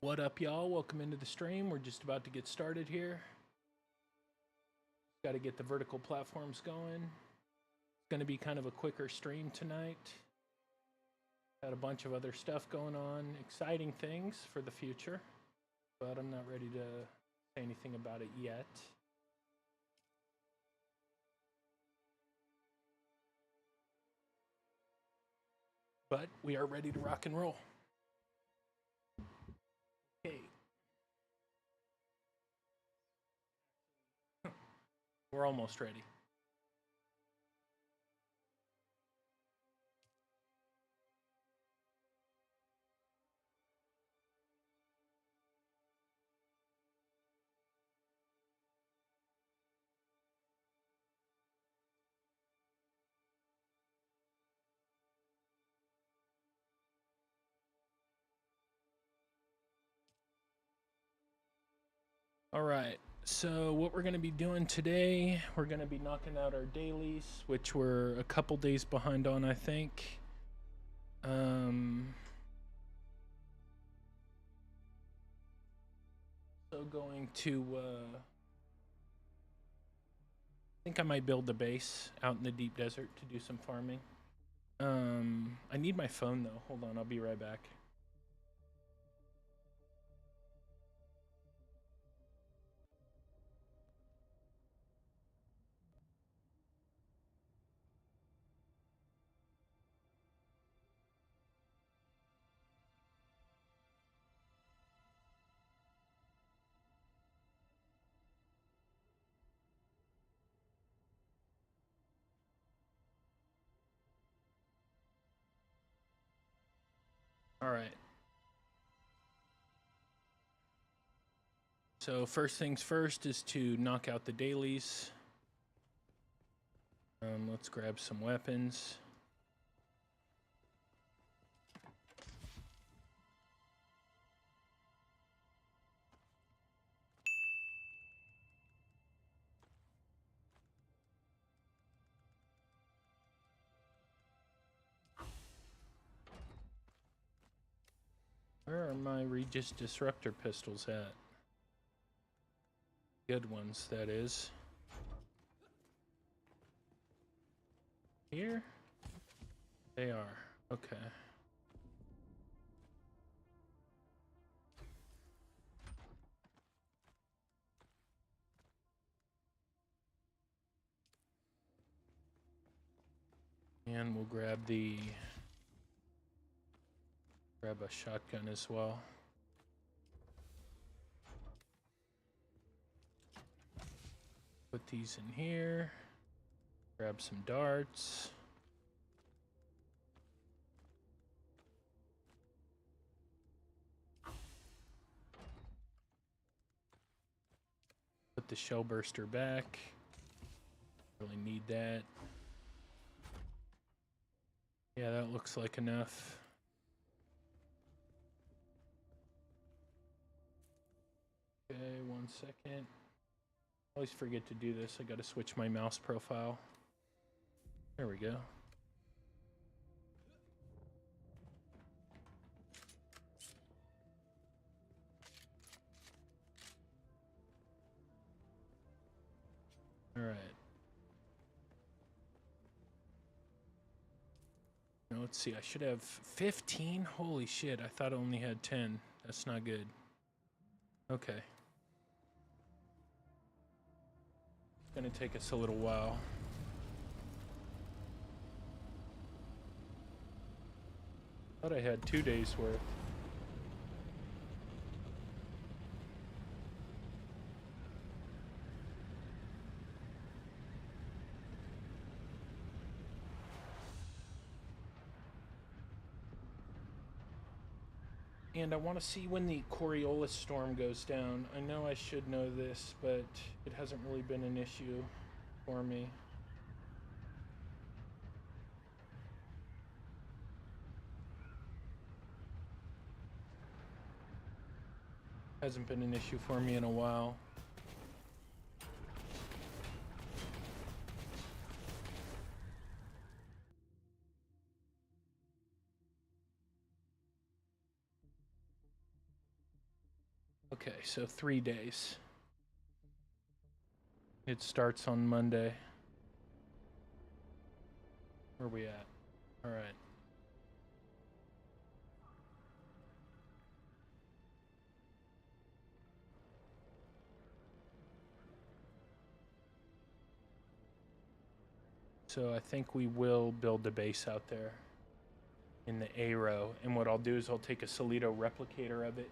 What up, y'all? Welcome into the stream. We're just about to get started here. Got to get the vertical platforms going. It's going to be kind of a quicker stream tonight. Got a bunch of other stuff going on, exciting things for the future, but I'm not ready to say anything about it yet. But we are ready to rock and roll. Okay. We're almost ready. All right, so what we're going to be doing today, we're going to be knocking out our dailies, which we're a couple days behind on, I think. So going to, I think I might build a base out in the deep desert to do some farming. I need my phone though. Hold on, I'll be right back. All right. So first things first is to knock out the dailies. Let's grab some weapons. Where are my Regis Disruptor pistols at? Good ones, that is. Here? They are. Okay. And we'll grab a shotgun as well. Put these in here. Grab some darts. Put the shell burster back. Really need that. Yeah, that looks like enough. Okay, 1 second. I always forget to do this. I gotta switch my mouse profile. There we go. All right. Now let's see. I should have 15. Holy shit! I thought I only had 10. That's not good. Okay. It's gonna take us a little while. Thought I had 2 days worth. And I want to see when the Coriolis storm goes down. I know I should know this, but it hasn't really been an issue for me. Hasn't been an issue for me in a while. Okay, so 3 days. It starts on Monday. Where are we at? All right. So I think we will build a base out there in the AIRO. And what I'll do is I'll take a Solito replicator of it.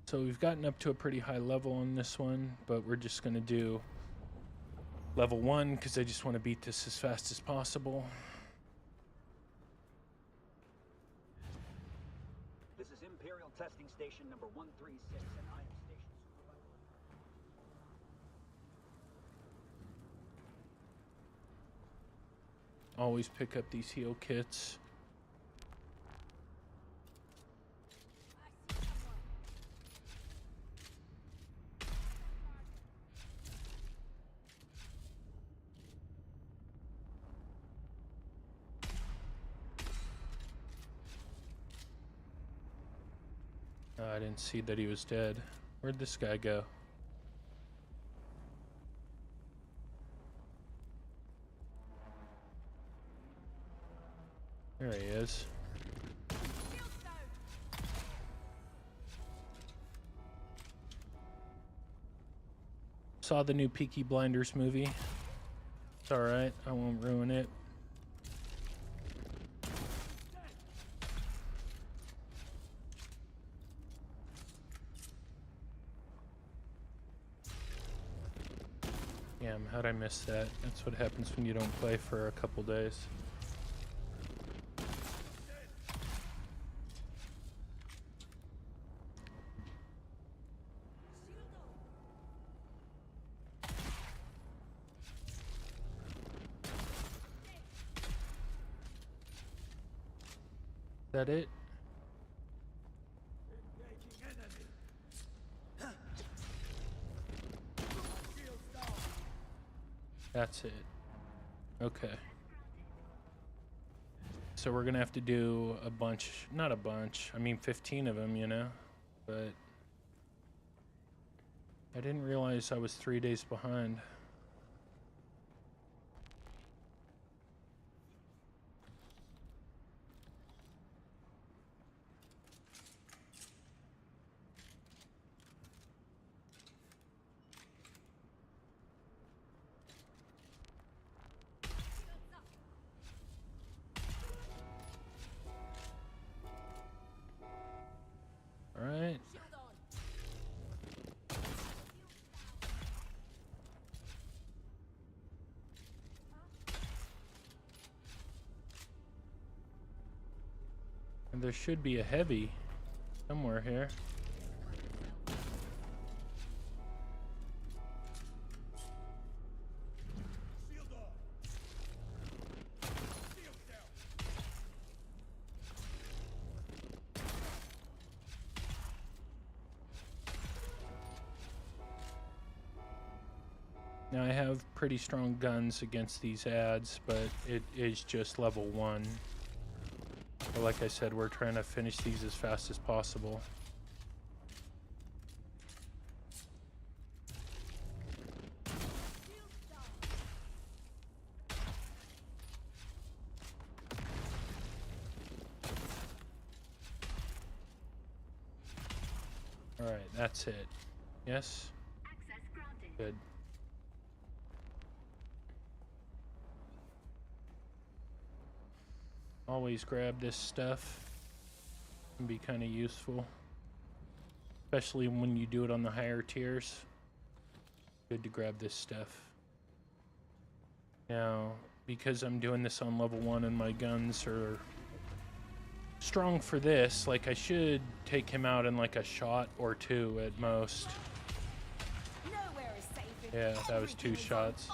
So we've gotten up to a pretty high level on this one, but we're just going to do level 1 because I just want to beat this as fast as possible. This is Imperial Testing Station number 136, and I am station supervisor. Always pick up these heal kits. I didn't see that he was dead. Where'd this guy go? There he is. Saw the new Peaky Blinders movie. It's alright, I won't ruin it. Damn, how'd I miss that? That's what happens when you don't play for a couple days. Is that it? That's it. Okay. So we're gonna have to do a bunch, not a bunch, I mean 15 of them, you know? But I didn't realize I was 3 days behind. Alright. And there should be a heavy somewhere here. Now I have pretty strong guns against these ads, but it is just level 1. But like I said, we're trying to finish these as fast as possible. Alright, that's it. Yes? Good. Always grab this stuff. Can be kind of useful, especially when you do it on the higher tiers. Good to grab this stuff. Now, because I'm doing this on level 1 and my guns are strong for this, like I should take him out in like a shot or 2 at most. Yeah, that was 2 shots.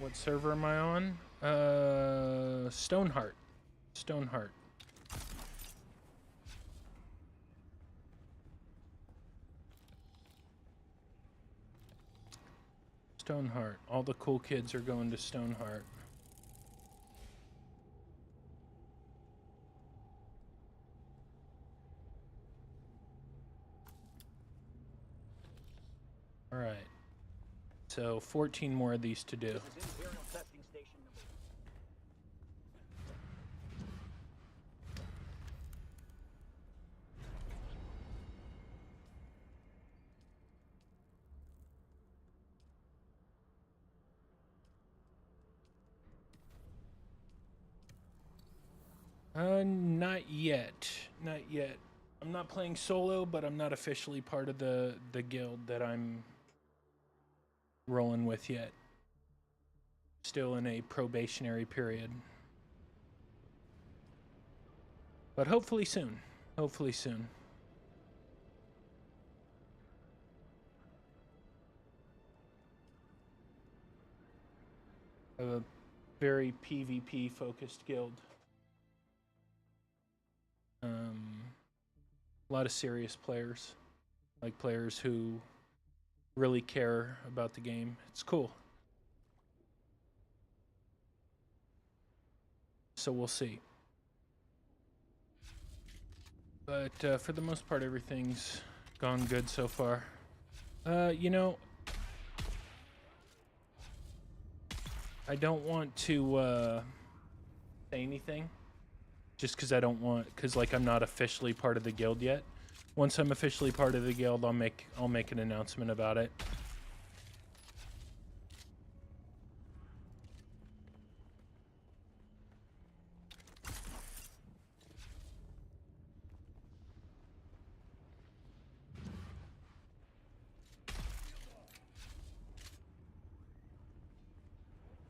What server am I on? Stoneheart. Stoneheart. Stoneheart. All the cool kids are going to Stoneheart. All right. So 14 more of these to do. This is Imperial testing station number Not yet. Not yet. I'm not playing solo, but I'm not officially part of the guild that I'm rolling with yet. Still in a probationary period. But hopefully soon. Hopefully soon. I have a very PvP focused guild. A lot of serious players, like players who really care about the game. It's cool. So we'll see. But for the most part, everything's gone good so far. You know, I don't want to say anything. Just because I don't want, because like I'm not officially part of the guild yet. Once I'm officially part of the guild, I'll make an announcement about it.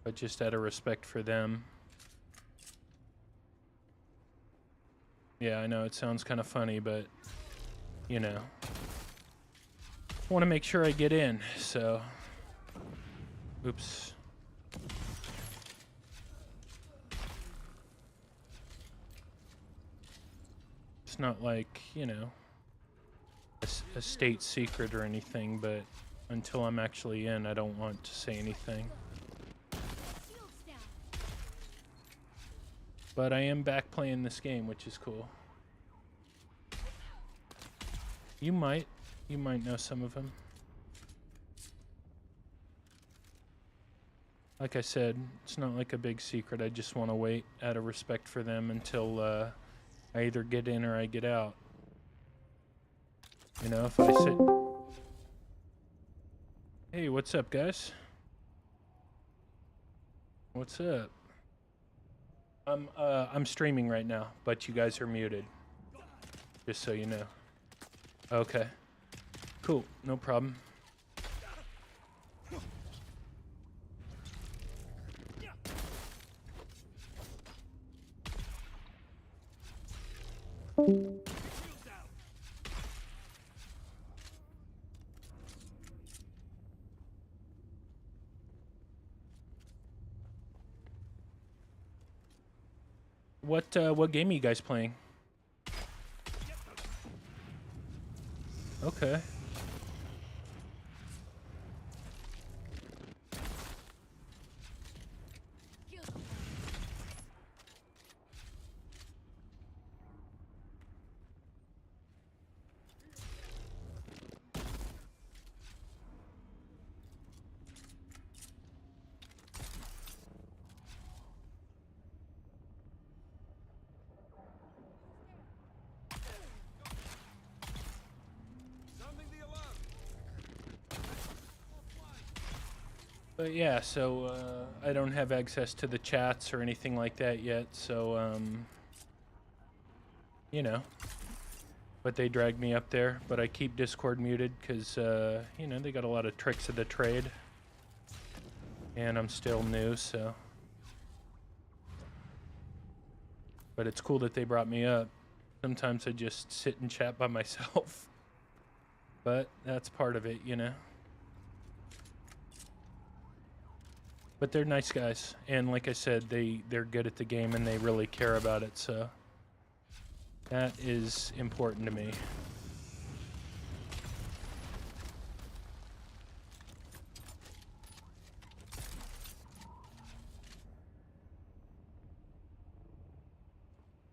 But just out of respect for them. Yeah, I know it sounds kind of funny, but you know, I want to make sure I get in, so oops. It's not like, you know, a state secret or anything, but until I'm actually in, I don't want to say anything. But I am back playing this game, which is cool. You might know some of them. Like I said, it's not like a big secret. I just want to wait out of respect for them until I either get in or I get out. You know, if I sit... Hey, what's up, guys? What's up? I'm streaming right now, but you guys are muted. Just so you know. Okay. Cool, no problem. What game are you guys playing? Okay. But yeah, so I don't have access to the chats or anything like that yet, so you know. But they dragged me up there, but I keep Discord muted because you know, they got a lot of tricks of the trade. And I'm still new, so. But it's cool that they brought me up. Sometimes I just sit and chat by myself. But that's part of it, you know. But they're nice guys, and like I said, they're good at the game and they really care about it, so that is important to me.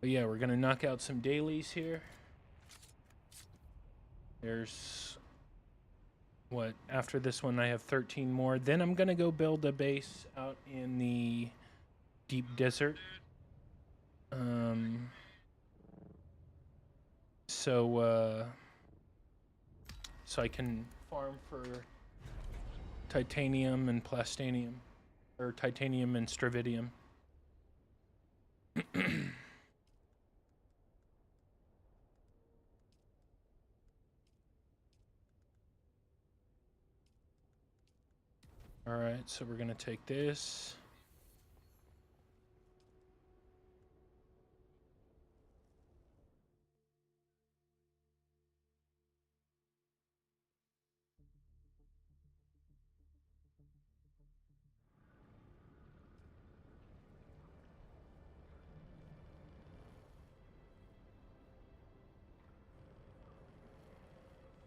But yeah, we're gonna knock out some dailies here. There's what, after this one I have 13 more. Then I'm gonna go build a base out in the deep desert. So I can farm for titanium and plastanium, or titanium and stravidium. All right, so we're gonna take this.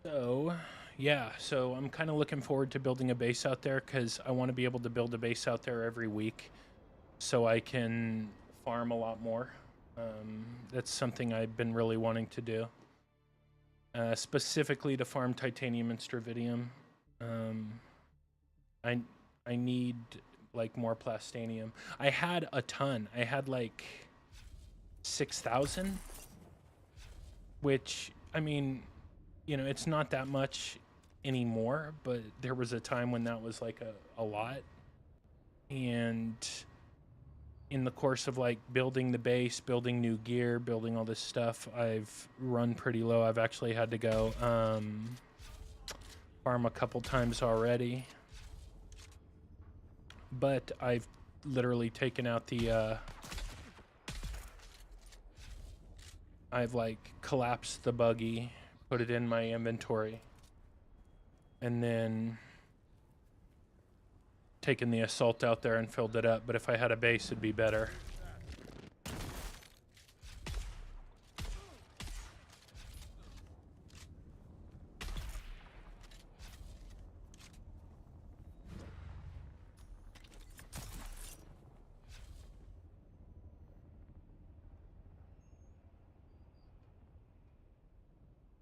So, yeah, so I'm kind of looking forward to building a base out there because I want to be able to build a base out there every week so I can farm a lot more. That's something I've been really wanting to do. Specifically to farm titanium and stravidium. I need like more plastanium. I had a ton. I had like 6,000, which, I mean, you know, it's not that much anymore, but there was a time when that was like a lot. And in the course of like building the base, building new gear, building all this stuff, I've run pretty low. I've actually had to go farm a couple times already. But I've literally taken out the I've like collapsed the buggy, put it in my inventory, and then taken the assault out there and filled it up. But if I had a base, it'd be better.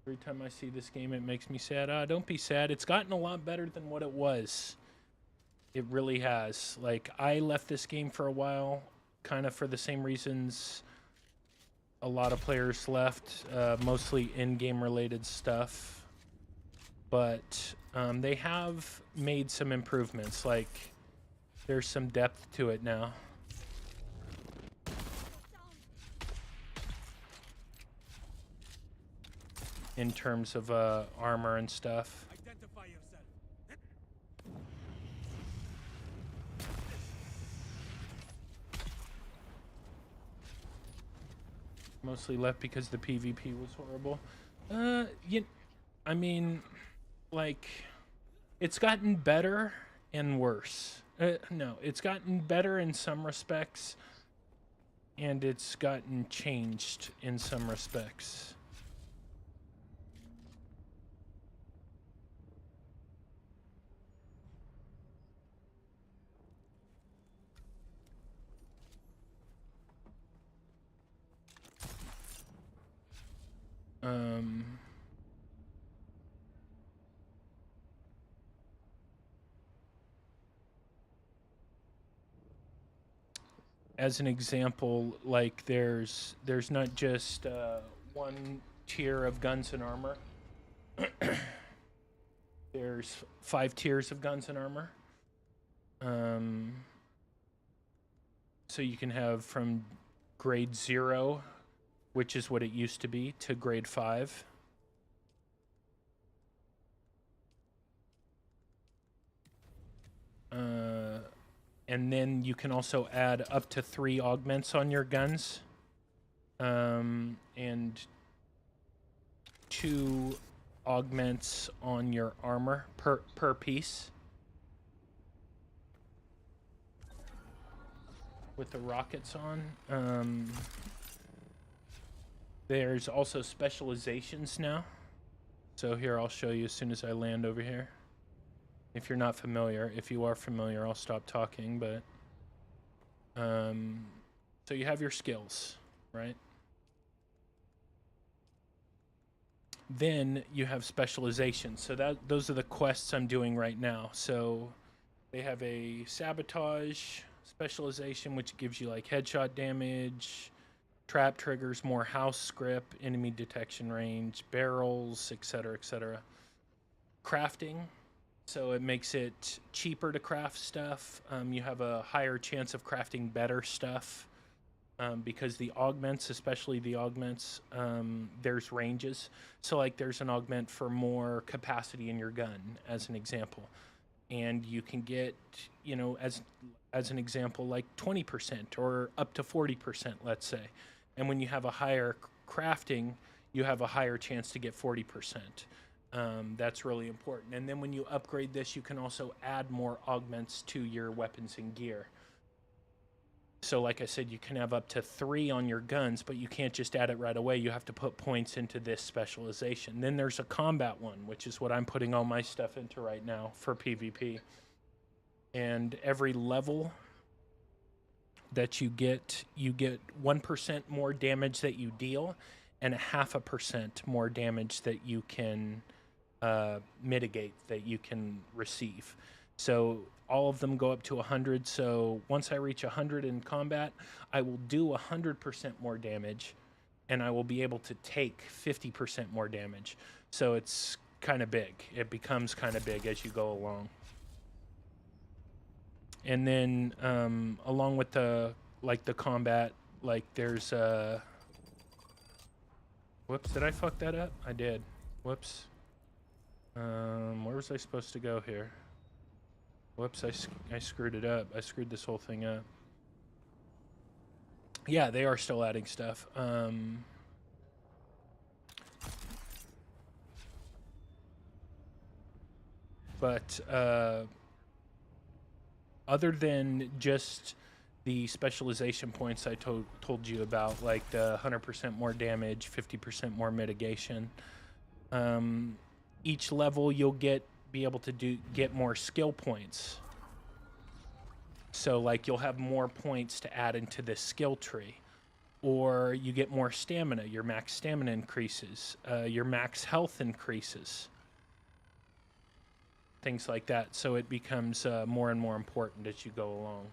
Every time I see this game, it makes me sad. Don't be sad. It's gotten a lot better than what it was. It really has. Like, I left this game for a while, kind of for the same reasons a lot of players left, mostly in-game related stuff. But they have made some improvements. Like, there's some depth to it now. In terms of armor and stuff. Identify yourself. Mostly left because the PvP was horrible. I mean, like, it's gotten better and worse. No, it's gotten better in some respects, and it's gotten changed in some respects. As an example, like there's not just one tier of guns and armor. There's 5 tiers of guns and armor. So you can have from grade 0, which is what it used to be, to grade 5. And then you can also add up to 3 augments on your guns, and 2 augments on your armor per piece. with the rockets on. There's also specializations now. So here, I'll show you as soon as I land over here. If you're not familiar, if you are familiar, I'll stop talking, but... so you have your skills, right? Then you have specializations. So those are the quests I'm doing right now. So they have a sabotage specialization, which gives you like headshot damage, trap triggers, more house script, enemy detection range, barrels, etc., etc. Crafting, so it makes it cheaper to craft stuff. You have a higher chance of crafting better stuff because the augments, especially the augments, there's ranges. So like there's an augment for more capacity in your gun, as an example. And you can get, you know, as an example, like 20% or up to 40%, let's say. And when you have a higher crafting, you have a higher chance to get 40%. That's really important. And then when you upgrade this, you can also add more augments to your weapons and gear. So like I said, you can have up to 3 on your guns, but you can't just add it right away. You have to put points into this specialization. Then there's a combat one, which is what I'm putting all my stuff into right now for PvP. And every level that you get 1% more damage that you deal and 0.5% more damage that you can mitigate, that you can receive. So all of them go up to 100. So once I reach 100 in combat, I will do 100% more damage, and I will be able to take 50% more damage. So it's kind of big. It becomes kind of big as you go along. And then along with the combat, like there's whoops, did I fuck that up? I did. Whoops. Where was I supposed to go here? Whoops, I screwed it up. I screwed this whole thing up. Yeah, they are still adding stuff. But other than just the specialization points I told you about, like the 100% more damage, 50% more mitigation, each level you'll be able to get more skill points. So like you'll have more points to add into this skill tree, or you get more stamina. Your max stamina increases, your max health increases, things like that. So it becomes more and more important as you go along.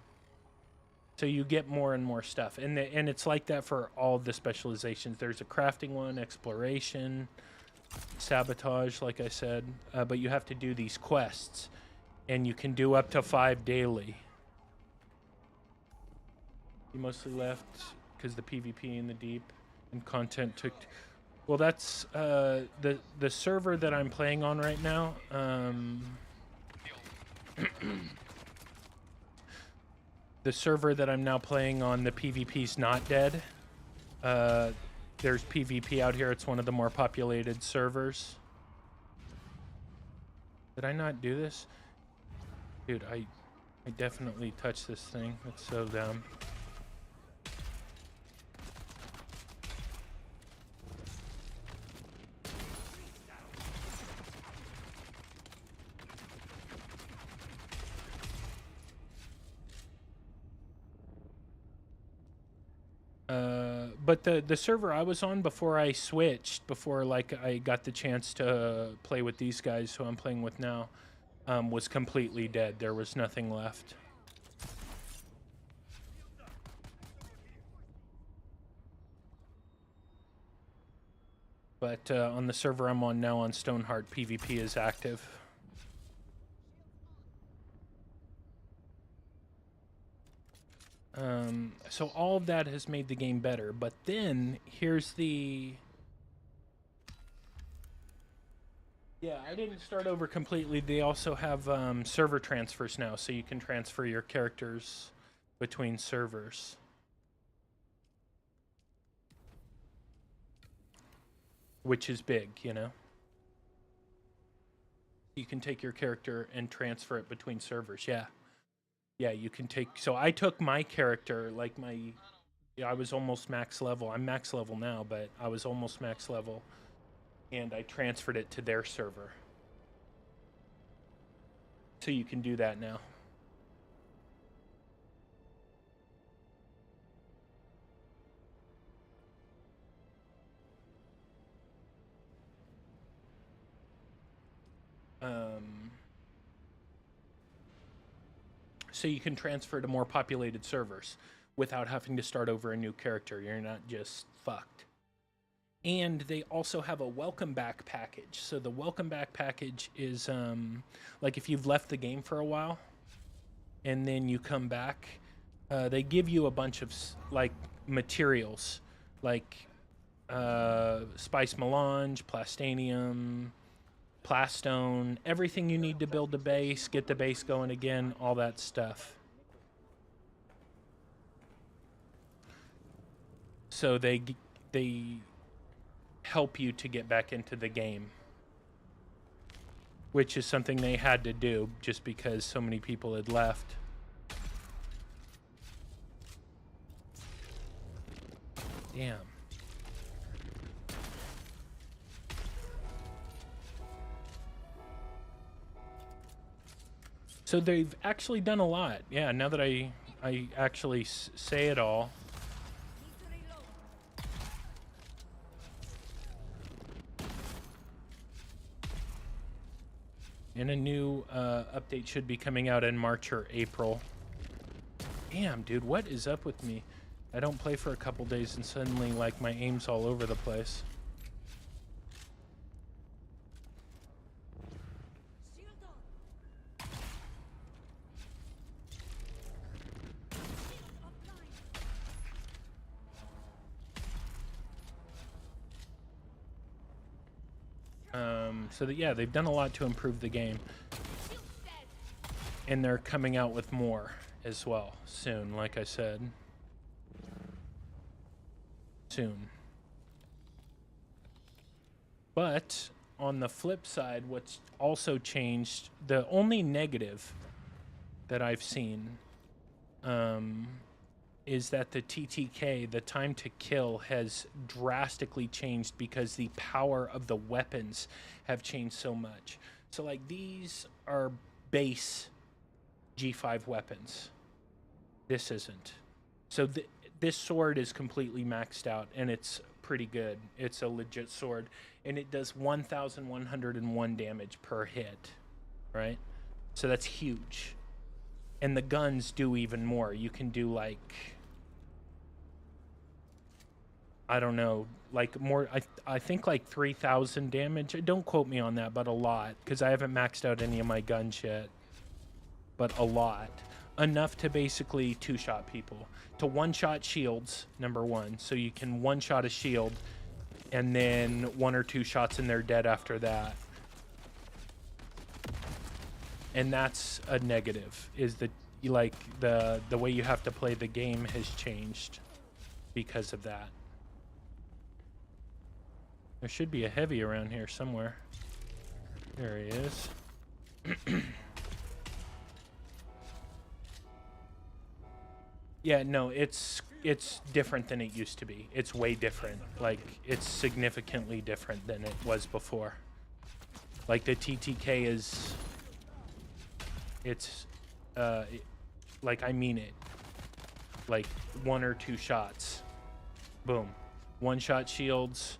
So you get more and more stuff, and it's like that for all the specializations. There's a crafting one, exploration, sabotage, like I said, but you have to do these quests, and you can do up to 5 daily. You mostly left because the PvP in the deep and content took... Well, that's the server that I'm playing on right now. The server that I'm now playing on, the PvP's not dead. There's PvP out here. It's one of the more populated servers. Did I not do this? Dude, I definitely touched this thing. It's so dumb. But the server I was on before I switched, before like I got the chance to play with these guys who I'm playing with now, was completely dead. There was nothing left. But on the server I'm on now on Stoneheart, PvP is active. So all of that has made the game better, but then here's the... Yeah, I didn't start over completely. They also have server transfers now, so you can transfer your characters between servers. Which is big, you know? You can take your character and transfer it between servers, yeah. Yeah, you can take. So I took my character, like I was almost max level. I'm max level now, but I was almost max level, and I transferred it to their server. So you can do that now. So you can transfer to more populated servers without having to start over a new character. You're not just fucked. And they also have a welcome back package. So the welcome back package is like if you've left the game for a while and then you come back, they give you a bunch of like materials like spice melange, plastanium, plastone, everything you need to build the base, get the base going again, all that stuff. So they help you to get back into the game, which is something they had to do just because so many people had left. Damn. So they've actually done a lot. Yeah, now that I actually say it all. And a new update should be coming out in March or April. Damn, dude, what is up with me? I don't play for a couple days and suddenly, like, my aim's all over the place. So that, yeah, they've done a lot to improve the game. And they're coming out with more as well soon, like I said. Soon. But on the flip side, what's also changed, the only negative that I've seen is that the TTK, the time to kill, has drastically changed because the power of the weapons have changed so much. So like these are base G5 weapons. This isn't. So this sword is completely maxed out and it's pretty good. It's a legit sword and it does 1,101 damage per hit, right? So that's huge. And the guns do even more. You can do like, I don't know, like more, I think like 3,000 damage. Don't quote me on that, but a lot, because I haven't maxed out any of my guns yet. But a lot. Enough to basically two-shot people. To one-shot shields, number one. So you can one-shot a shield, and then 1 or 2 shots and they're dead after that. And that's a negative, is that like the way you have to play the game has changed because of that. There should be a heavy around here somewhere. There he is. Yeah, no, it's different than it used to be. It's way different. Like, it's significantly different than it was before. Like, the TTK is... It's... like, I mean it. Like, 1 or 2 shots. Boom. 1-shot shields,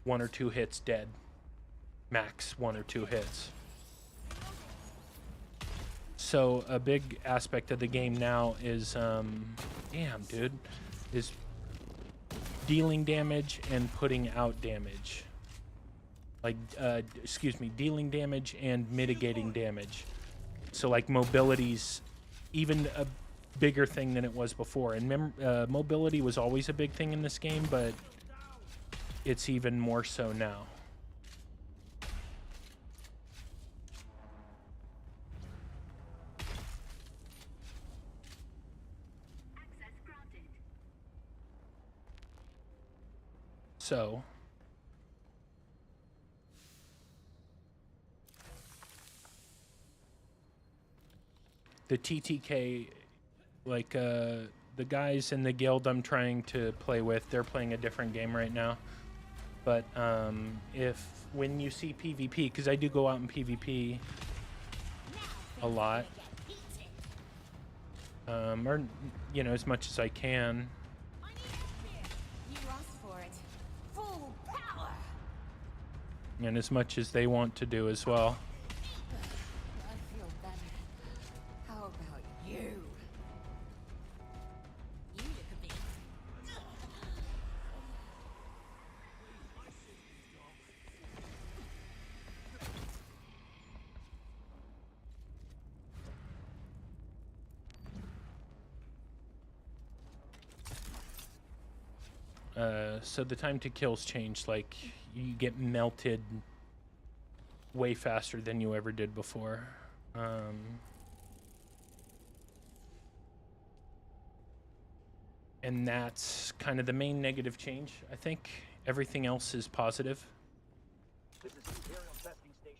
1 or 2 hits, dead. Max 1 or 2 hits. So a big aspect of the game now is, damn, dude, is dealing damage and putting out damage. Like, excuse me, dealing damage and mitigating damage. So like mobility's even a bigger thing than it was before. And mobility was always a big thing in this game, but it's even more so now. So, the TTK, like the guys in the guild I'm trying to play with, they're playing a different game right now. But when you see PvP, because I do go out in PvP a lot, or you know, as much as I can. You asked for it. Full power. And as much as they want to do as well. I feel better. How about you? You look a bit. So the time to kills changed. Like, you get melted way faster than you ever did before. And that's kind of the main negative change, I think. Everything else is positive. This is Imperial testing station.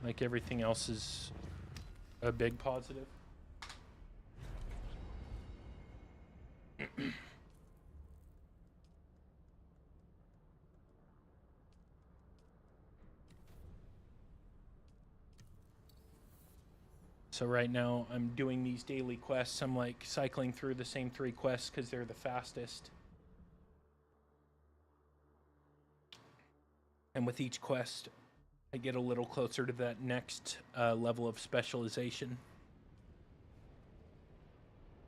Like, everything else is a big positive. So right now I'm doing these daily quests. I'm like cycling through the same 3 quests because they're the fastest. And with each quest, I get a little closer to that next level of specialization.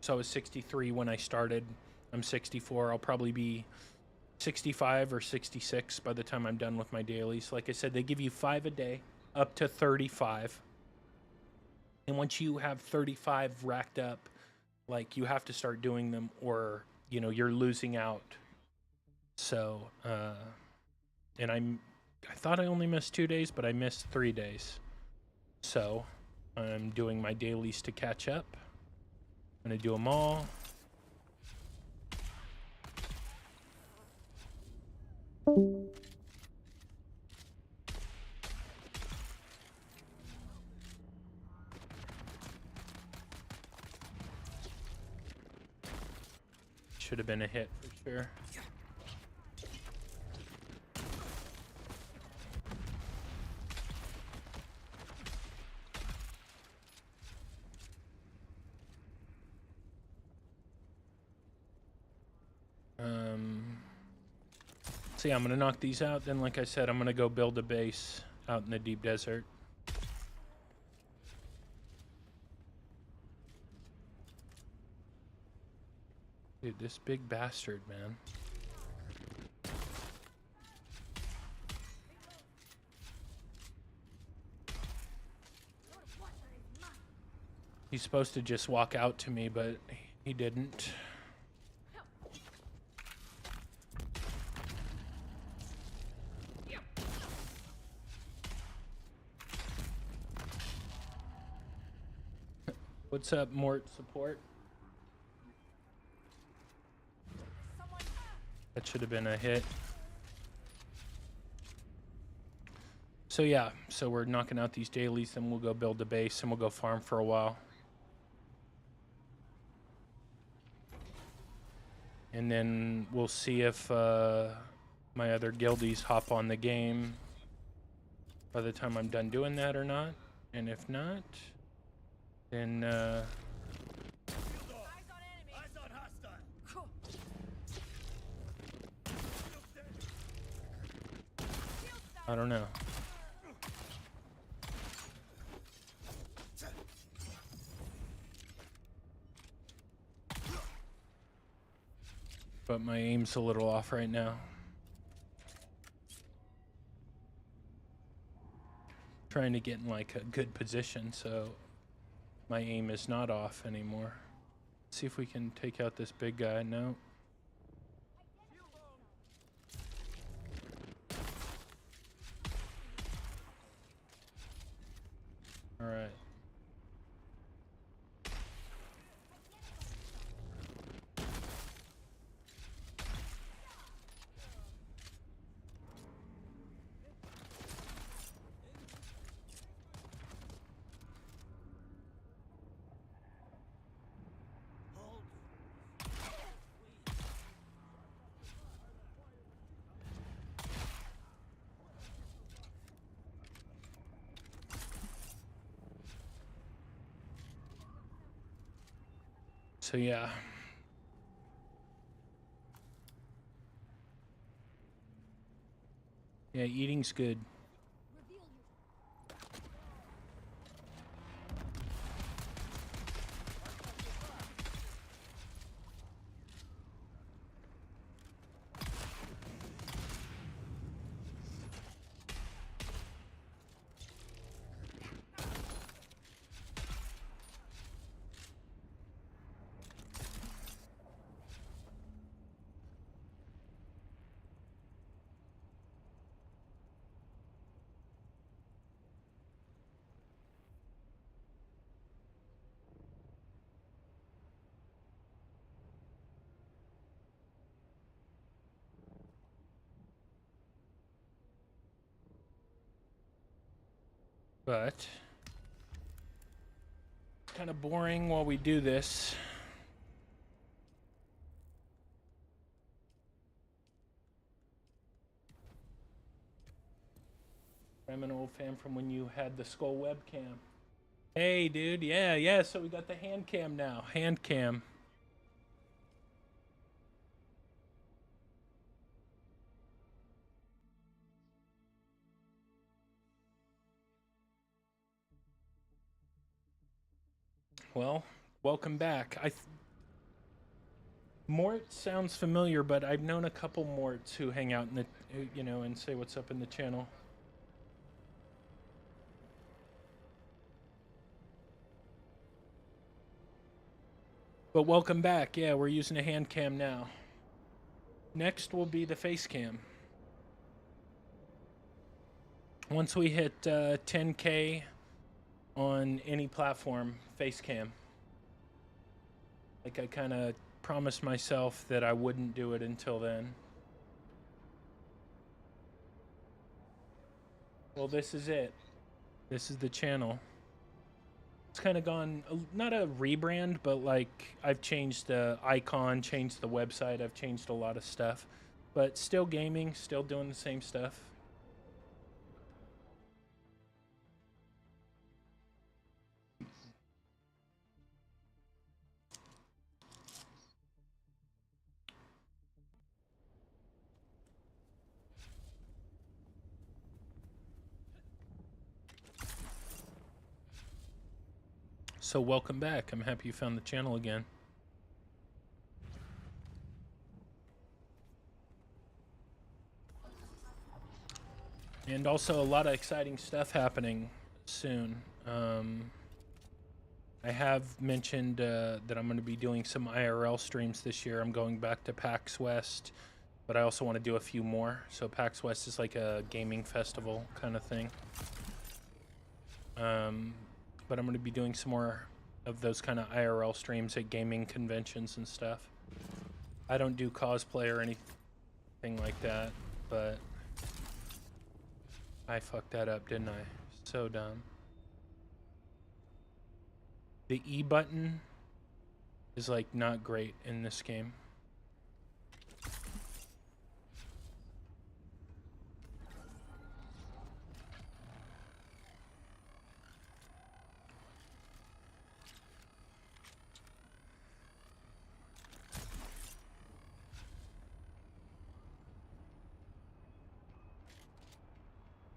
So I was 63 when I started. I'm 64. I'll probably be 65 or 66 by the time I'm done with my dailies. Like I said, they give you 5 a day, up to 35. And once you have 35 racked up, like, you have to start doing them or, you know, you're losing out. So, and I thought I only missed 2 days, but I missed 3 days. So I'm doing my dailies to catch up. I'm going to do them all. Should have been a hit for sure. So yeah, I'm gonna knock these out. Then, like I said, I'm gonna go build a base out in the deep desert. Dude, this big bastard, man. He's supposed to just walk out to me, but he didn't. What's up, Mort support? That should have been a hit. So yeah, so we're knocking out these dailies, then we'll go build a base, and we'll go farm for a while. And then we'll see if my other guildies hop on the game by the time I'm done doing that or not. And if not, then I don't know. But my aim's a little off right now. Trying to get in like a good position so my aim is not off anymore. Let's see if we can take out this big guy. No. All right. So yeah. Yeah, eating's good. But kind of boring while we do this. I'm an old fan from when you had the skull webcam. Hey, dude. Yeah. So we got the hand cam now. Hand cam. Well, welcome back. Mort sounds familiar, but I've known a couple Morts who hang out in the, you know, and say what's up in the channel. But welcome back. Yeah, we're using a hand cam now. Next will be the face cam. Once we hit 10K on any platform, face cam. Like I kind of promised myself that I wouldn't do it until then. Well, this is it. This is the channel. It's kind of gone, not a rebrand, but like I've changed the icon, changed the website, I've changed a lot of stuff. But still gaming, still doing the same stuff. So welcome back. I'm happy you found the channel again. And also a lot of exciting stuff happening soon. I have mentioned that I'm going to be doing some IRL streams this year. I'm going back to PAX West, but I also want to do a few more. So PAX West is like a gaming festival kind of thing. But I'm going to be doing some more of those kind of IRL streams at gaming conventions and stuff. I don't do cosplay or anything like that, but I fucked that up, didn't I? So dumb. The E button is like not great in this game.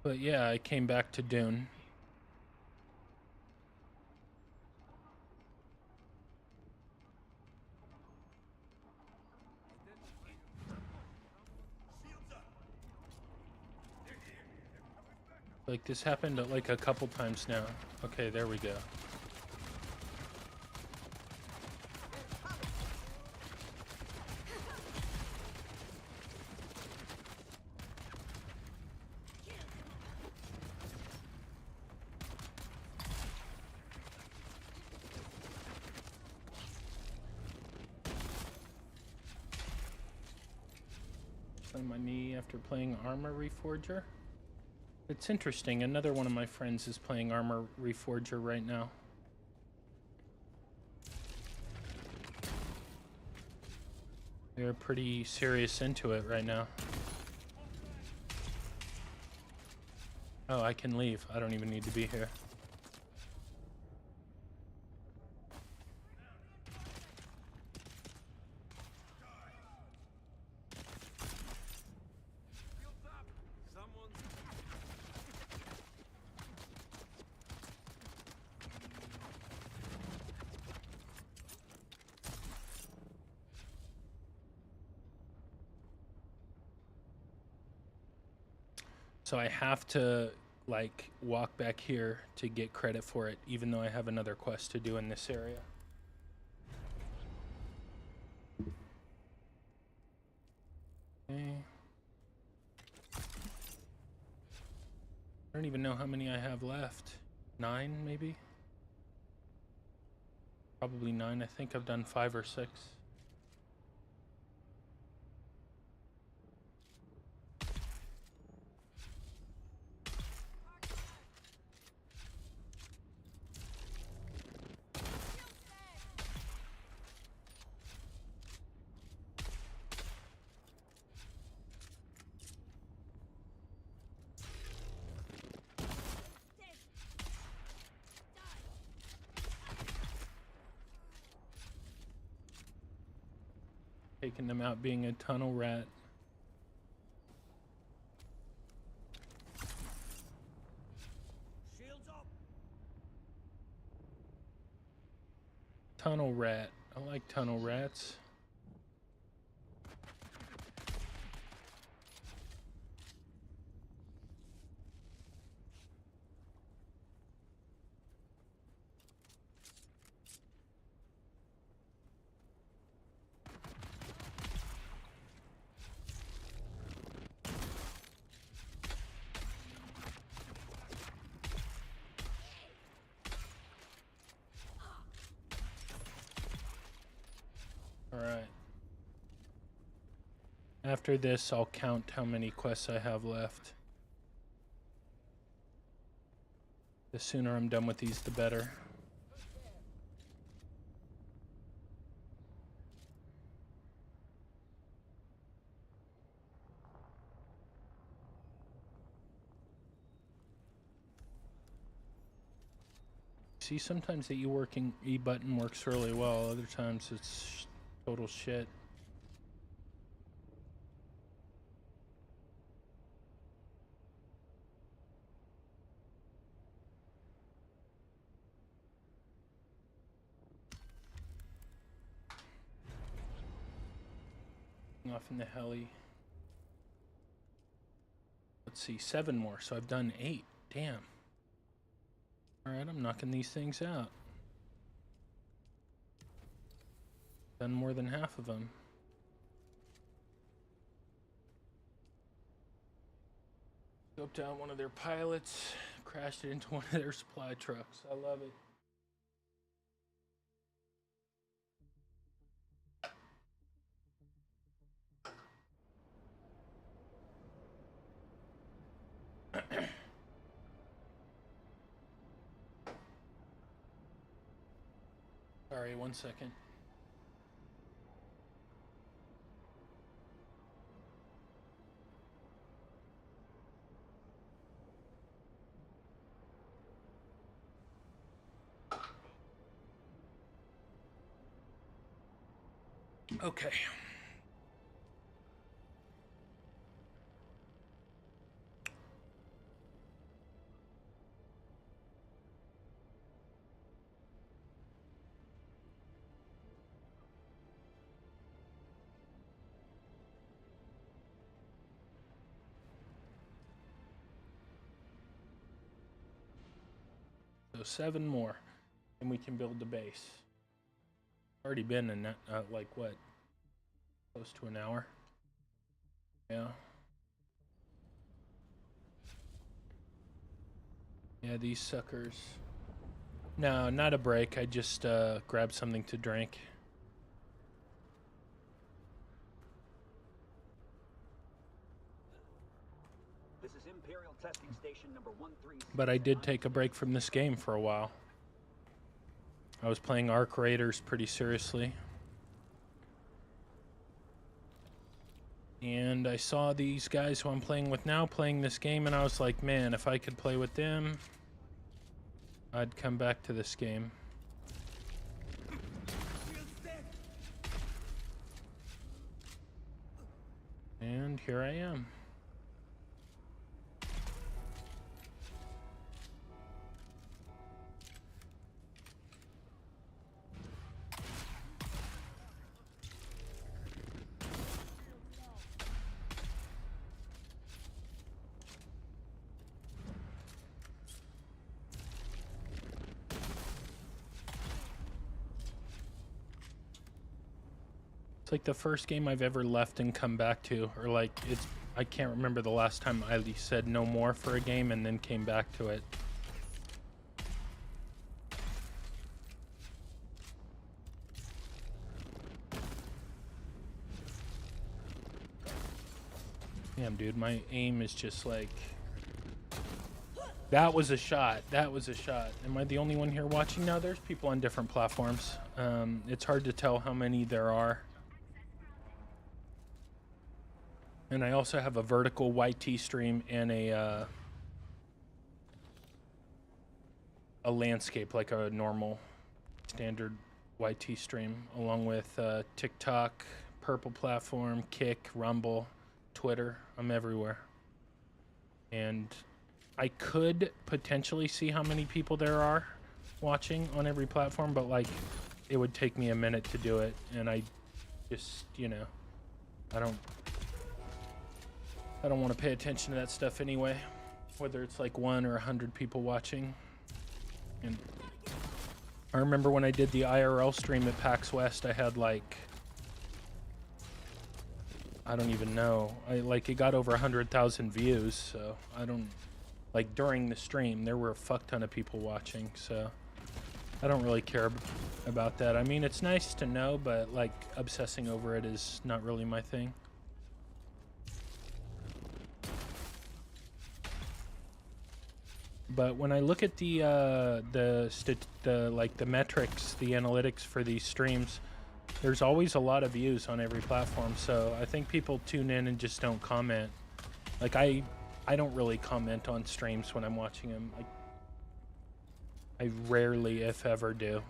But yeah, I came back to Dune. Like this happened like a couple times now. Okay, there we go. On my knee after playing Armor Reforger. It's interesting. Another one of my friends is playing Armor Reforger right now. They're pretty serious into it right now. Oh, I can leave. I don't even need to be here. So I have to like walk back here to get credit for it, even though I have another quest to do in this area. Okay. I don't even know how many I have left. 9 maybe? Probably 9. I think I've done 5 or 6. Taking them out being a tunnel rat. Shields up. Tunnel rat. I like tunnel rats. Alright. After this, I'll count how many quests I have left. The sooner I'm done with these, the better. See, sometimes the E button works really well, other times it's total shit. Off in the heli. Let's see, 7 more, so I've done 8. Damn. Alright, I'm knocking these things out. Done more than half of them. Scoped out one of their pilots, crashed it into one of their supply trucks. I love it. Sorry, 1 second. Okay. So 7 more, and we can build the base. Already been in that, like what? Close to an hour. Yeah. Yeah, these suckers. No, not a break. I just grabbed something to drink. This is Imperial Testing Station number 136. But I did take a break from this game for a while. I was playing Arc Raiders pretty seriously. And I saw these guys who I'm playing with now playing this game, and I was like, man, if I could play with them, I'd come back to this game. And here I am. It's like the first game I've ever left and come back to, or like I can't remember the last time I said no more for a game and then came back to it. Damn, dude, my aim is just like... That was a shot. That was a shot. Am I the only one here watching now? There's people on different platforms. It's hard to tell how many there are. And I also have a vertical YT stream and a landscape, like a normal standard YT stream, along with TikTok, Purple Platform, Kick, Rumble, Twitter. I'm everywhere. And I could potentially see how many people there are watching on every platform, but like it would take me a minute to do it, and I just, you know, I don't want to pay attention to that stuff anyway, whether it's like 1 or 100 people watching. And I remember when I did the IRL stream at PAX West, I had like, I don't even know, it got over 100,000 views, so I don't, like during the stream there were a fuck ton of people watching, so I don't really care about that. I mean, it's nice to know, but like obsessing over it is not really my thing. But when I look at the metrics, the analytics for these streams, there's always a lot of views on every platform. So I think people tune in and just don't comment. Like I don't really comment on streams when I'm watching them. I rarely, if ever, do.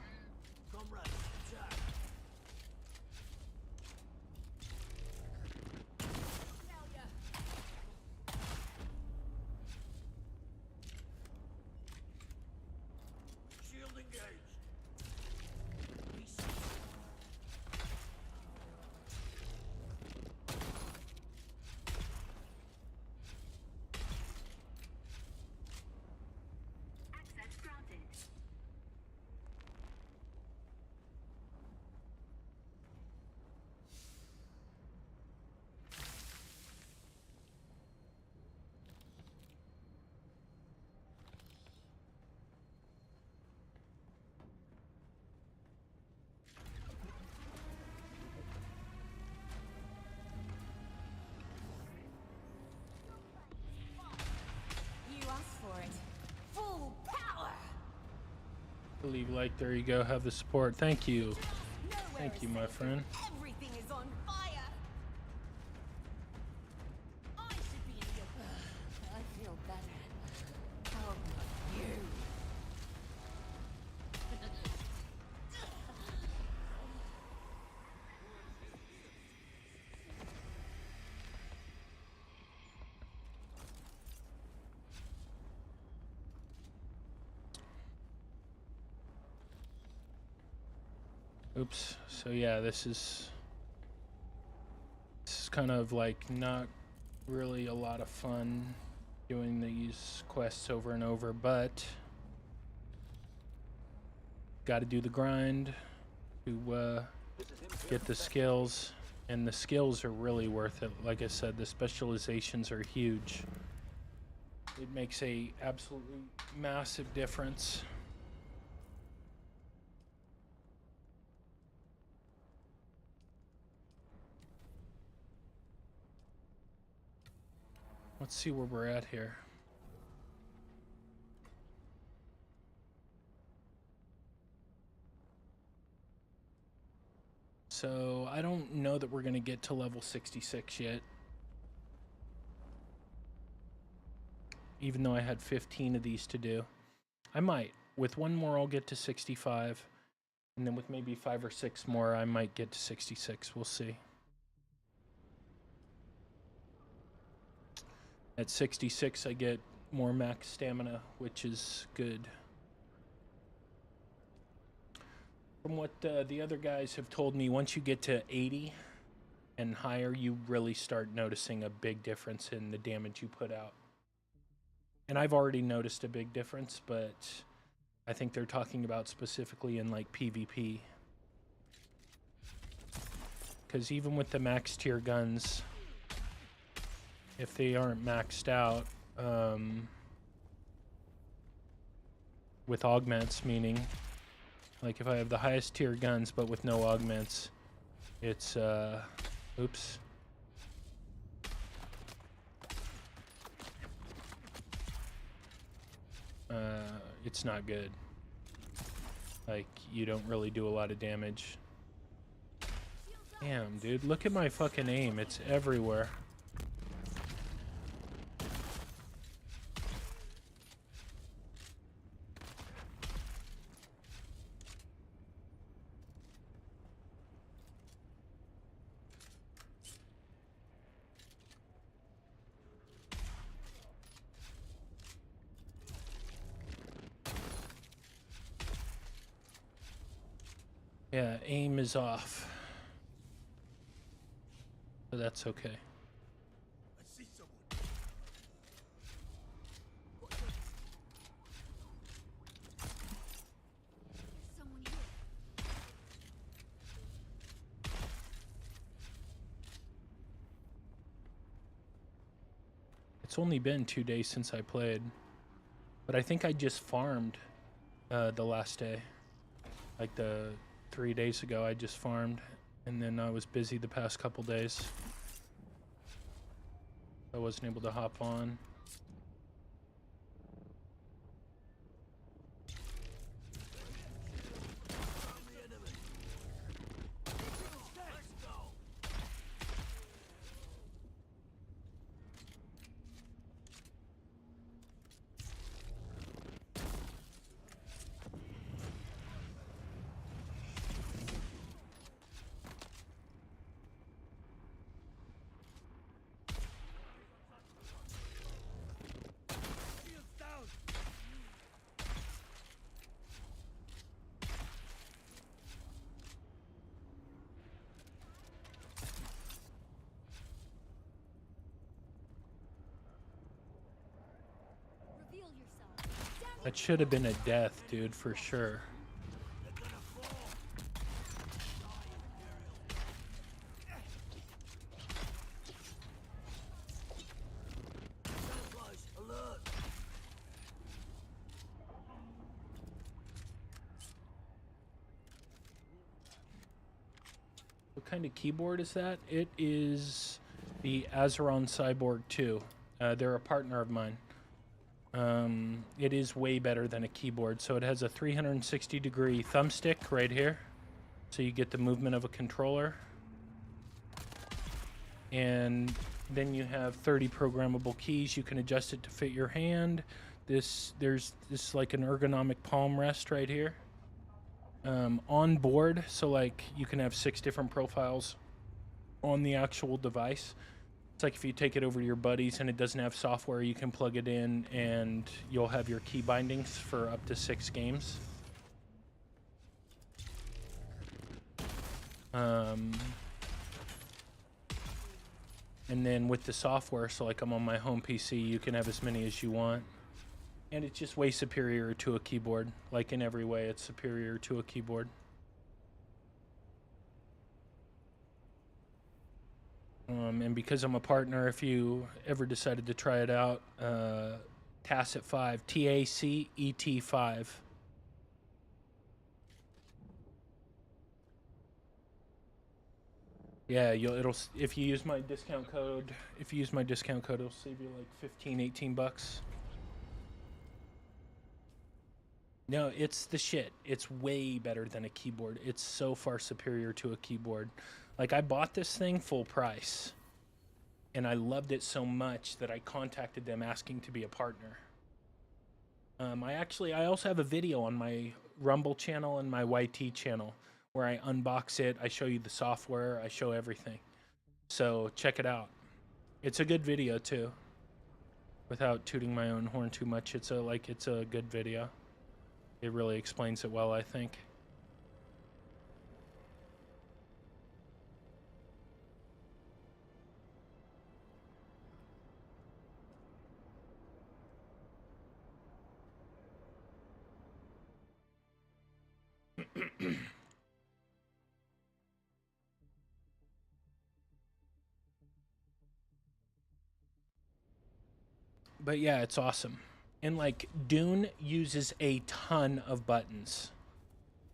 Believe, like, there you go, have the support. Thank you. Thank you, my friend. Everything is on fire. I should be in your... I feel better. How about you? Oops. So yeah, this is kind of like not really a lot of fun doing these quests over and over, but got to do the grind to get the skills, and the skills are really worth it. Like I said, the specializations are huge. It makes a absolutely massive difference. Let's see where we're at here. So I don't know that we're going to get to level 66 yet. Even though I had 15 of these to do. I might. With one more, I'll get to 65. And then with maybe 5 or 6 more, I might get to 66. We'll see. At 66, I get more max stamina, which is good. From what the other guys have told me, once you get to 80 and higher, you really start noticing a big difference in the damage you put out. And I've already noticed a big difference, but I think they're talking about specifically in like PvP. because even with the max tier guns, if they aren't maxed out, with augments, meaning, like if I have the highest tier guns but with no augments, it's, oops. It's not good. Like, you don't really do a lot of damage. Damn, dude, look at my fucking aim. It's everywhere. Yeah, aim is off. So that's okay. I see someone. Someone here. It's only been 2 days since I played, but I think I just farmed the last day. Like the 3 days ago, I just farmed, and then I was busy the past couple days. I wasn't able to hop on. Reveal yourself. That should have been a death, dude, for sure. What kind of keyboard is that? It is the Azeron Cyborg 2. They're a partner of mine. It is way better than a keyboard. So it has a 360-degree thumbstick right here. So you get the movement of a controller. And then you have 30 programmable keys. You can adjust it to fit your hand. There's this like an ergonomic palm rest right here. On board, so like you can have 6 different profiles on the actual device. It's like if you take it over to your buddies and it doesn't have software, you can plug it in and you'll have your key bindings for up to 6 games. And then with the software, so like I'm on my home PC, you can have as many as you want. And it's just way superior to a keyboard. Like in every way, it's superior to a keyboard. And because I'm a partner, if you ever decided to try it out, Tacet 5, TACET 5. Yeah, it'll if you use my discount code, it'll save you like 15-18 bucks. No, it's the shit. It's way better than a keyboard. It's so far superior to a keyboard. Like, I bought this thing full price, and I loved it so much that I contacted them asking to be a partner. I also have a video on my Rumble channel and my YT channel where I unbox it, I show you the software, I show everything. So check it out. It's a good video too. Without tooting my own horn too much, it's a good video. It really explains it well, I think. But yeah, it's awesome. And like Dune uses a ton of buttons.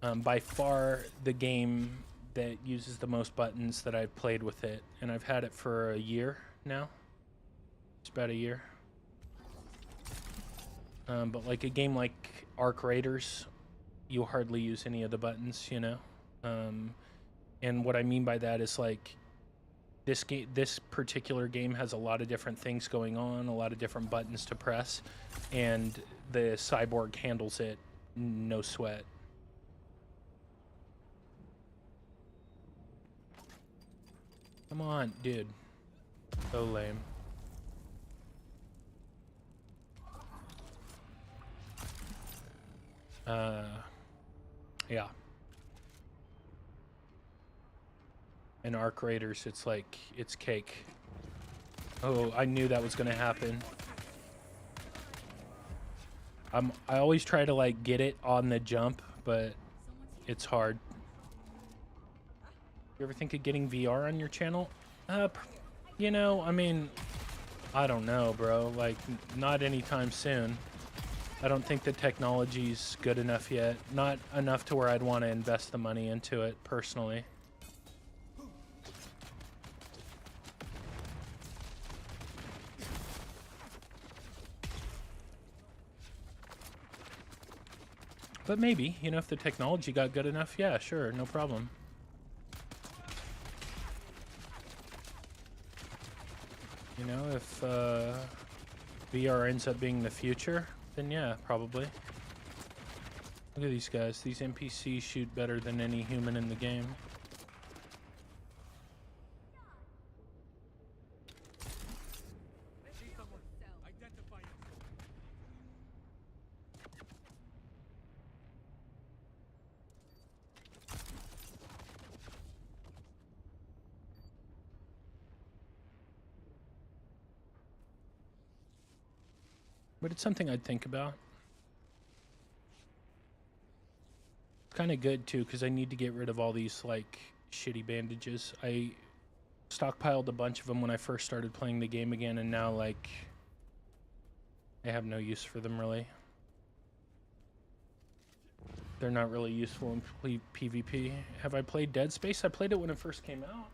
By far the game that uses the most buttons that I've played with it. And I've had it for a year now. It's about a year. But like a game like Arc Raiders, you hardly use any of the buttons, you know? And what I mean by that is like this particular game has a lot of different things going on, a lot of different buttons to press, and the Cyborg handles it no sweat. Come on, dude. So lame. Yeah. In Arc Raiders, it's like, it's cake. Oh, I knew that was gonna happen. I always try to like get it on the jump, but it's hard. You ever think of getting VR on your channel? You know, I mean, I don't know, bro. Like, not anytime soon. I don't think the technology's good enough yet. Not enough to where I'd want to invest the money into it, personally. But maybe, you know, if the technology got good enough, yeah, sure, no problem. You know, if VR ends up being the future, then yeah, probably. Look at these guys. These NPCs shoot better than any human in the game. Identify it. But it's something I'd think about. It's kind of good too, because I need to get rid of all these like shitty bandages. I stockpiled a bunch of them when I first started playing the game again, and now like I have no use for them really. They're not really useful in PvP. Have I played Dead Space? I played it when it first came out.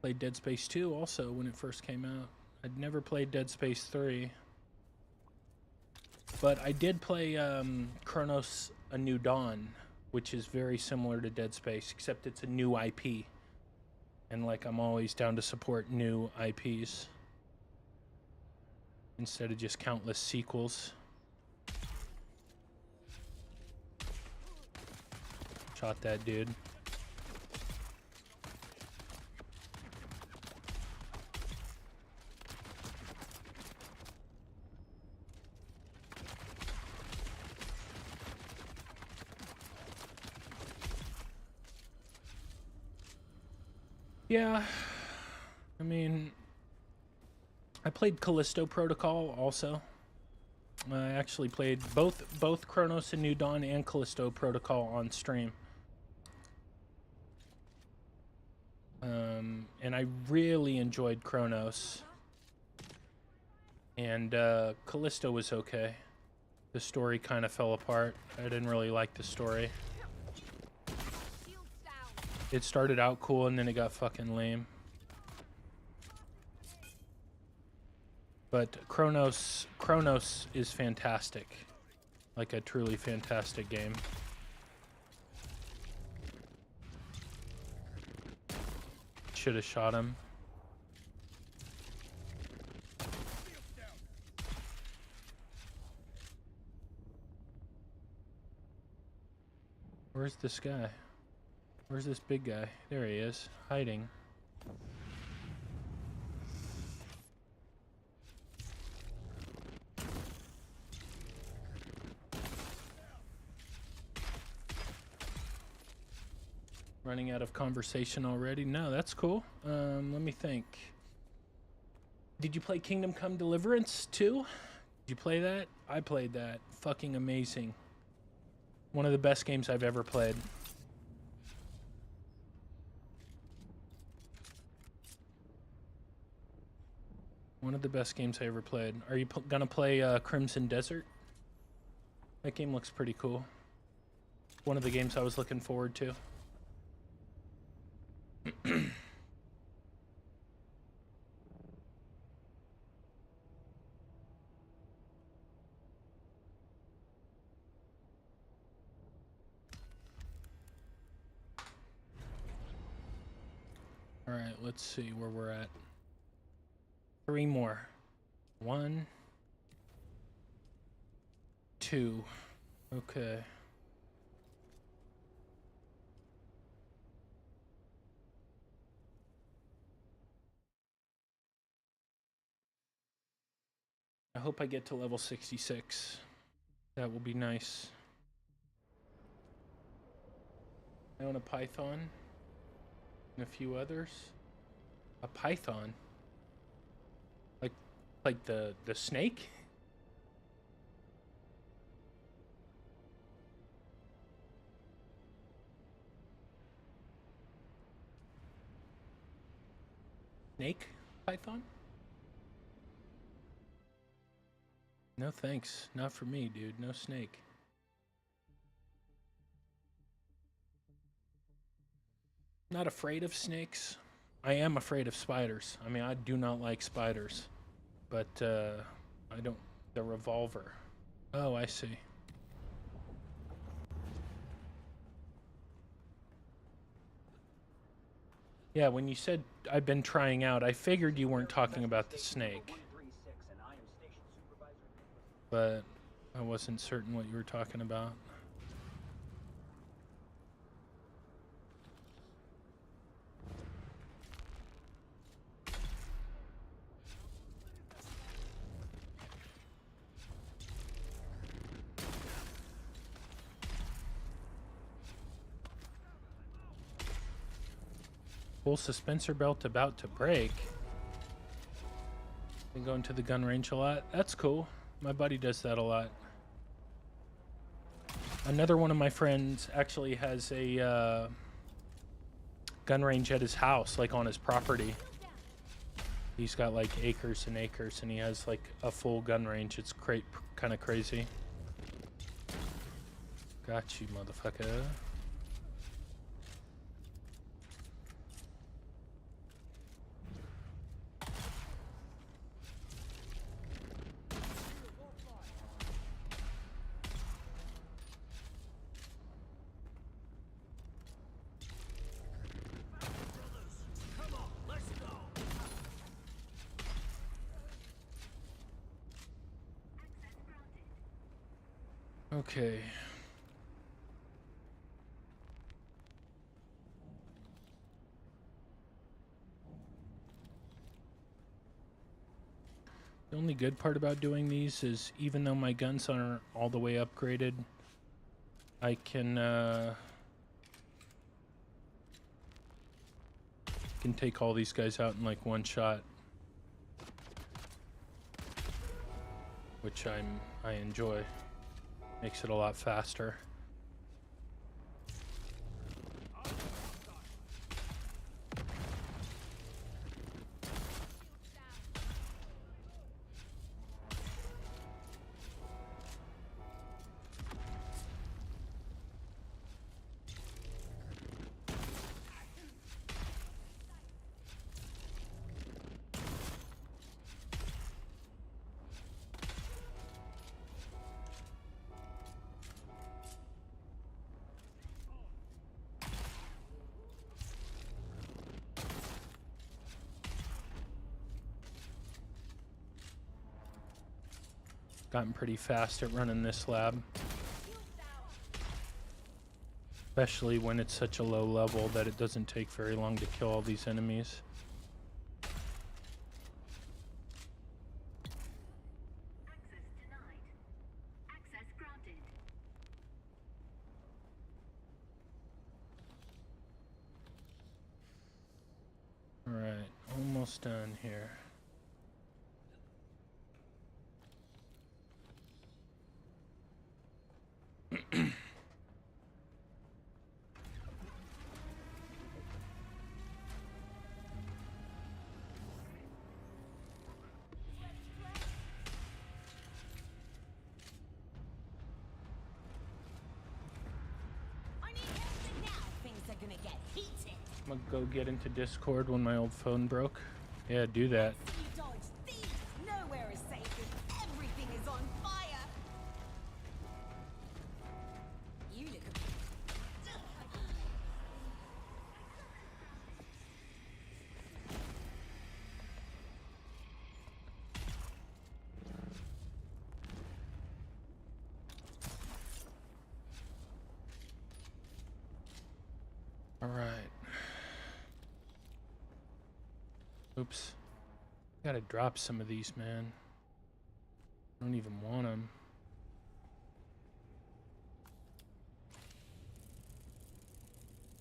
Played Dead Space 2 also when it first came out. I'd never played Dead Space 3. But I did play Chronos A New Dawn, which is very similar to Dead Space, except it's a new IP. And like, I'm always down to support new IPs instead of just countless sequels. Shot that dude. Yeah, I mean, I played Callisto Protocol also. I actually played both Chronos and New Dawn and Callisto Protocol on stream. And I really enjoyed Chronos. And Callisto was okay. The story kind of fell apart. I didn't really like the story. It started out cool and then it got fucking lame. But Chronos is fantastic. Like a truly fantastic game. Should have shot him. Where's this guy? Where's this big guy? There he is, hiding. Running out of conversation already? No, that's cool. Let me think. Did you play Kingdom Come Deliverance 2? Did you play that? I played that. Fucking amazing. One of the best games I've ever played. One of the best games I ever played. Are you gonna play Crimson Desert? That game looks pretty cool. One of the games I was looking forward to. All right, let's see where we're at. 3 more. 1, 2. Okay. I hope I get to level 66. That will be nice. I own a Python and a few others. A Python? Like the snake? Snake Python? No thanks. Not for me, dude. No snake. Not afraid of snakes. I am afraid of spiders. I mean, I do not like spiders. But, I don't... The revolver. Oh, I see. Yeah, when you said I've been trying out, I figured you weren't talking about the snake. But I wasn't certain what you were talking about. Full suspensor belt about to break. Been going to the gun range a lot. That's cool. My buddy does that a lot. Another one of my friends actually has a gun range at his house, like on his property. He's got like acres and acres, and he has like a full gun range. It's kind of crazy. Got you, motherfucker. Okay. The only good part about doing these is even though my guns aren't all the way upgraded, I can take all these guys out in like one shot, which I enjoy. Makes it a lot faster. Gotten pretty fast at running this lab. Especially when it's such a low level that it doesn't take very long to kill all these enemies. Access denied. Access granted. Alright, almost done here. I'm gonna go get into Discord when my old phone broke. Yeah, do that. See, dodge thieves. Nowhere is safe if everything is on fire. You look a All right. Oops. Gotta drop some of these, man. I don't even want them.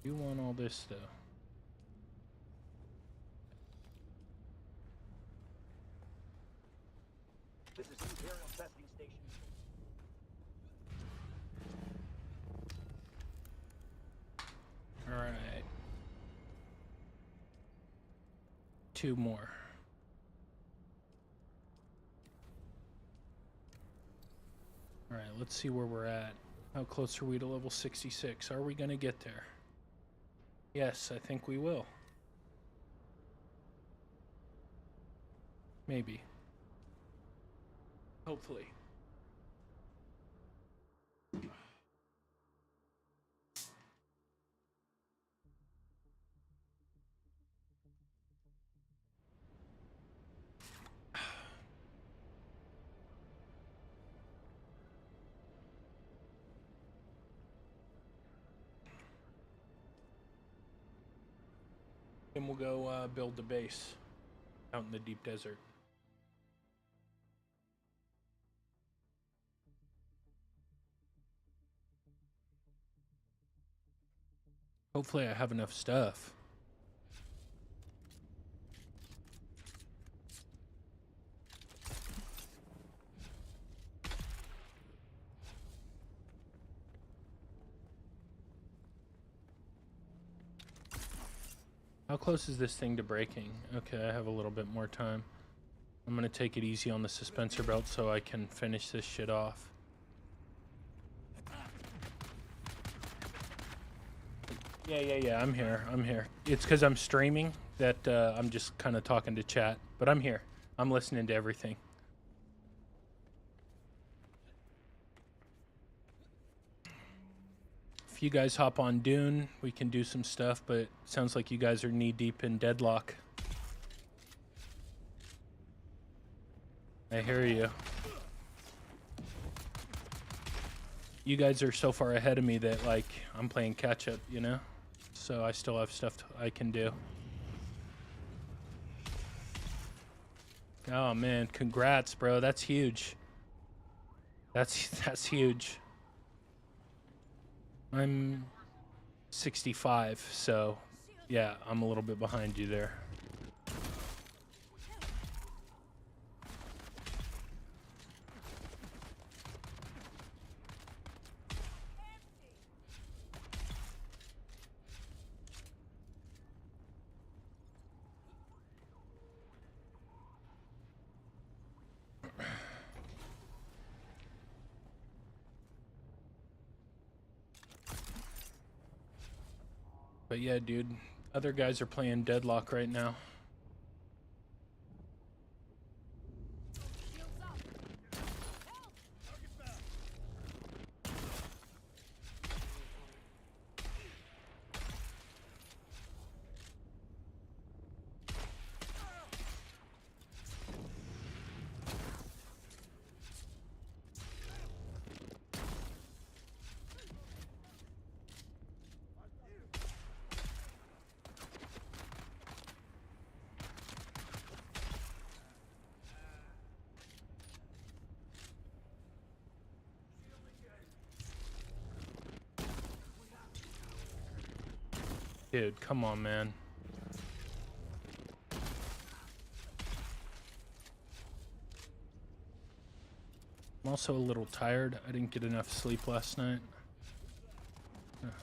You want all this, though. This is Imperial Testing Station. All right. 2 more. All right, let's see where we're at. How close are we to level 66? Are we gonna get there? Yes, I think we will. Maybe. Hopefully. Then we'll go build the base out in the deep desert. Hopefully I have enough stuff. How close is this thing to breaking? Okay, I have a little bit more time. I'm gonna take it easy on the suspensor belt so I can finish this shit off. Yeah, I'm here. It's because I'm streaming that I'm just kind of talking to chat, but I'm here. I'm listening to everything. If you guys hop on Dune, we can do some stuff, but it sounds like you guys are knee-deep in deadlock. I hear you. You guys are so far ahead of me that, like, I'm playing catch-up, you know? So I still have stuff I can do. Oh, man. Congrats, bro. That's huge. That's huge. I'm 65, so yeah, I'm a little bit behind you there. But yeah, dude, other guys are playing Deadlock right now. Dude, come on, man. I'm also a little tired. I didn't get enough sleep last night.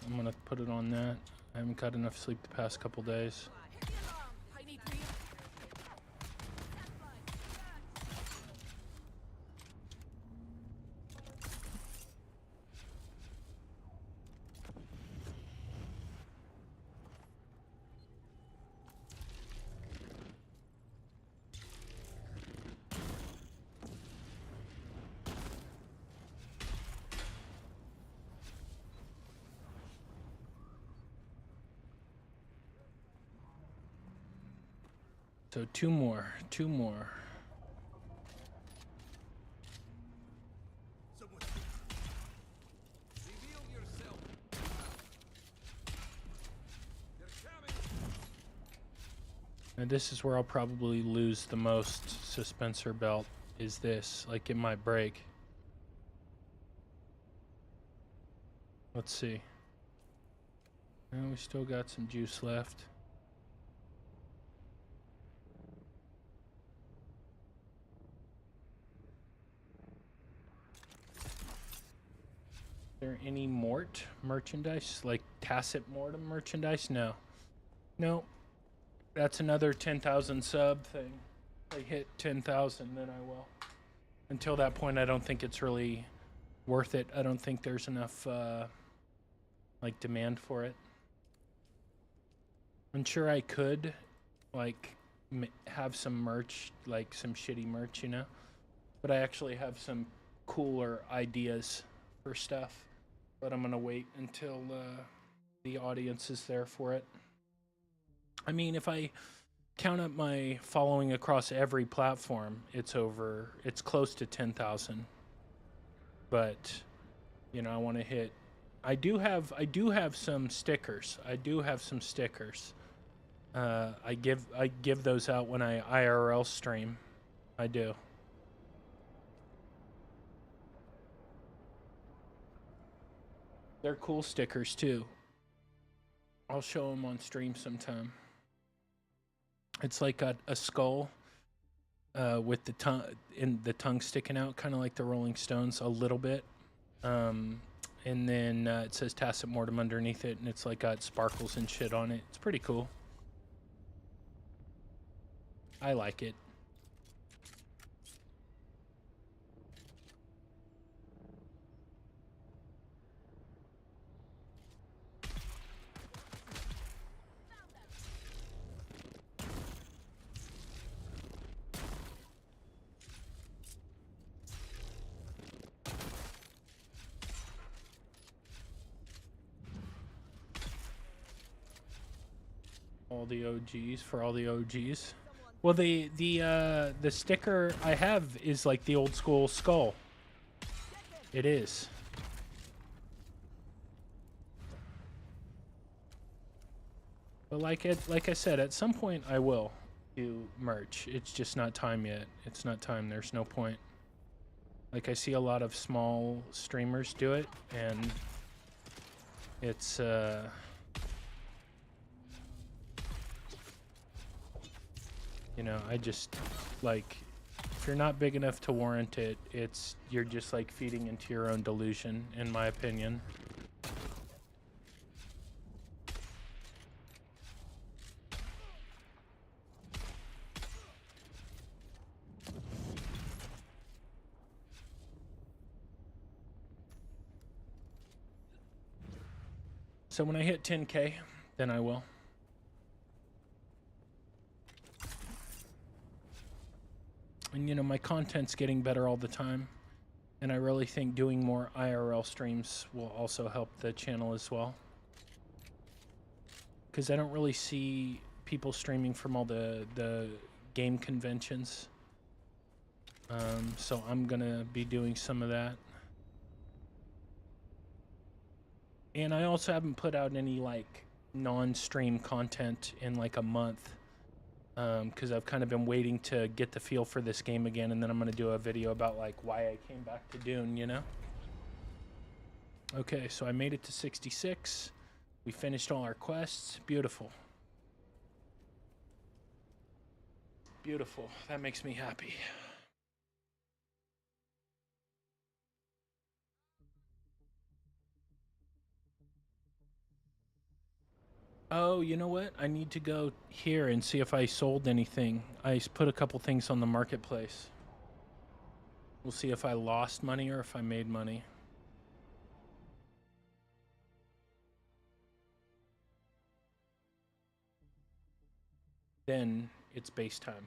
I'm gonna put it on that. I haven't got enough sleep the past couple days. So two more. Someone. Reveal yourself. They're coming. And this is where I'll probably lose the most suspensor belt, is this. Like, it might break. Let's see. And we still got some juice left. Is there any Mort merchandise? Like Tacit Mortem merchandise? No. No. That's another 10,000 sub thing. If I hit 10,000, then I will. Until that point, I don't think it's really worth it. I don't think there's enough like demand for it. I'm sure I could like have some merch, like some shitty merch, you know, but I actually have some cooler ideas for stuff, but I'm gonna wait until the audience is there for it. I mean, if I count up my following across every platform, it's close to 10,000. But you know, I want to hit. I do have some stickers. I give those out when I IRL stream. I do. They're cool stickers too. I'll show them on stream sometime. It's like a skull with the tongue sticking out, kind of like the Rolling Stones a little bit. And then it says Tacit Mortem underneath it, and it's like got sparkles and shit on it. It's pretty cool. I like it. All the OGs for all the OGs. Well, the sticker I have is like the old school skull. It is. But like I said, at some point I will do merch. It's just not time yet. It's not time. There's no point. Like, I see a lot of small streamers do it, and it's you know, I just, like, if you're not big enough to warrant it, you're just like feeding into your own delusion, in my opinion. So when I hit 10K, then I will. And you know, my content's getting better all the time, and I really think doing more IRL streams will also help the channel as well. Because I don't really see people streaming from all the game conventions. So I'm gonna be doing some of that. And I also haven't put out any like non-stream content in like a month. Because I've kind of been waiting to get the feel for this game again, and then I'm going to do a video about like why I came back to Dune, you know? Okay, so I made it to 66. We finished all our quests. Beautiful. Beautiful. That makes me happy. Oh, you know what? I need to go here and see if I sold anything. I put a couple things on the marketplace. We'll see if I lost money or if I made money. Then it's base time.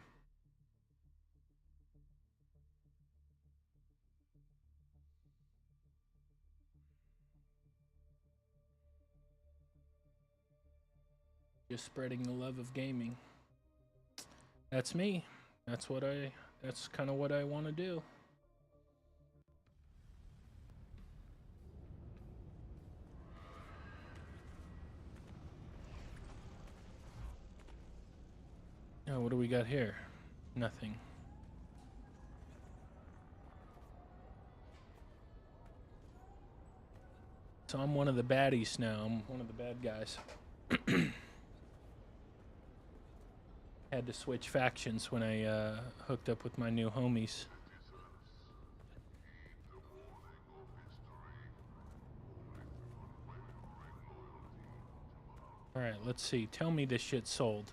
Just spreading the love of gaming. That's me. That's kind of what I want to do. Oh, what do we got here? Nothing. So I'm one of the baddies now. I'm one of the bad guys. Had to switch factions when I hooked up with my new homies. Alright, let's see. Tell me this shit sold.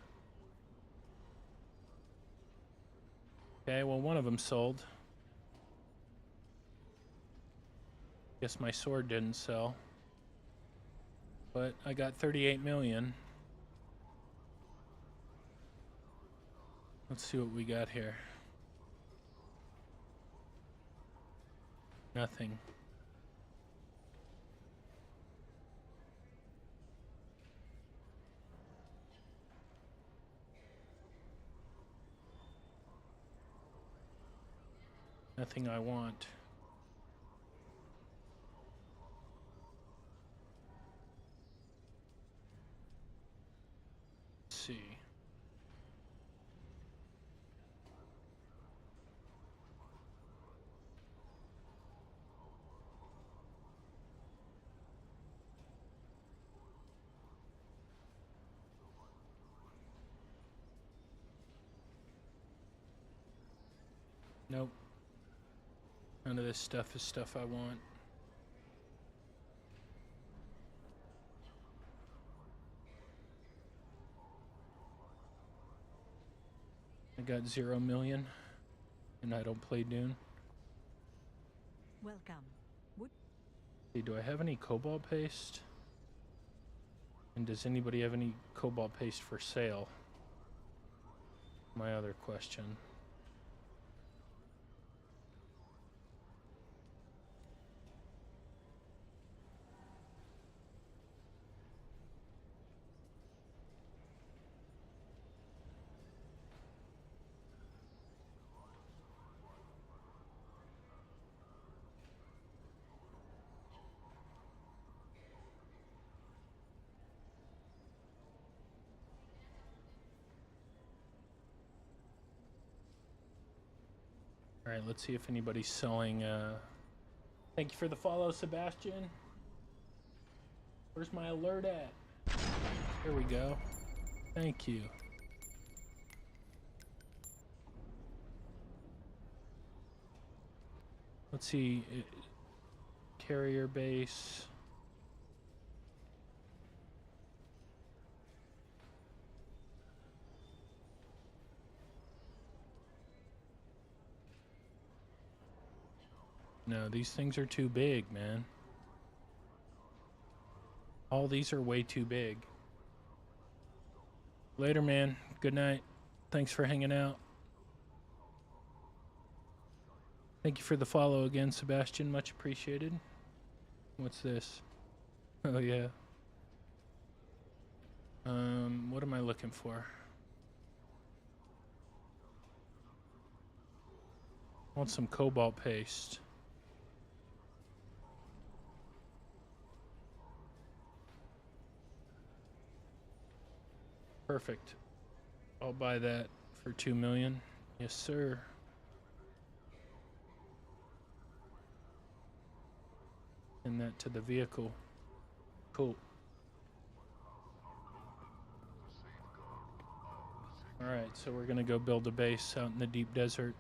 Okay, well, one of them sold. Guess my sword didn't sell. But I got 38 million. Let's see what we got here. Nothing. Nothing I want. Let's see. Nope. None of this stuff is stuff I want. I got 0 million, and I don't play Dune. Welcome. See, do I have any cobalt paste? And does anybody have any cobalt paste for sale? My other question. All right, let's see if anybody's selling. Thank you for the follow, Sebastian. Where's my alert at? Here we go. Thank you. Let's see. Carrier base. No, these things are too big, man. All these are way too big. Later, man. Good night. Thanks for hanging out. Thank you for the follow again, Sebastian. Much appreciated. What's this? Oh, yeah. What am I looking for? I want some cobalt paste. Perfect. I'll buy that for 2 million. Yes, sir. Send that to the vehicle. Cool. Alright, so we're gonna go build a base out in the deep desert.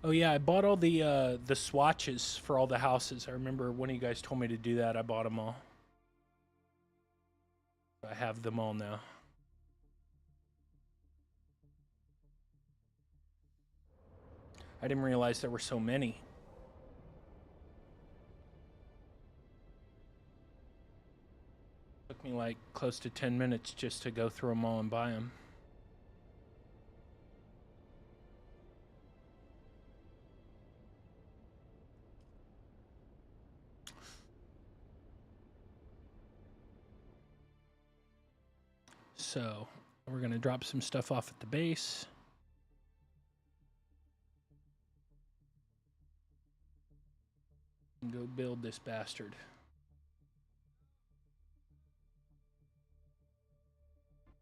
Oh yeah, I bought all the swatches for all the houses. I remember one of you guys told me to do that. I bought them all. I have them all now. I didn't realize there were so many. like close to 10 minutes just to go through them all and buy them. So we're going to drop some stuff off at the base. And go build this bastard.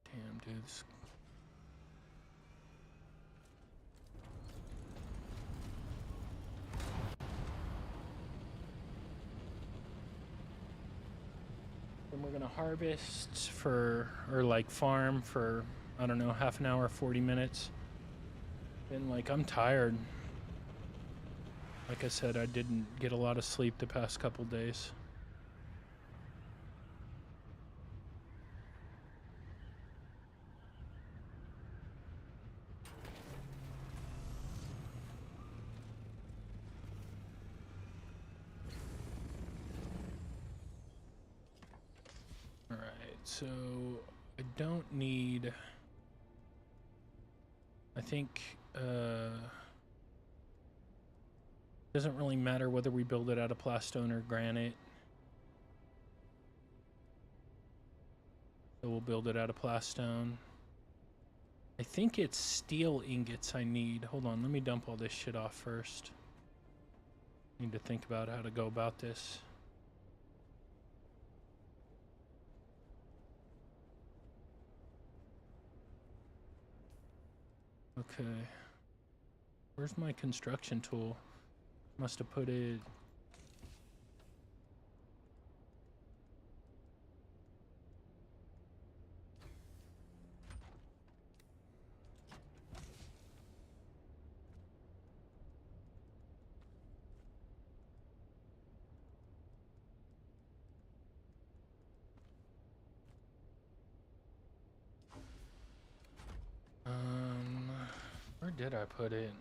Damn, dudes. Then we're gonna harvest for, or like farm for, I don't know, half an hour, 40 minutes. And like, I'm tired. Like I said, I didn't get a lot of sleep the past couple days. All right, so I don't need, I think, doesn't really matter whether we build it out of plastone or granite. So we'll build it out of plastone. I think it's steel ingots I need. Hold on, let me dump all this shit off first. Need to think about how to go about this. Okay. Where's my construction tool? Must have put it... Where did I put it?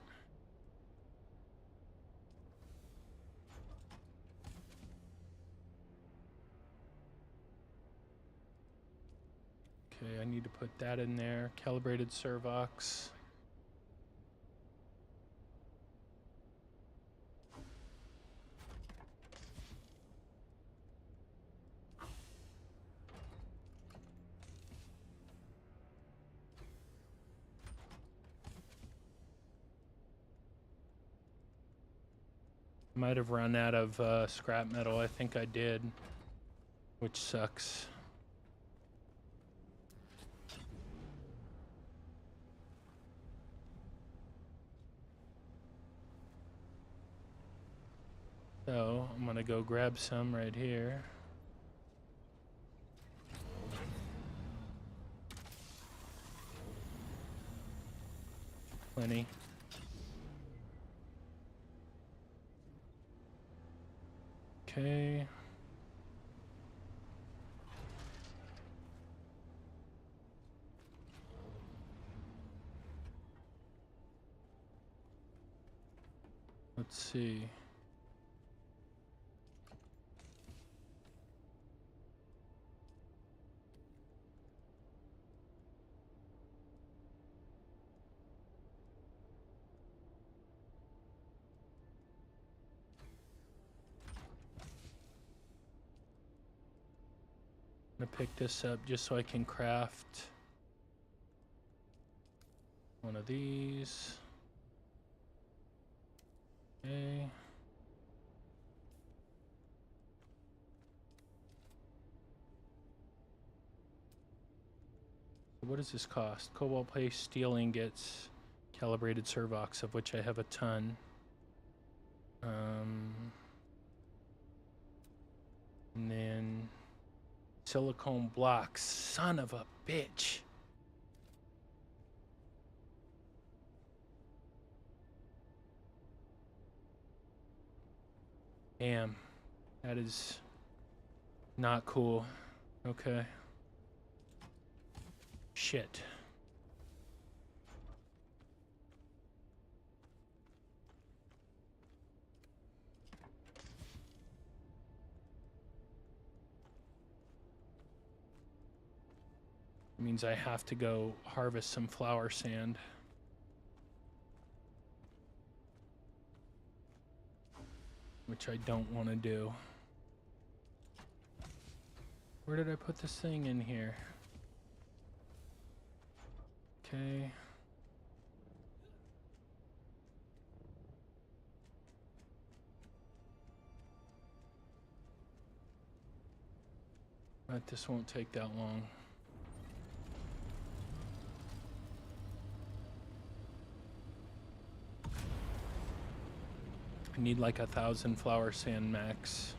Okay, I need to put that in there. Calibrated servox. Might have run out of scrap metal. I think I did, which sucks. So I'm gonna go grab some right here. Plenty. Okay. Let's see. I'm gonna pick this up just so I can craft one of these. Okay. What does this cost? Cobalt paste, steel ingots, calibrated servox, of which I have a ton. And then silicone blocks. Son of a bitch. Damn. That is not cool. Okay. Shit. Means I have to go harvest some flower sand. Which I don't want to do. Where did I put this thing in here? Okay. But this won't take that long. I need like 1,000 flower sand max.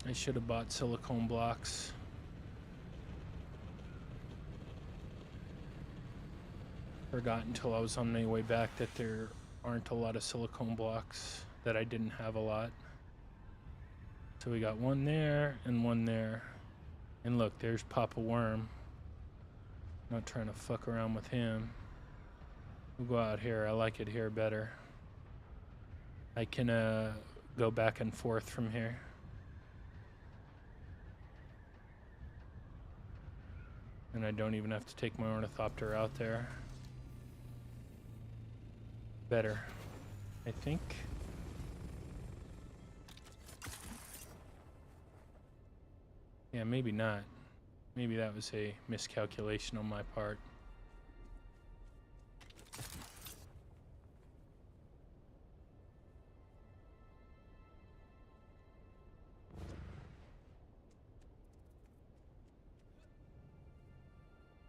I should have bought silicone blocks. Forgot until I was on my way back that there aren't a lot of silicone blocks, that I didn't have a lot. So we got one there and one there. And look, there's Papa Worm. Not trying to fuck around with him. We'll go out here. I like it here better. I can go back and forth from here. And I don't even have to take my ornithopter out there. Better, I think. Yeah, maybe not. Maybe that was a miscalculation on my part.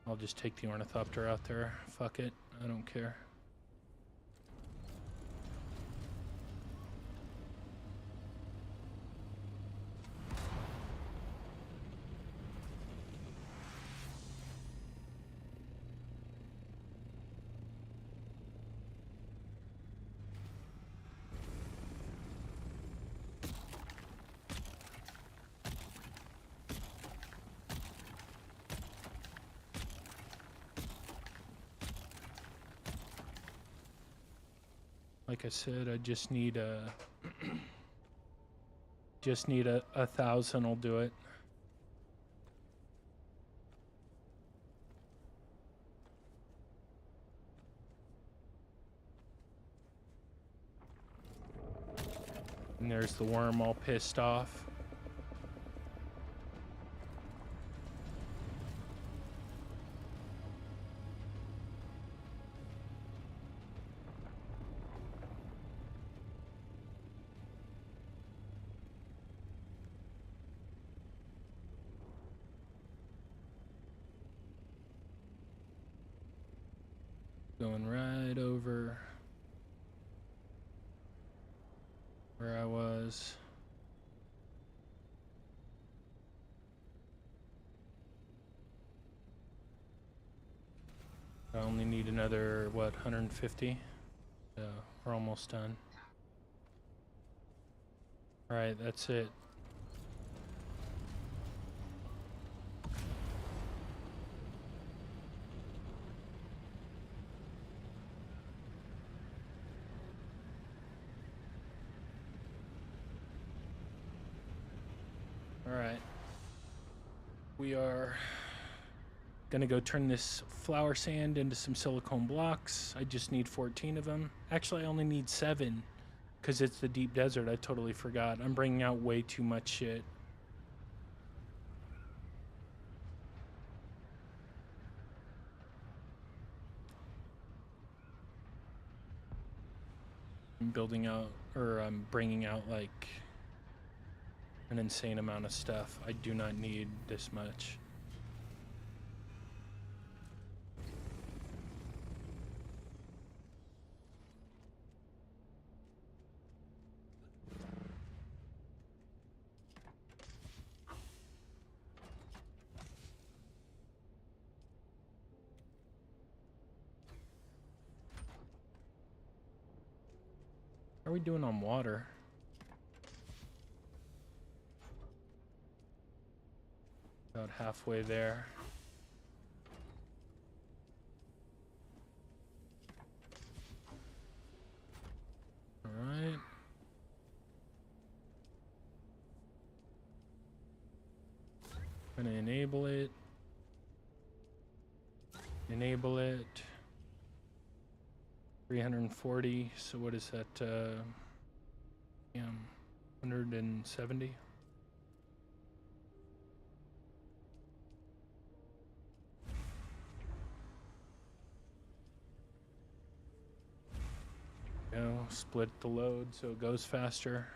I'll just take the ornithopter out there. Fuck it. I don't care. Like I said, I just need a 1,000 will do it. And there's the worm all pissed off. Going right over where I was. I only need another, what, 150? So we're almost done. Alright, that's it. Alright. We are gonna go turn this flower sand into some silicone blocks. I just need 14 of them. Actually, I only need 7 because it's the deep desert. I totally forgot. I'm bringing out way too much shit. I'm building out, or I'm bringing out like an insane amount of stuff. I do not need this much. How are we doing on water? About halfway there. All right. Gonna enable it. Enable it. 340. So what is that? 170. Go split the load so it goes faster.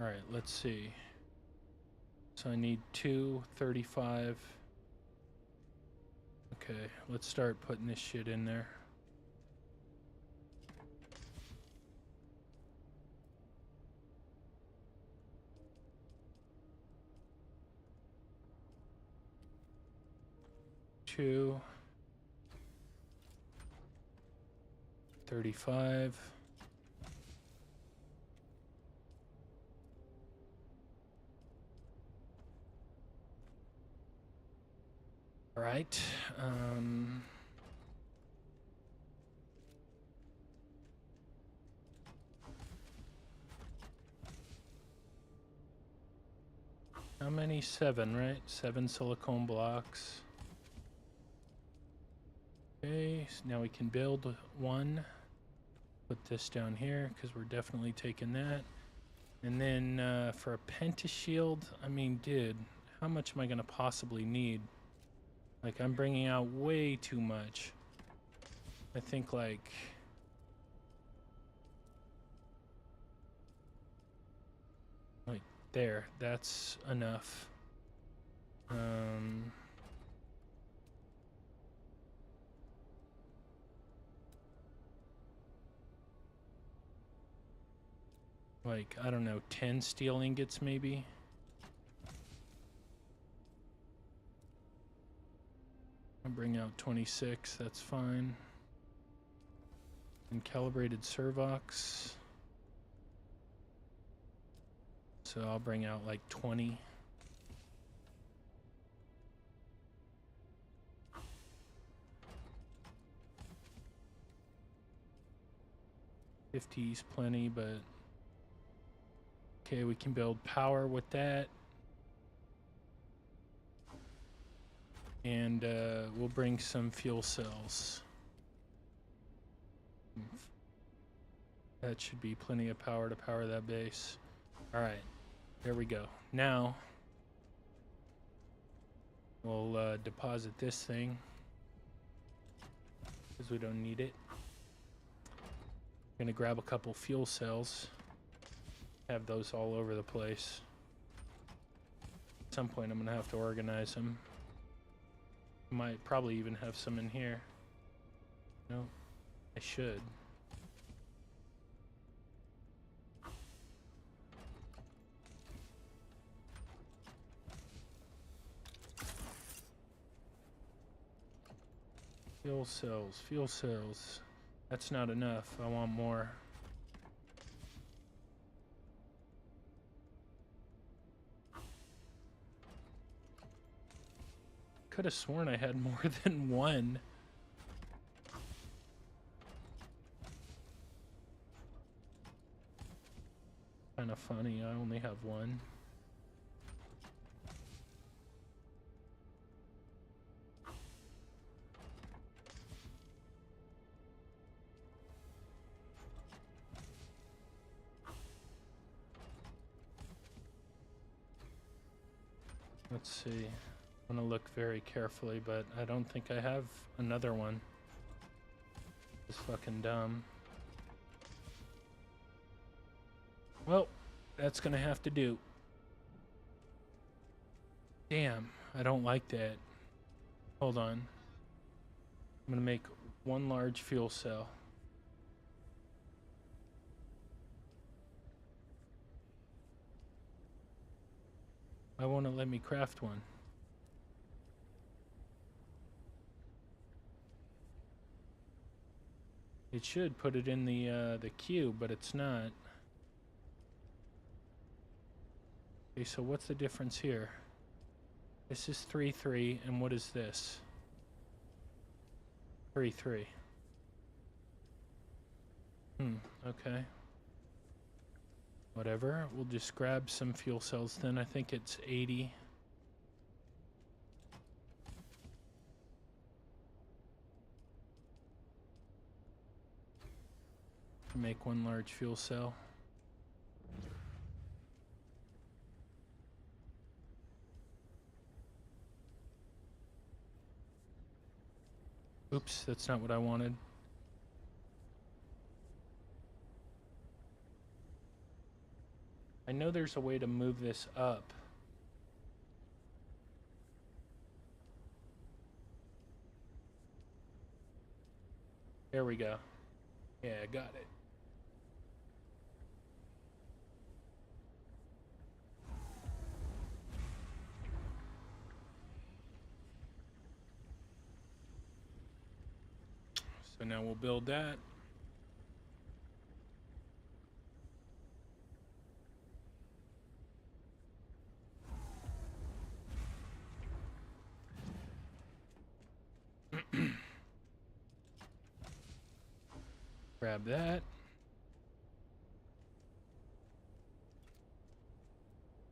All right, let's see. So I need 235. Okay, let's start putting this shit in there. Two. 35. All right. How many? 7, right? 7 silicone blocks. Okay, so now we can build one. Put this down here because we're definitely taking that. And then for a pentashield, I mean, dude, how much am I going to possibly need? Like, I'm bringing out way too much. I think, like... there, that's enough. Like, I don't know, 10 steel ingots maybe? I'll bring out 26, that's fine. And calibrated servox. So I'll bring out like 20. $50's plenty, but okay, we can build power with that. And we'll bring some fuel cells. That should be plenty of power to power that base. All right, there we go. Now we'll deposit this thing because we don't need it. I'm gonna grab a couple fuel cells, have those all over the place. At some point I'm gonna have to organize them. Might probably even have some in here. No, I should. Fuel cells, fuel cells. That's not enough. I want more. Could have sworn I had more than one. Kind of funny, I only have one. Let's see. I'm gonna look very carefully, but I don't think I have another one. It's fucking dumb. Well, that's gonna have to do. Damn, I don't like that. Hold on. I'm gonna make one large fuel cell. Why won't it let me craft one? It should put it in the queue, but it's not. Okay, so what's the difference here? This is 3-3, and what is this? 3-3. Okay. Whatever. We'll just grab some fuel cells then. I think it's 80. Make one large fuel cell. Oops, that's not what I wanted. I know there's a way to move this up. There we go. Yeah, I got it. So now we'll build that. Grab that.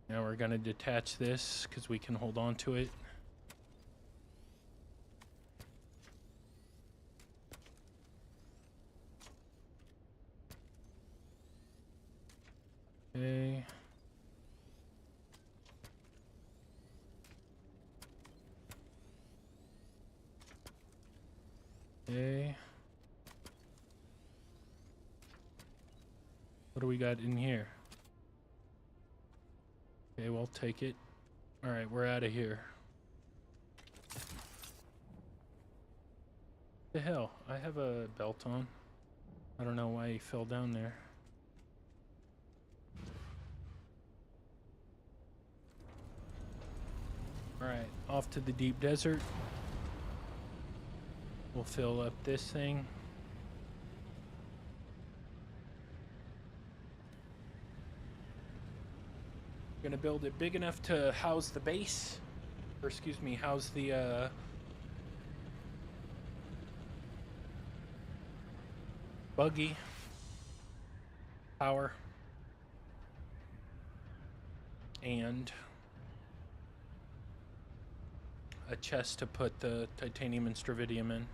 Now we're going to detach this because we can hold on to it. Okay. Okay. What do we got in here? Okay, we'll take it. All right, we're out of here. The hell? I have a belt on. I don't know why he fell down there. All right, off to the deep desert. We'll fill up this thing. Gonna build it big enough to house the base, or excuse me, house the buggy, power, and a chest to put the titanium and stravidium in.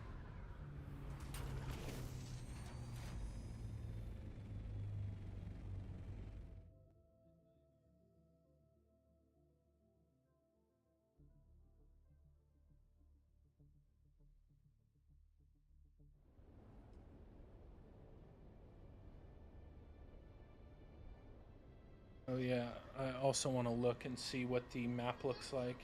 Oh yeah, I also want to look and see what the map looks like.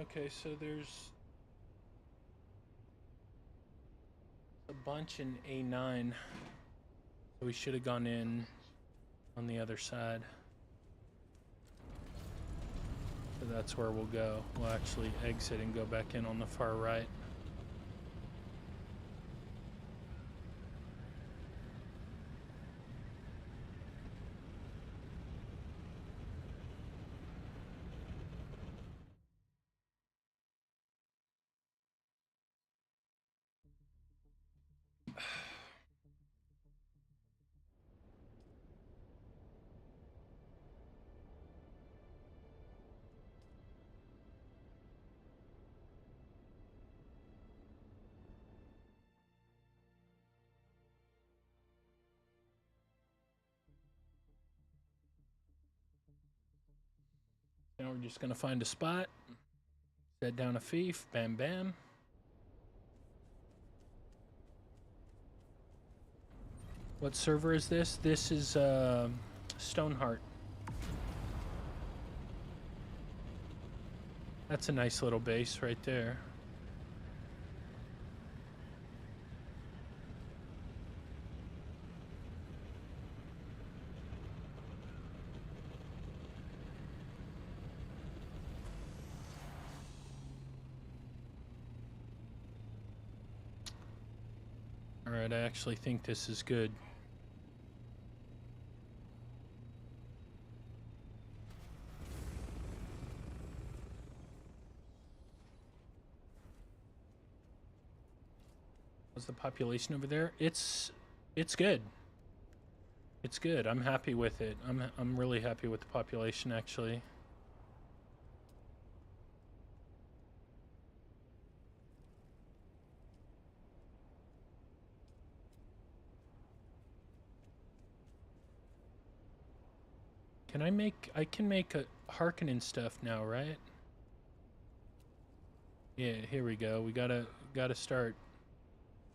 Okay, so there's a bunch in A9. So we should have gone in on the other side. So that's where we'll go. We'll actually exit and go back in on the far right. Now we're just gonna find a spot, set down a fief, bam bam. What server is this? This is Stoneheart. That's a nice little base right there. Alright, I actually think this is good. What's the population over there? It's good. It's good. I'm happy with it. I'm really happy with the population actually. I can make a Harkonnen stuff now, right? Yeah, here we go. We gotta start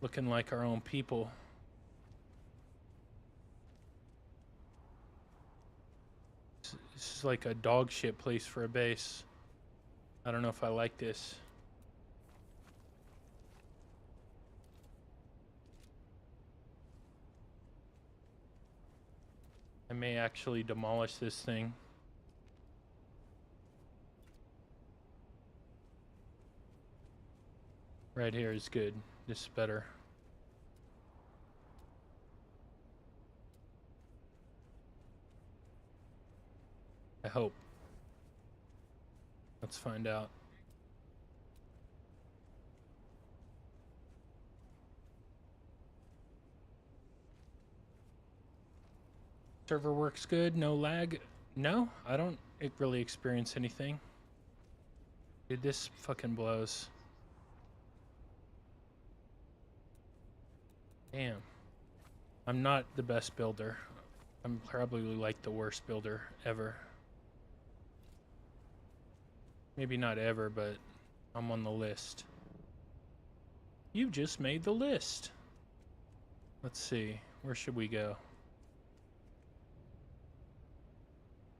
looking like our own people. This is like a dog shit place for a base. I don't know if I like this. I may actually demolish this thing. Right here is good. This is better. I hope. Let's find out. Server works good, no lag. No, I don't really experience anything. Dude, this fucking blows. Damn. I'm not the best builder. I'm probably like the worst builder ever. Maybe not ever, but I'm on the list. You just made the list. Let's see. Where should we go?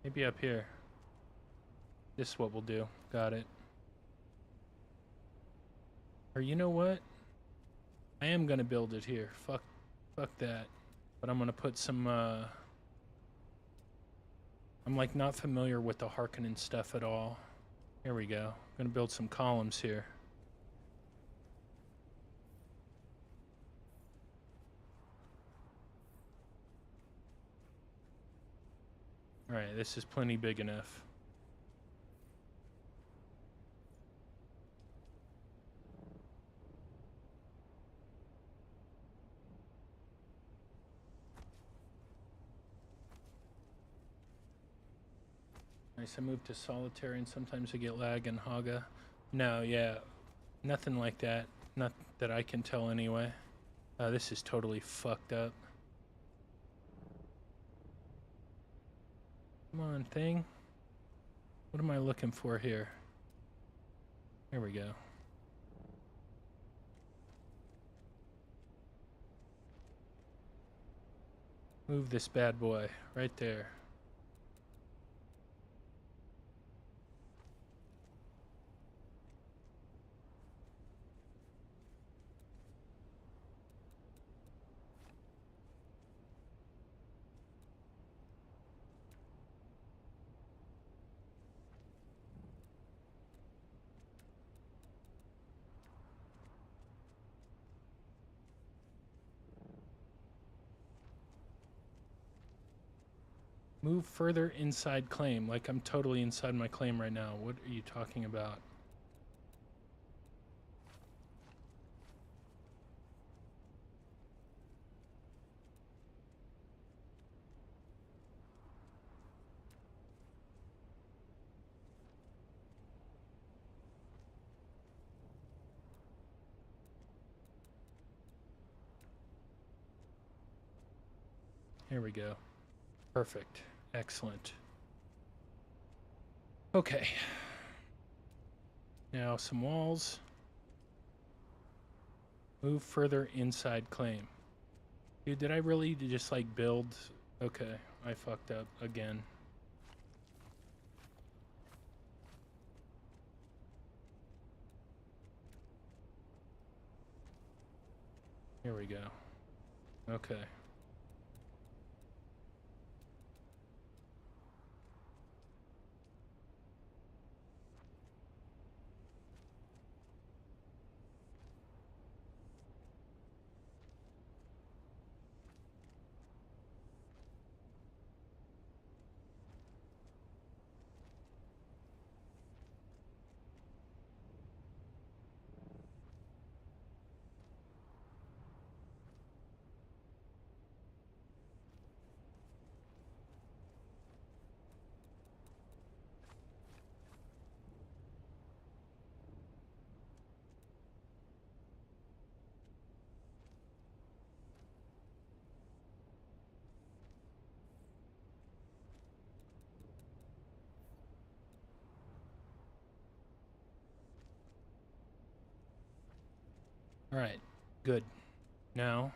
Maybe up here. This is what we'll do. Got it. Or you know what? I am gonna build it here. Fuck that. But I'm gonna put some, I'm like not familiar with the Harkonnen stuff at all. Here we go. I'm gonna build some columns here. Alright, this is plenty big enough. Nice, I moved to solitary and sometimes I get lag in Haga. No, yeah, nothing like that. Not that I can tell anyway. This is totally fucked up. Come on, thing. What am I looking for here? Here we go. Move this bad boy right there. Move further inside claim. Like I'm totally inside my claim right now. What are you talking about? Here we go. Perfect. Excellent. Okay. Now some walls. Move further inside claim. Dude, did I really just like build? Okay, I fucked up again. Here we go. Okay. All right, good. Now,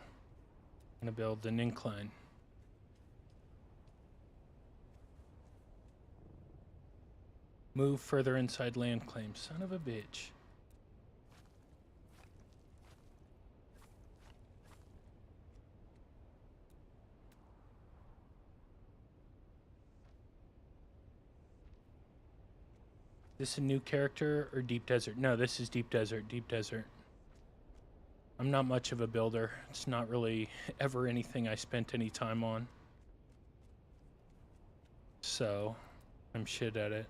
I'm going to build an incline. Move further inside land claim. Son of a bitch. This a new character or deep desert? No, this is deep desert, deep desert. I'm not much of a builder. It's not really ever anything I spent any time on. So, I'm shit at it.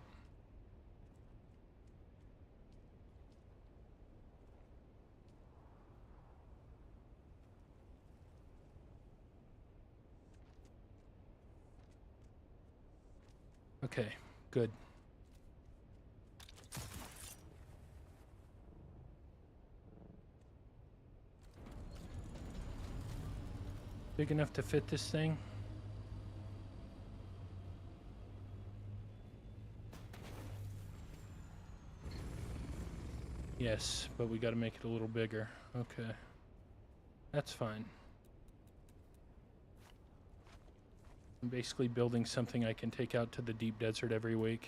Okay, good. Big enough to fit this thing? Yes, but we got to make it a little bigger. Okay. That's fine. I'm basically building something I can take out to the deep desert every week.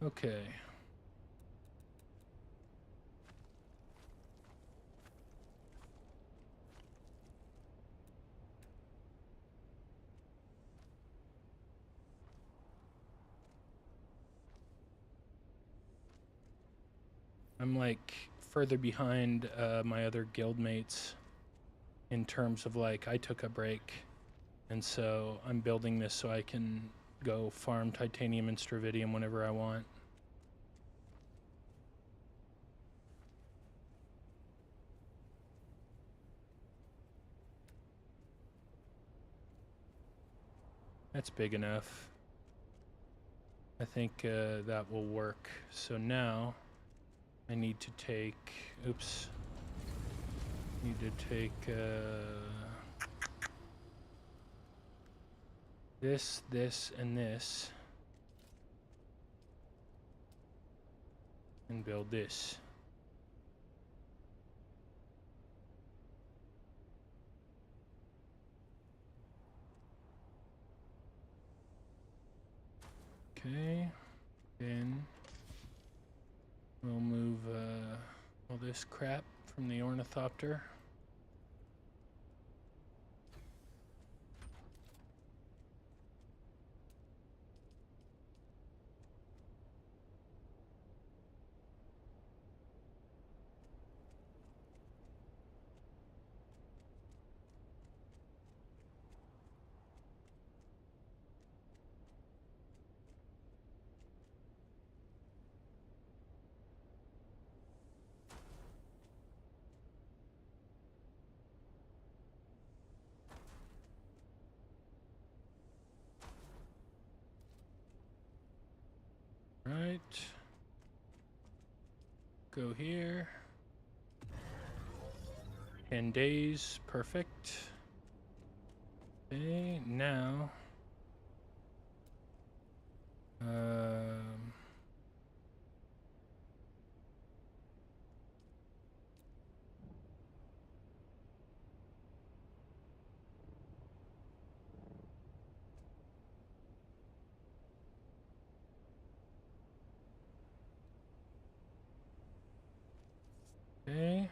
Okay. I'm like further behind my other guildmates in terms of like I took a break, and so I'm building this so I can go farm titanium and stravidium whenever I want. That's big enough. I think that will work. So now I need to take, oops, need to take this, this, and this, and build this. Okay, then we'll move all this crap from the ornithopter. Right. Go here. 10 days, perfect. Okay, now. Okay.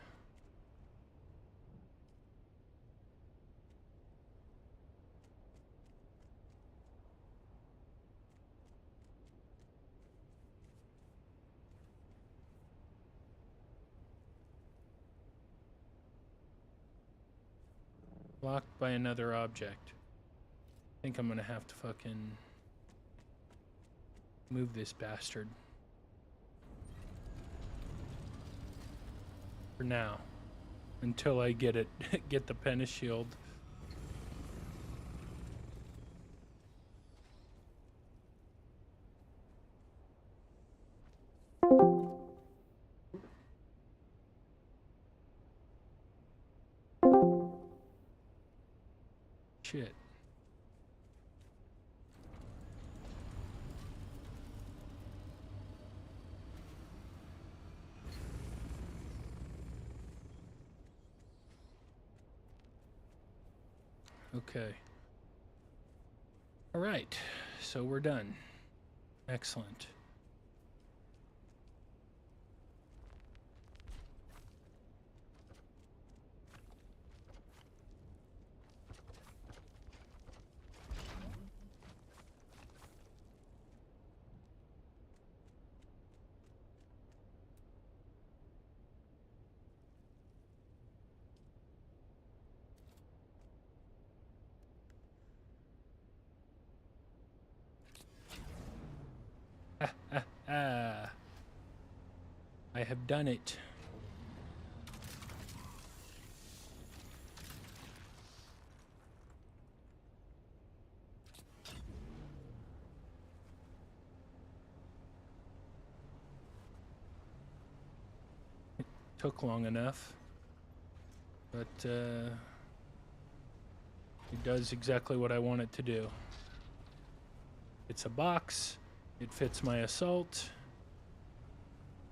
Blocked by another object. I think I'm gonna have to fucking move this bastard. For now. Until I get it, get the Pentashield. Shit. Okay. All right. So we're done. Excellent. I have done it. It took long enough, but it does exactly what I want it to do. It's a box. It fits my assault.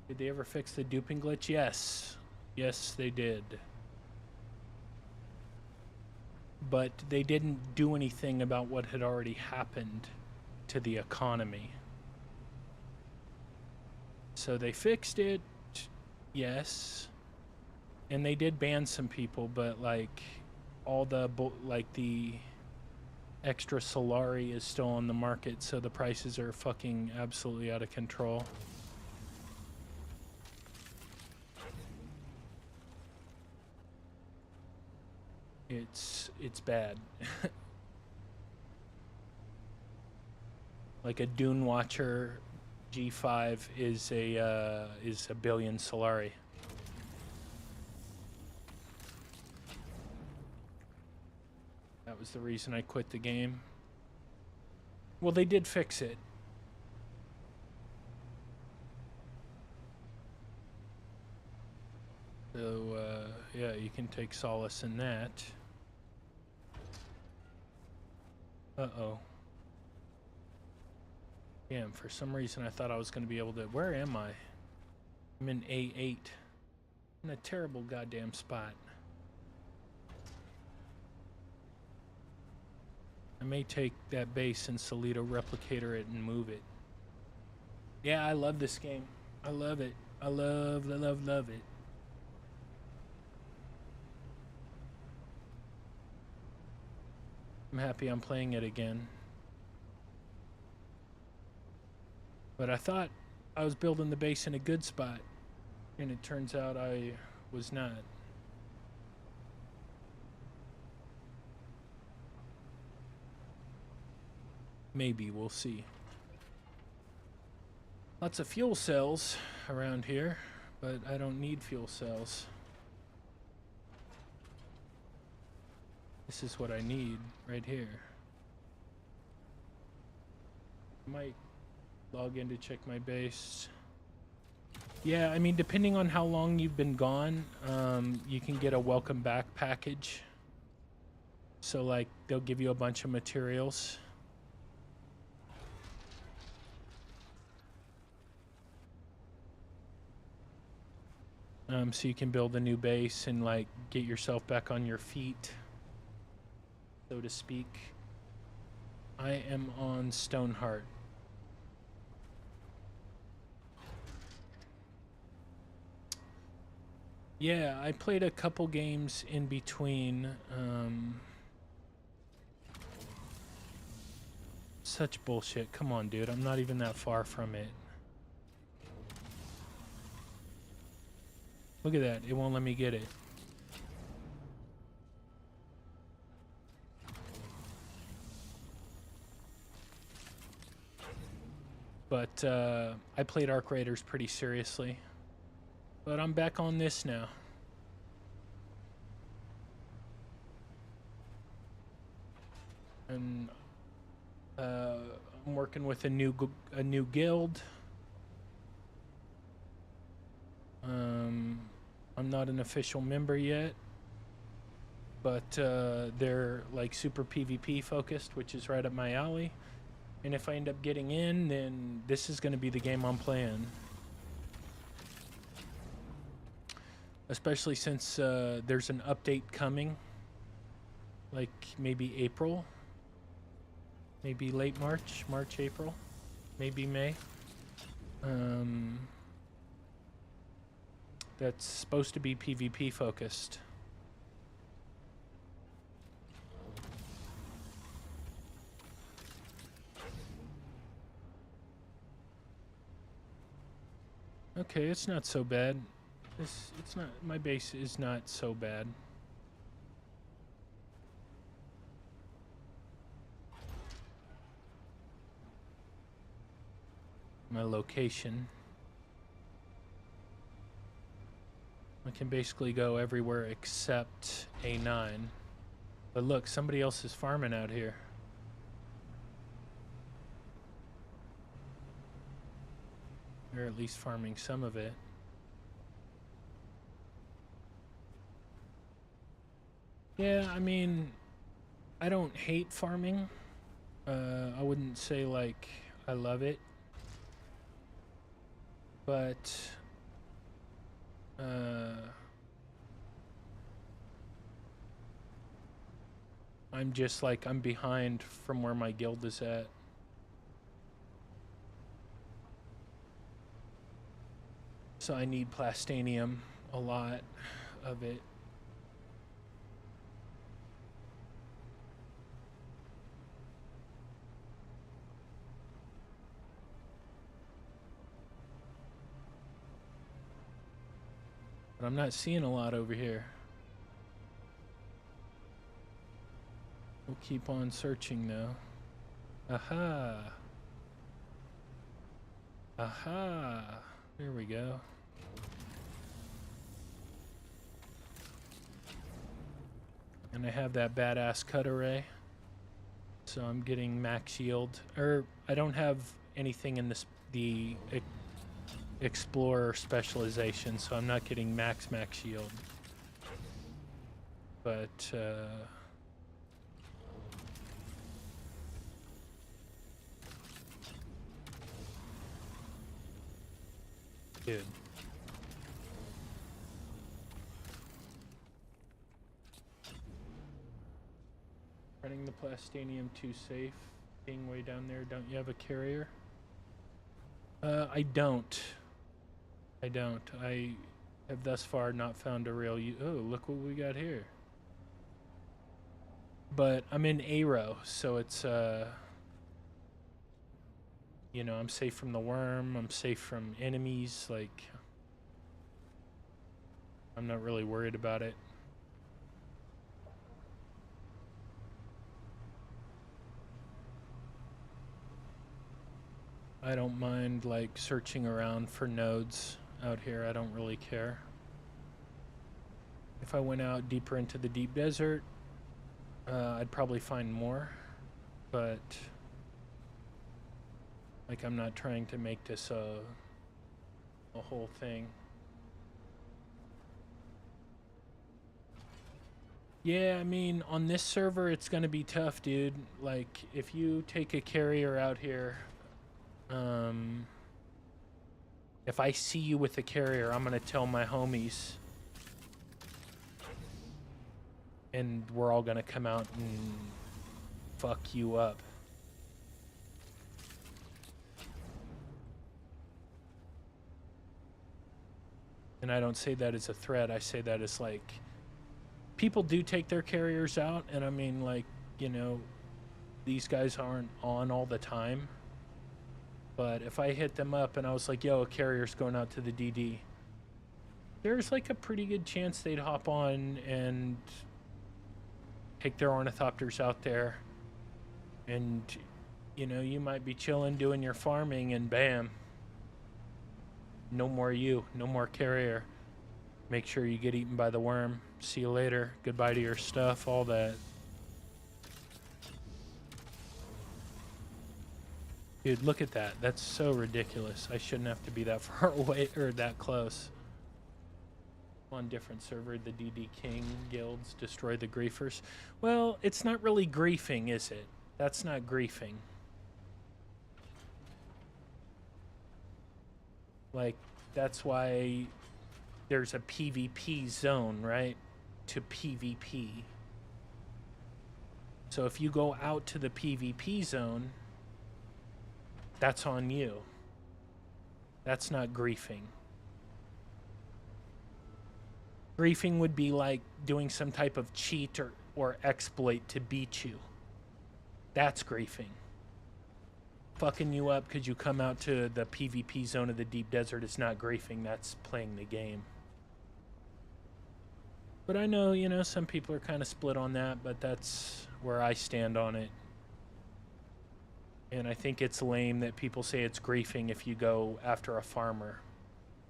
Did they ever fix the duping glitch? Yes. Yes, they did. But they didn't do anything about what had already happened to the economy. So they fixed it, yes. And they did ban some people, but like all the the extra Solari is still on the market, so the prices are fucking absolutely out of control. It's bad. Like a Dune Watcher G5 is a billion Solari. That was the reason I quit the game. Well, they did fix it. So, yeah, you can take solace in that. Uh-oh. Damn, for some reason I thought I was going to be able to... Where am I? I'm in A8. In a terrible goddamn spot. I may take that base and Solito replicator it and move it. Yeah, I love this game. I love it. I love it. I'm happy I'm playing it again. But I thought I was building the base in a good spot, and it turns out I was not. Maybe, we'll see. Lots of fuel cells around here, but I don't need fuel cells. This is what I need right here. I might log in to check my base. Yeah, I mean, depending on how long you've been gone, you can get a welcome back package. So like they'll give you a bunch of materials. So you can build a new base and like get yourself back on your feet, so to speak. I am on Stoneheart. Yeah, I played a couple games in between. Such bullshit. Come on, dude. I'm not even that far from it. Look at that. It won't let me get it. But I played Arc Raiders pretty seriously. But I'm back on this now. And I'm working with a new guild. I'm not an official member yet, but they're like super PvP focused, which is right up my alley. And if I end up getting in, then this is going to be the game I'm playing. Especially since there's an update coming, like maybe April, maybe late March, April, maybe May. That's supposed to be PvP focused. Okay, it's not so bad. It's not, my base is not so bad. My location. I can basically go everywhere except A9. But look, somebody else is farming out here. They're at least farming some of it. Yeah, I mean, I don't hate farming. I wouldn't say like I love it. But I'm just like, I'm behind from where my guild is at. So I need plastanium, a lot of it. But I'm not seeing a lot over here. We'll keep on searching though. Aha. Aha. There we go. And I have that badass cut array. So I'm getting max yield. Or I don't have anything in this the explorer specialization, so I'm not getting max yield. But dude. Running the plastanium too safe. Being way down there. Don't you have a carrier? I don't. I have thus far not found a real oh, look what we got here. But I'm in AIRO, so it's you know, I'm safe from the worm, I'm safe from enemies, like I'm not really worried about it. I don't mind like searching around for nodes out here. I don't really care. If I went out deeper into the deep desert, I'd probably find more, but like I'm not trying to make this a whole thing. Yeah, I mean, on this server, it's gonna be tough, dude. Like, if you take a carrier out here, if I see you with a carrier, I'm gonna tell my homies, and we're all gonna come out and fuck you up. And I don't say that as a threat. I say that as like, people do take their carriers out, and I mean, like, you know, these guys aren't on all the time. But if I hit them up and I was like, yo, a carrier's going out to the DD, there's like a pretty good chance they'd hop on and take their ornithopters out there. And, you know, you might be chilling doing your farming, and bam, no more you, no more carrier. Make sure you get eaten by the worm. See you later. Goodbye to your stuff, all that. Dude, look at that. That's so ridiculous. I shouldn't have to be that far away or that close. On different server, the DD King guilds destroy the griefers. Well, it's not really griefing, is it? That's not griefing. Like, that's why there's a PvP zone, right? To PvP. So if you go out to the PvP zone, that's on you. That's not griefing. Griefing would be like doing some type of cheat or exploit to beat you. That's griefing. Fucking you up because you come out to the PvP zone of the deep desert is not griefing. That's playing the game. But I know, you know, some people are kind of split on that, but that's where I stand on it. And I think it's lame that people say it's griefing if you go after a farmer.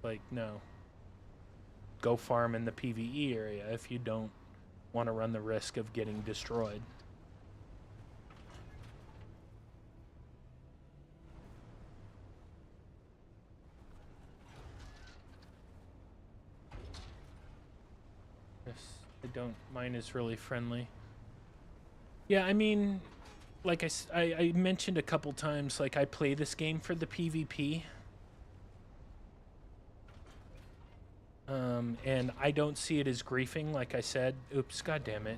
Like, no. Go farm in the PvE area if you don't want to run the risk of getting destroyed. Yes, I don't. Mine is really friendly. Yeah, I mean, like I mentioned a couple times, like I play this game for the PvP. And I don't see it as griefing, like I said. Oops, goddammit.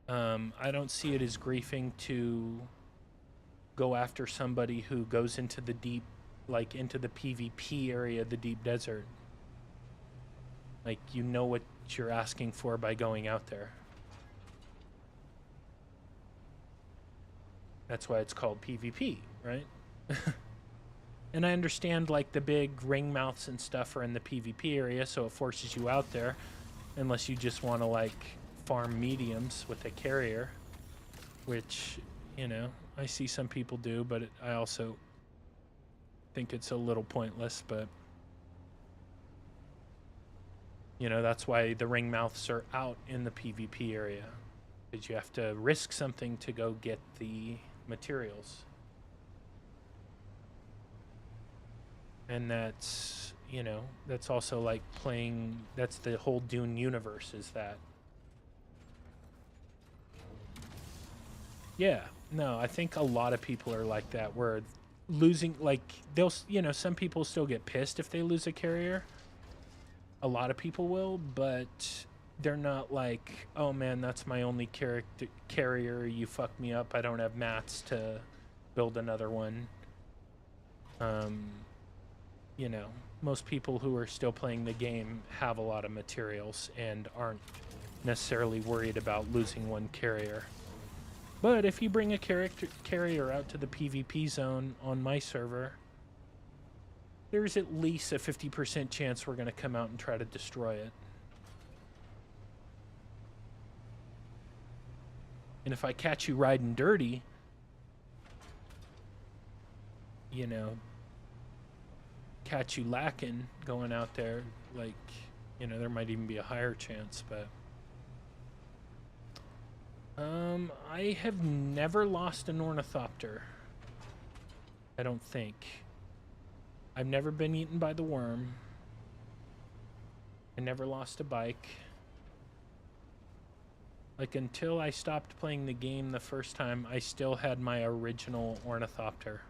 I don't see it as griefing to go after somebody who goes into the deep, like into the PvP area, the deep desert. Like, you know what you're asking for by going out there. That's why it's called PvP, right? And I understand, like, the big ring mouths and stuff are in the PvP area, so it forces you out there, unless you just want to, like, farm mediums with a carrier, which, you know, I see some people do, but I also think it's a little pointless. But, you know, that's why the ring mouths are out in the PvP area, because you have to risk something to go get the materials. And that's, you know, that's also like playing, that's the whole Dune universe, is that. Yeah, no, I think a lot of people are like that, where losing, like, they'll, you know, some people still get pissed if they lose a carrier. A lot of people will, but they're not like, oh man, that's my only carrier, you fucked me up, I don't have mats to build another one. You know, most people who are still playing the game have a lot of materials and aren't necessarily worried about losing one carrier. But if you bring a carrier out to the PvP zone on my server, there's at least a 50% chance we're going to come out and try to destroy it. And if I catch you riding dirty, you know, catch you lacking going out there, like, you know, there might even be a higher chance. But I have never lost an ornithopter, I don't think. I've never been eaten by the worm. I never lost a bike. Like, until I stopped playing the game the first time, I still had my original ornithopter.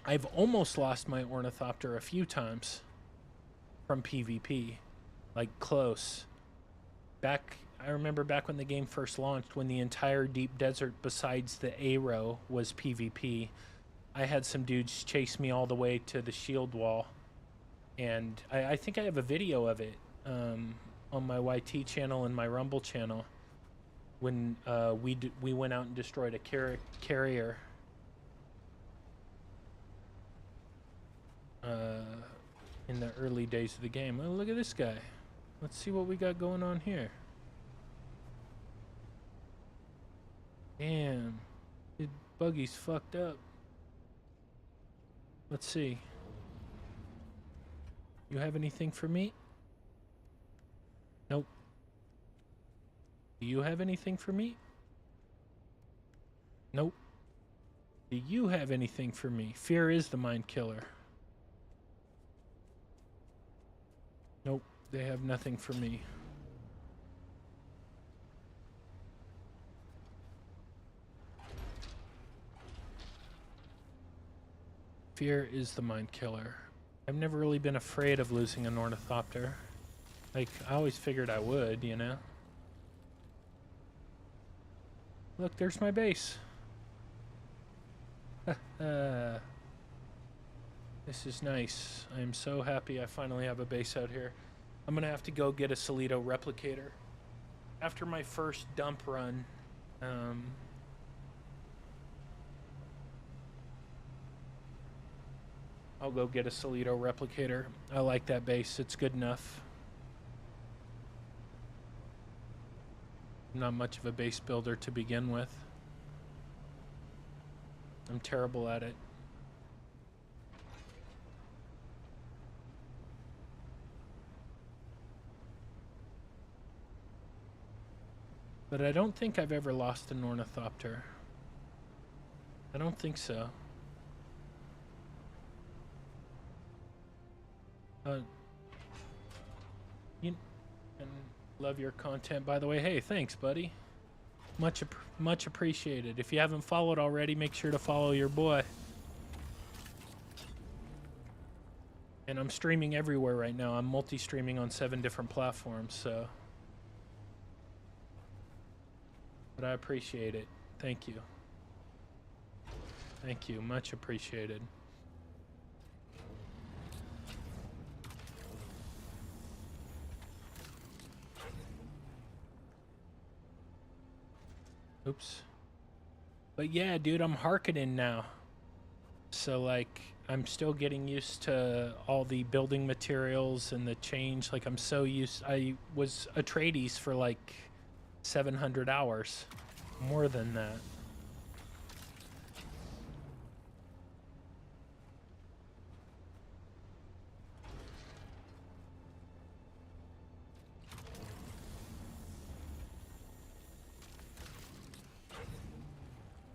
I've almost lost my ornithopter a few times from PvP. Like, close. I remember back when the game first launched, when the entire deep desert besides the AIRO was PvP, I had some dudes chase me all the way to the shield wall. And I think I have a video of it on my YT channel and my Rumble channel when we went out and destroyed a carrier. In the early days of the game. Oh, look at this guy. Let's see what we got going on here. Damn. His buggy's fucked up. Let's see. You have anything for me? Nope. Do you have anything for me? Nope. Do you have anything for me? Fear is the mind killer. Nope, they have nothing for me. Fear is the mind killer. I've never really been afraid of losing an ornithopter. Like, I always figured I would, you know? Look, there's my base. This is nice. I am so happy I finally have a base out here. I'm gonna have to go get a Solito replicator. After my first dump run, I'll go get a Solito replicator. I like that base. It's good enough. I'm not much of a base builder to begin with. I'm terrible at it. But I don't think I've ever lost an ornithopter. I don't think so. And love your content, by the way. Hey, thanks, buddy. Much appreciated. If you haven't followed already, make sure to follow your boy. And I'm streaming everywhere right now. I'm multi-streaming on 7 different platforms, so. But I appreciate it. Thank you. Thank you. Much appreciated. Oops. But yeah, dude, I'm Harkonnen now. So, like, I'm still getting used to all the building materials and the change. Like, I'm so used. I was Atreides for like 700 hours. More than that.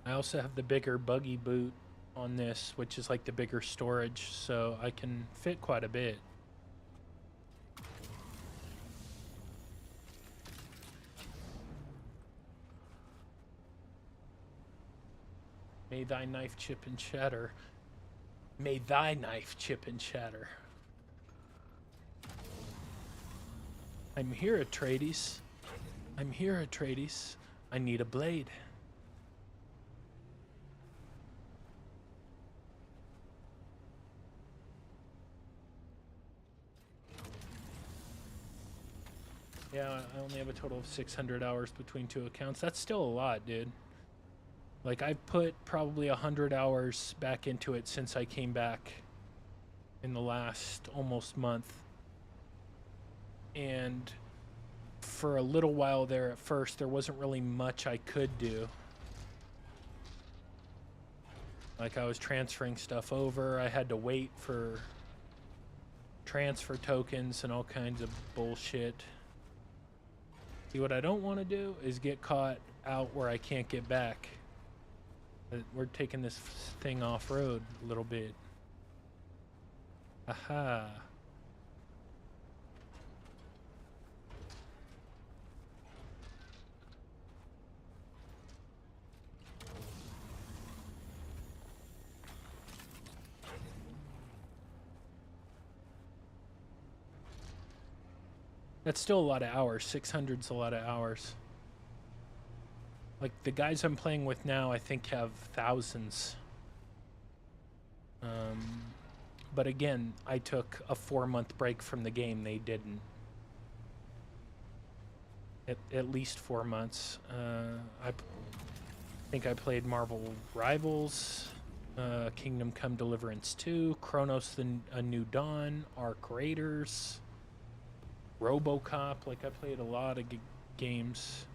I also have the bigger buggy boot on this, which is like the bigger storage, so I can fit quite a bit. May thy knife chip and shatter. May thy knife chip and shatter. I'm here, Atreides. I'm here, Atreides. I need a blade. Yeah, I only have a total of 600 hours between 2 accounts. That's still a lot, dude. Like, I've put probably 100 hours back into it since I came back in the last almost month. And for a little while there at first, there wasn't really much I could do. Like, I was transferring stuff over. I had to wait for transfer tokens and all kinds of bullshit. See, what I don't want to do is get caught out where I can't get back. We're taking this thing off-road a little bit. Aha. That's still a lot of hours. 600's a lot of hours. Like, the guys I'm playing with now, I think, have thousands. But again, I took a 4-month break from the game. They didn't. At least 4 months. I think I played Marvel Rivals, Kingdom Come Deliverance 2, Chronos A New Dawn, Arc Raiders, RoboCop. Like, I played a lot of games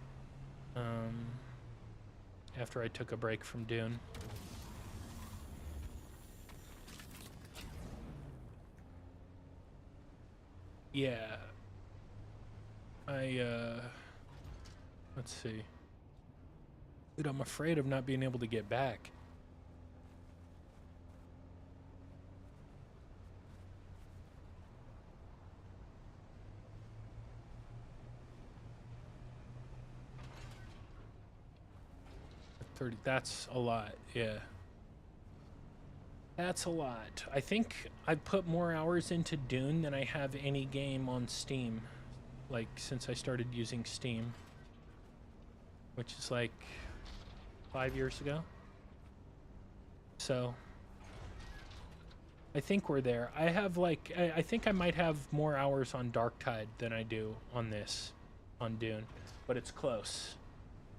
after I took a break from Dune. Yeah. Let's see. Dude, I'm afraid of not being able to get back. That's a lot, yeah. That's a lot. I think I've put more hours into Dune than I have any game on Steam, like, since I started using Steam, which is like 5 years ago. So I think we're there. I have like, I think I might have more hours on Darktide than I do on this, on Dune, but it's close.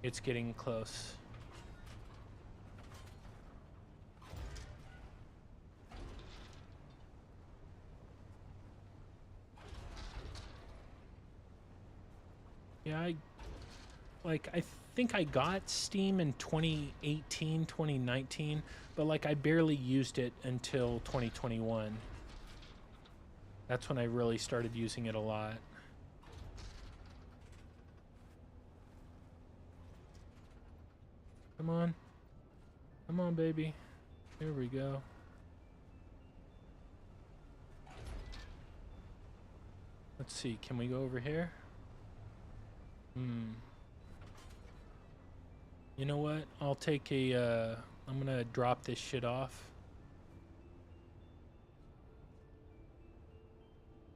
It's getting close. Yeah, I think I got Steam in 2018, 2019, but like I barely used it until 2021. That's when I really started using it a lot. Come on. Come on, baby. Here we go. Let's see, can we go over here? You know what? I'll take a, I'm gonna drop this shit off.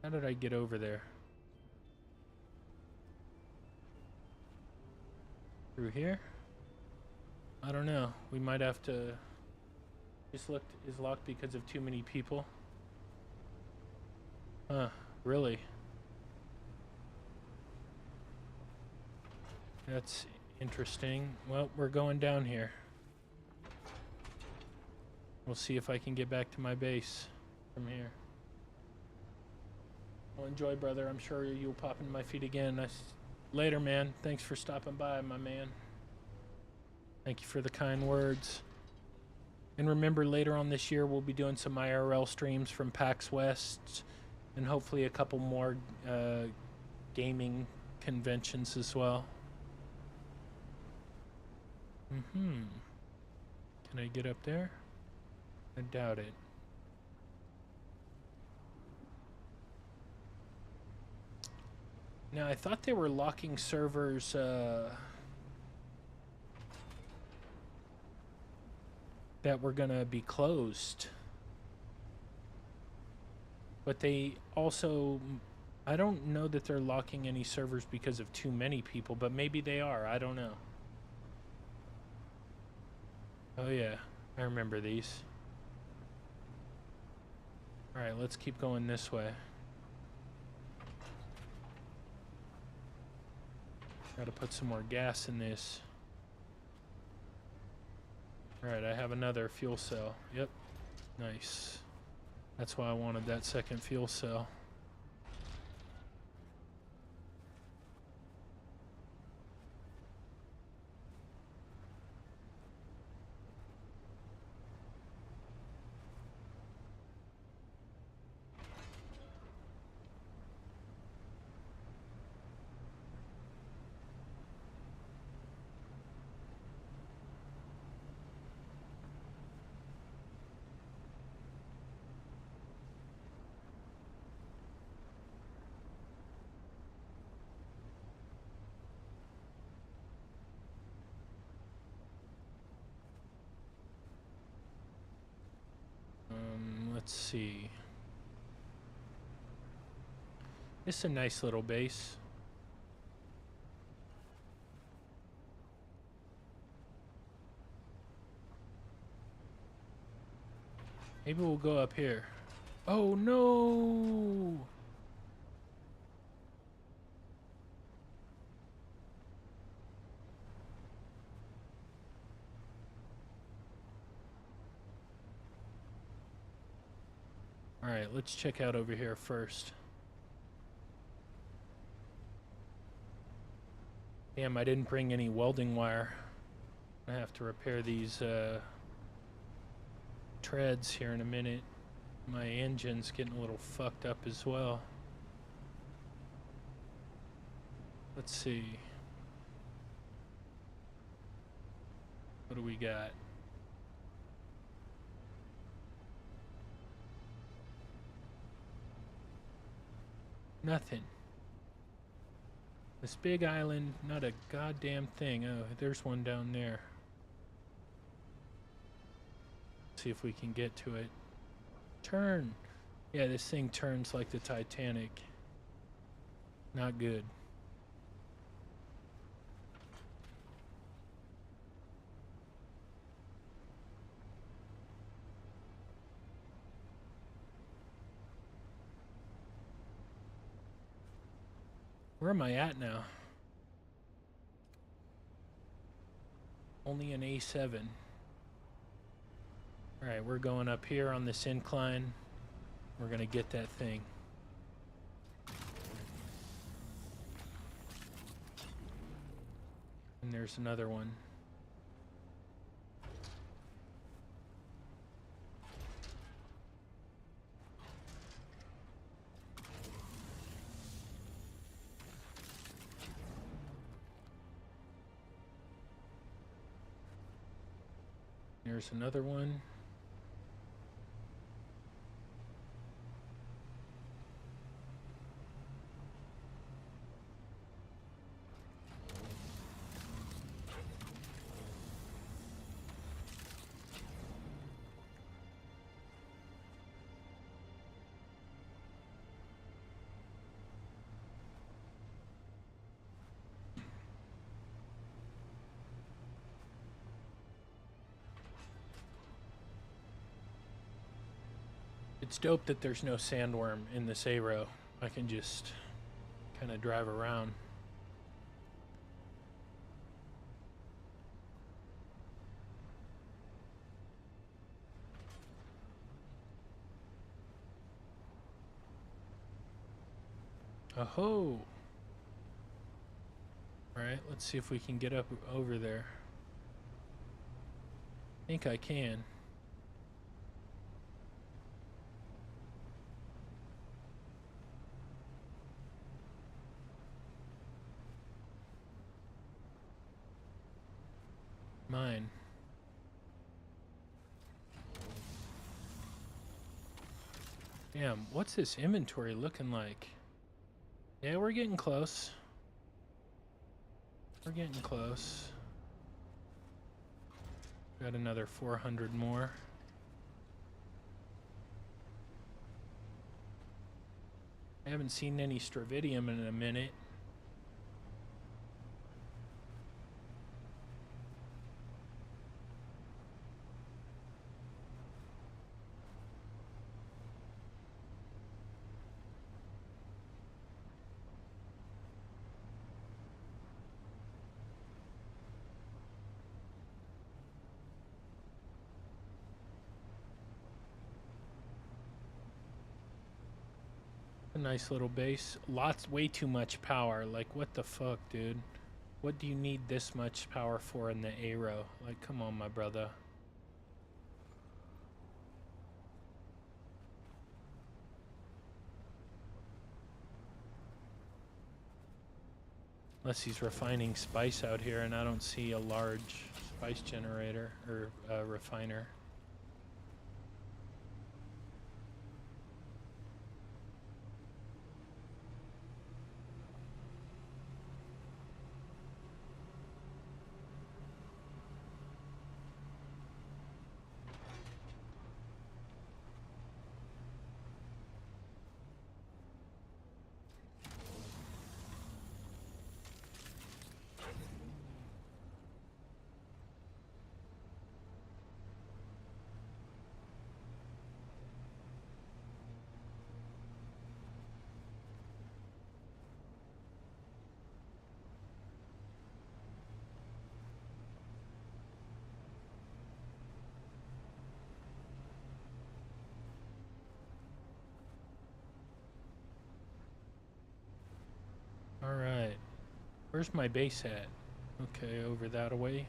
How did I get over there? Through here? I don't know. We might have to... This is locked because of too many people. Huh, really? That's interesting. Well, we're going down here. We'll see if I can get back to my base from here. Well, enjoy, brother. I'm sure you'll pop into my feed again. Later, man. Thanks for stopping by, my man. Thank you for the kind words. And remember, later on this year, we'll be doing some IRL streams from PAX West and hopefully a couple more gaming conventions as well. Can I get up there? I doubt it. Now, I thought they were locking servers that were gonna be closed. But they also, I don't know that they're locking any servers because of too many people, but maybe they are. I don't know. Oh yeah, I remember these. Alright, let's keep going this way. Gotta put some more gas in this. Alright, I have another fuel cell. Yep, nice. That's why I wanted that second fuel cell. Let's see. It's a nice little base. Maybe we'll go up here. Oh no! Alright, let's check out over here first. Damn, I didn't bring any welding wire. I have to repair these treads here in a minute. My engine's getting a little fucked up as well. Let's see. What do we got? Nothing. This big island, not a goddamn thing. Oh, there's one down there. See if we can get to it. Turn. Yeah, this thing turns like the Titanic. Not good. Where am I at now? Only an A7. Alright, we're going up here on this incline. We're gonna get that thing. And there's another one. There's another one. It's dope that there's no sandworm in this AIRO. I can just kind of drive around. Oh-ho! Alright, let's see if we can get up over there. I think I can. Mine. Damn, what's this inventory looking like? Yeah, we're getting close. We're getting close. Got another 400 more. I haven't seen any stravidium in a minute. A nice little base. Way too much power. Like, what the fuck, dude? What do you need this much power for in the AIRO? Like, come on, my brother. Unless he's refining spice out here and I don't see a large spice generator or refiner. Where's my base at? Okay, over that away.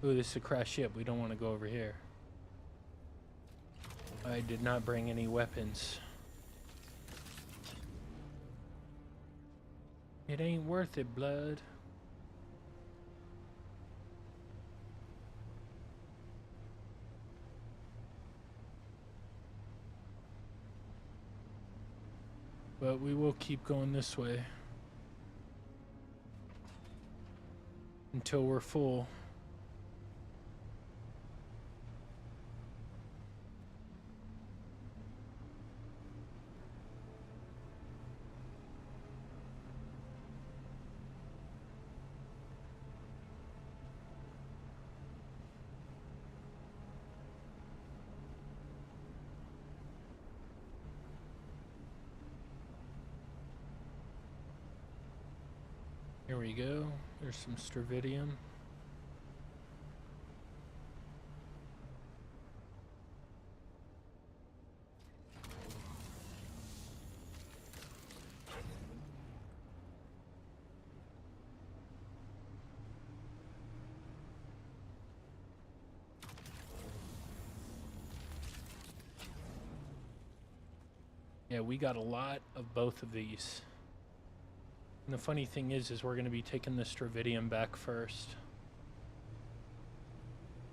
Ooh, this is a crash ship. We don't want to go over here. I did not bring any weapons. It ain't worth it, blood. But we will keep going this way until we're full. Here we go. There's some stravidium. Yeah, we got a lot of both of these. And the funny thing is we're going to be taking the stravidium back first.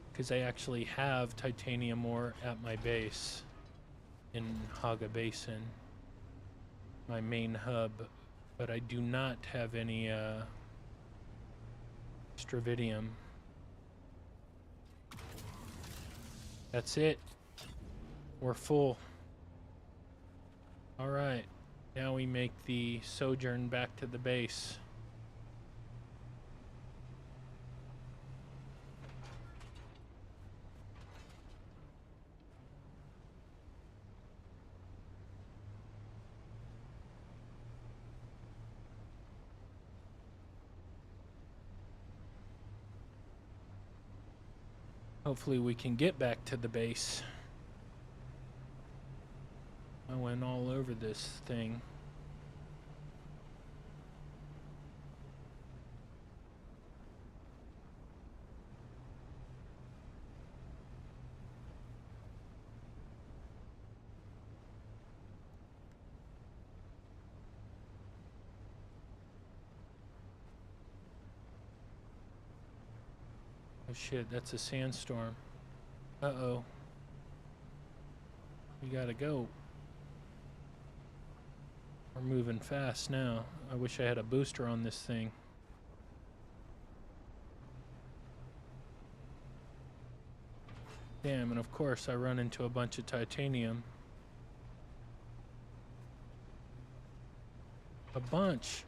Because I actually have titanium ore at my base in Haga Basin, my main hub. But I do not have any stravidium. That's it. We're full. All right. Now we make the sojourn back to the base. Hopefully we can get back to the base. I went all over this thing. Oh shit, that's a sandstorm. Uh-oh. We gotta go. We're moving fast now. I wish I had a booster on this thing. Damn, and of course I run into a bunch of titanium. A bunch.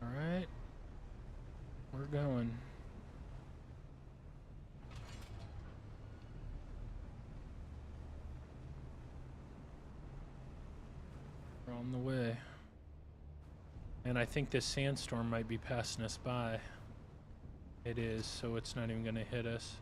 Alright. We're going. We're on the way. And I think this sandstorm might be passing us by. It is, so it's not even going to hit us.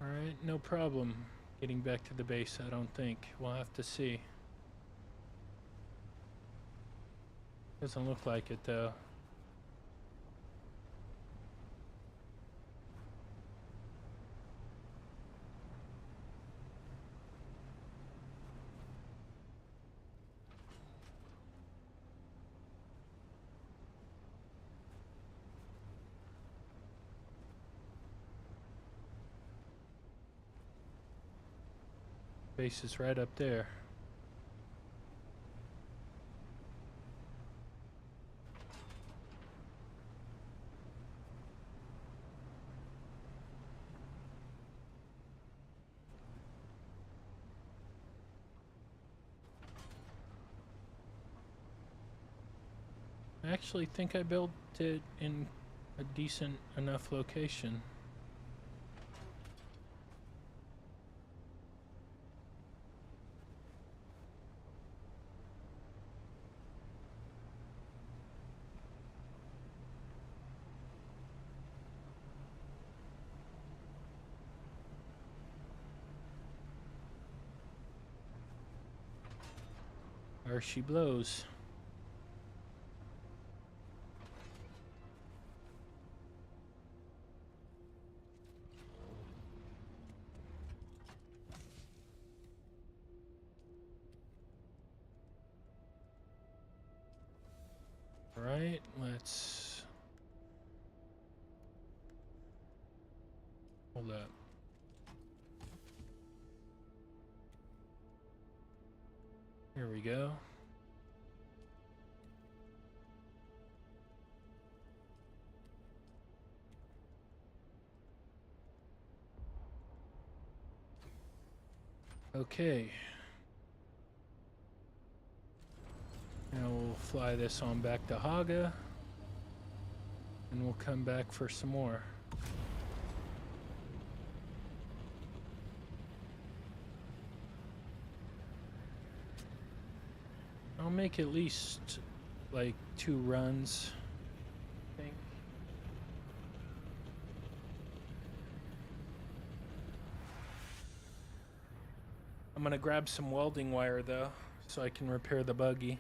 Alright, no problem getting back to the base, I don't think. We'll have to see. Doesn't look like it, though. Base is right up there. I actually think I built it in a decent enough location. There she blows. All right, let's hold up. Here we go. Okay. Now we'll fly this on back to Haga, and we'll come back for some more. I'll make at least like 2 runs, I think. I'm gonna grab some welding wire though, so I can repair the buggy.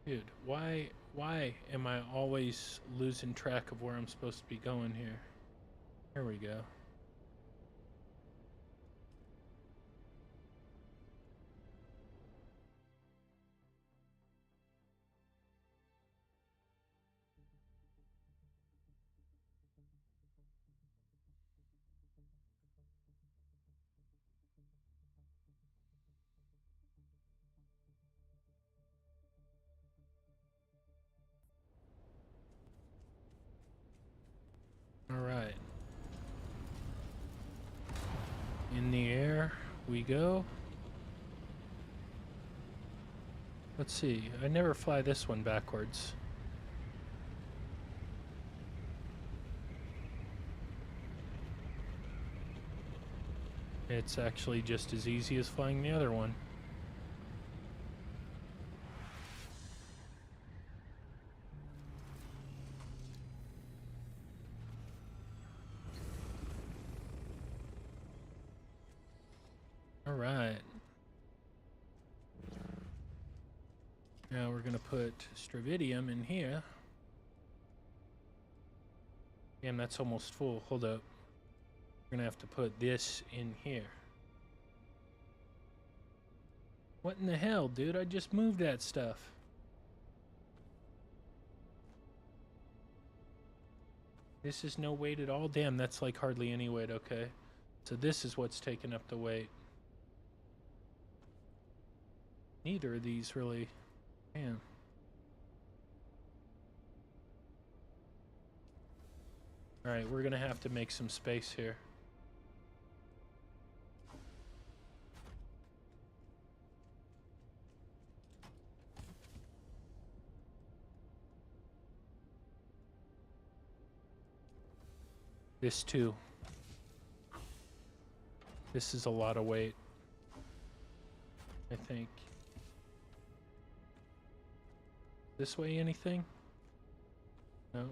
Dude, why am I always losing track of where I'm supposed to be going here? Here we go. All right. In the air we go. Let's see. I never fly this one backwards. It's actually just as easy as flying the other one. All right. Now we're gonna put Stravidium in here. Damn, that's almost full. Hold up. We're gonna have to put this in here. What in the hell, dude? I just moved that stuff. This is no weight at all? Damn, that's like hardly any weight, okay. So this is what's taking up the weight. Neither of these really... Damn. Alright, we're gonna have to make some space here. This too. This is a lot of weight, I think. This way anything? No.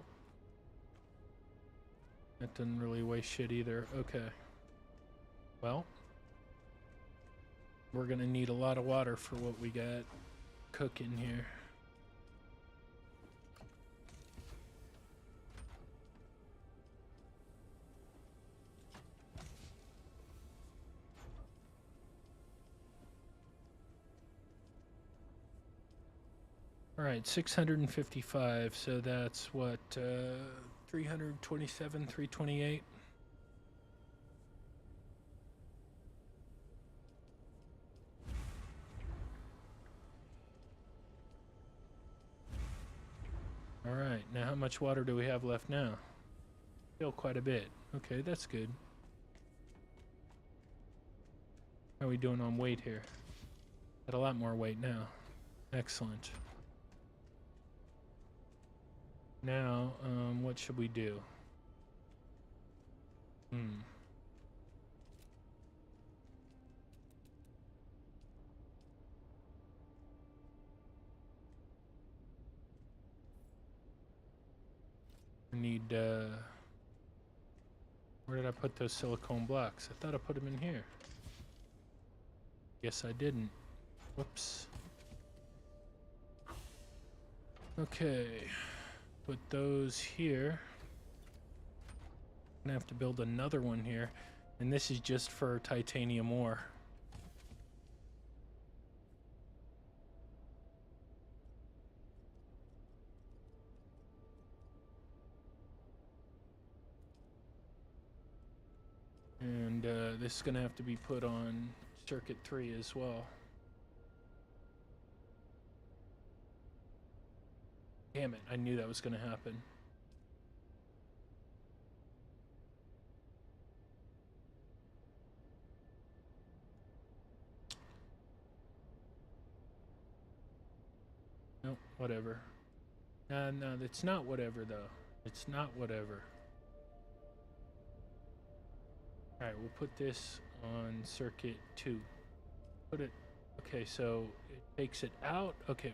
That doesn't really weigh shit either. Okay. Well, we're gonna need a lot of water for what we got cooking here. All right, 655. So that's what, 327, 328. All right, now how much water do we have left now? Still quite a bit. Okay, that's good. How are we doing on weight here? Got a lot more weight now. Excellent. Now, what should we do? I need, where did I put those silicone blocks? I thought I put them in here. Guess I didn't. Whoops. Okay. Put those here. I'm gonna have to build another one here. And this is just for titanium ore. And this is gonna have to be put on circuit 3 as well. Damn it, I knew that was gonna happen. Nope, whatever. No, it's not whatever though. It's not whatever. Alright, we'll put this on circuit 2. Put it, okay, so it takes it out. Okay,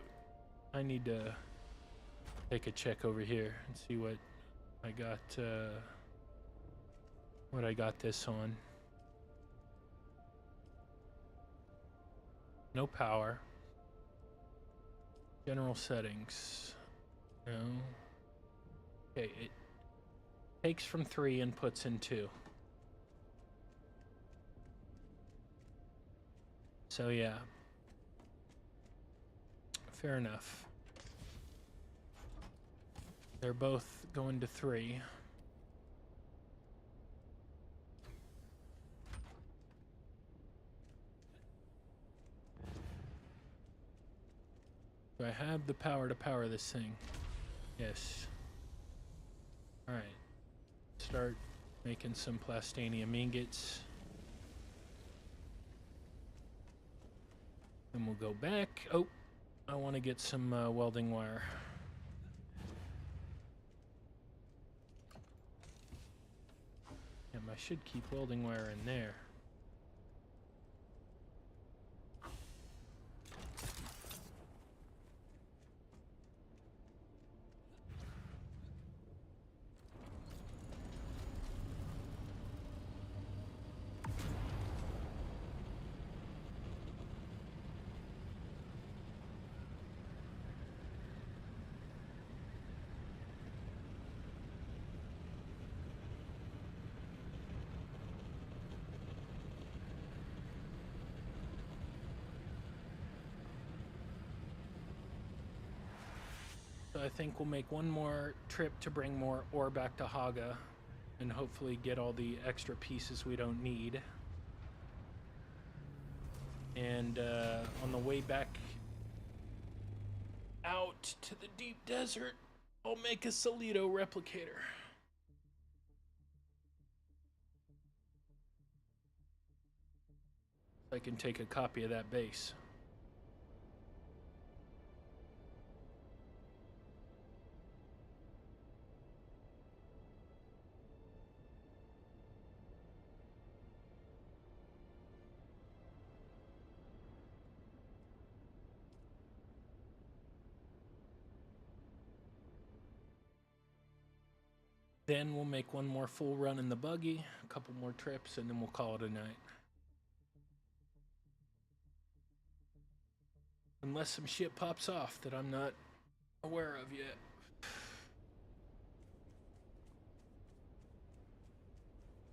I need to take a check over here and see what I got this on. No power. General settings. No. Okay, it takes from 3 and puts in 2. So yeah. Fair enough. They're both going to 3. Do I have the power to power this thing? Yes. Alright. Start making some plastanium ingots. Then we'll go back. Oh, I want to get some welding wire. I should keep welding wire in there. I think we'll make one more trip to bring more ore back to Haga and hopefully get all the extra pieces we don't need. And on the way back out to the deep desert, I'll make a Solito replicator. I can take a copy of that base. Then we'll make one more full run in the buggy, a couple more trips, and then we'll call it a night. Unless some shit pops off that I'm not aware of yet.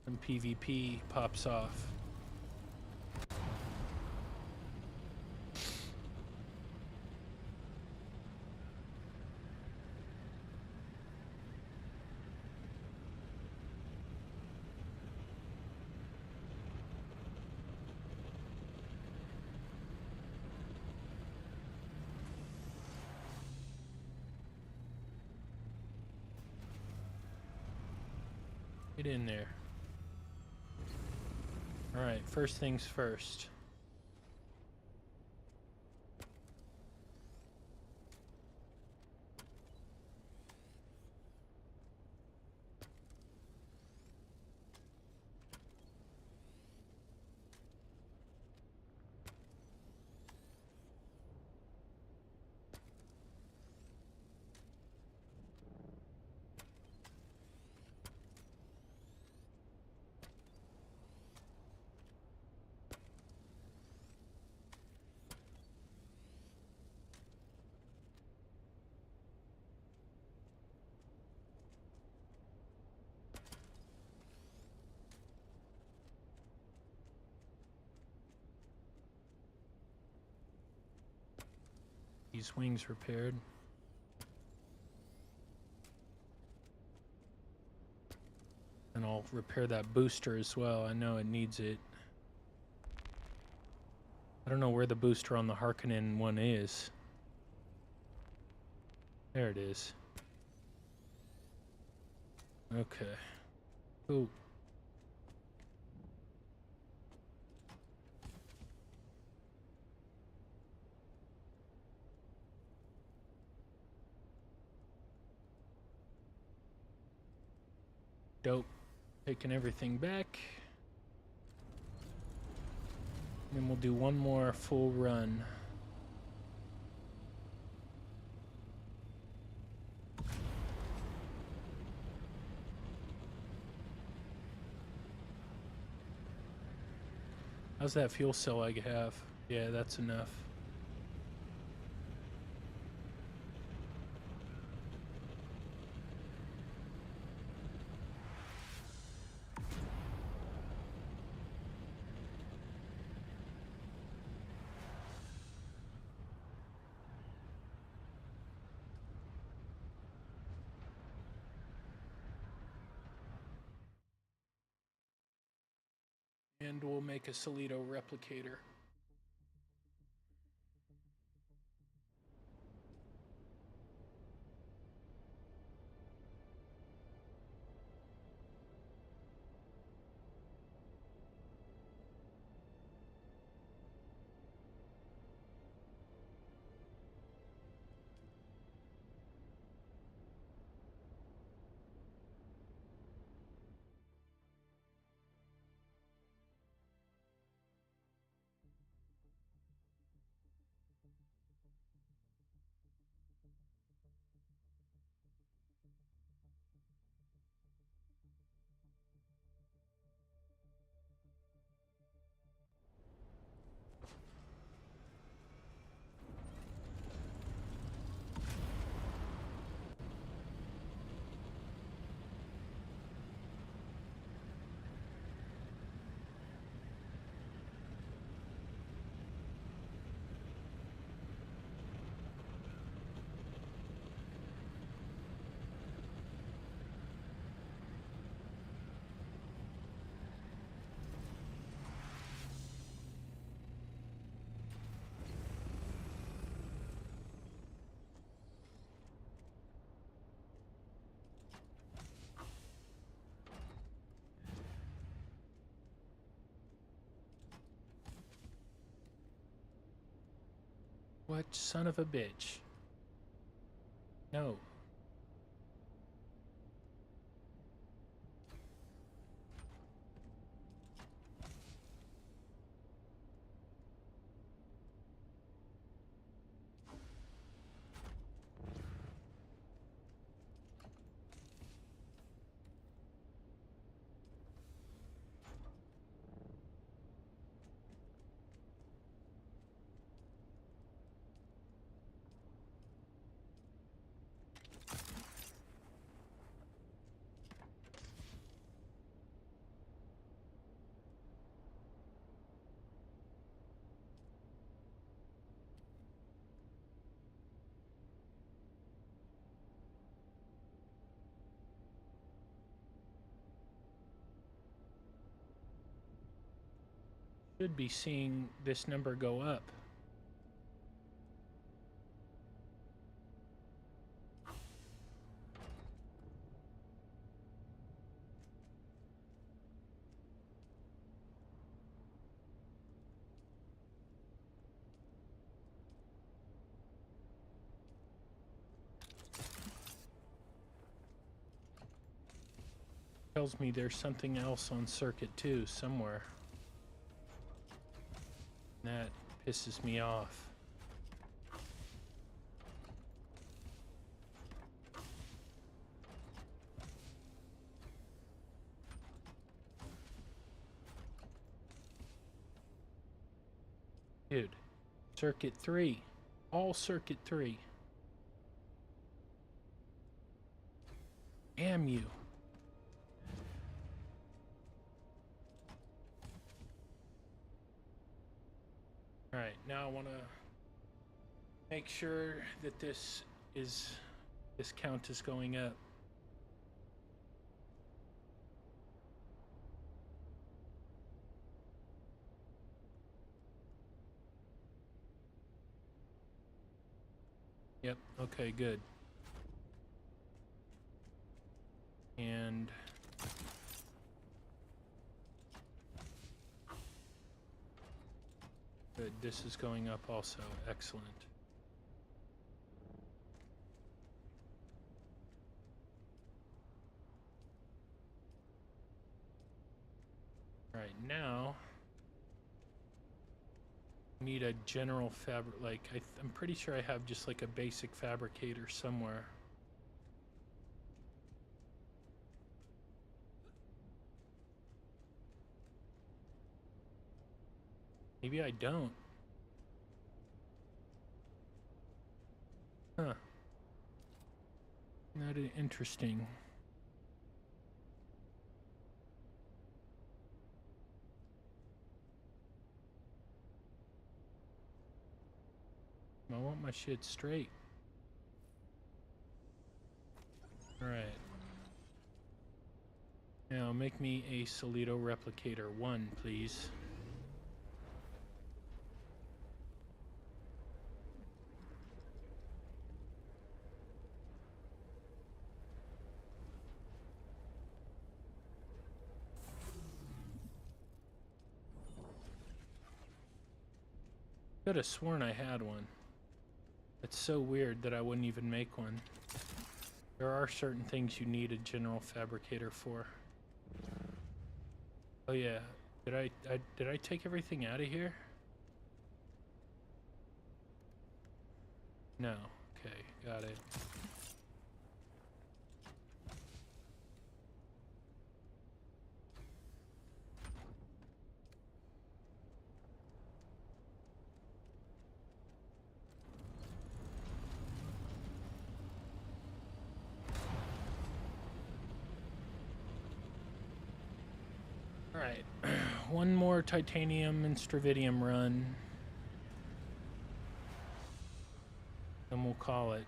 Some PvP pops off. Get in there. Alright, first things first. These wings repaired. And I'll repair that booster as well. I know it needs it. I don't know where the booster on the Harkonnen one is. There it is. Okay. Cool. Dope. Taking everything back. And we'll do one more full run. How's that fuel cell I have? Yeah, that's enough. And we'll make a Solito replicator. What son of a bitch? No. Should be seeing this number go up. Tells me there's something else on circuit 2 somewhere. That pisses me off. Dude, circuit 3. All circuit 3. Damn you. Alright, now I want to make sure that this count is going up. Yep, okay, good. And good, this is going up also. Excellent. All right, now need a general I'm pretty sure I have just like a basic fabricator somewhere. Maybe I don't. Huh. That is interesting. I want my shit straight. Alright. Now make me a Solido Replicator 1, please. Could have sworn I had one. It's so weird that I wouldn't even make one. There are certain things you need a general fabricator for. Oh yeah, did I take everything out of here? No. Okay, got it. Alright, one more titanium and stravidium run. Then we'll call it.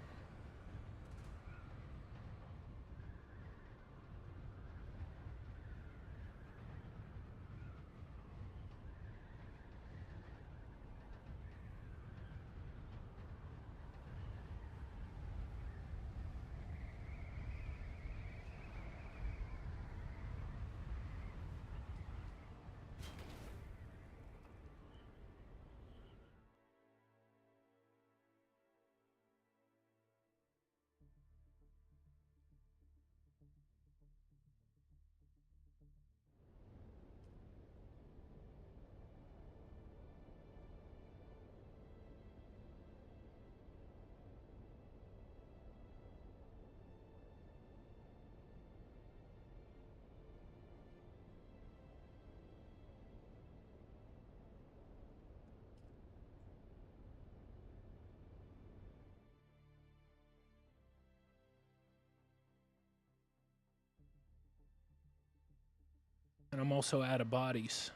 And I'm also out of bodies.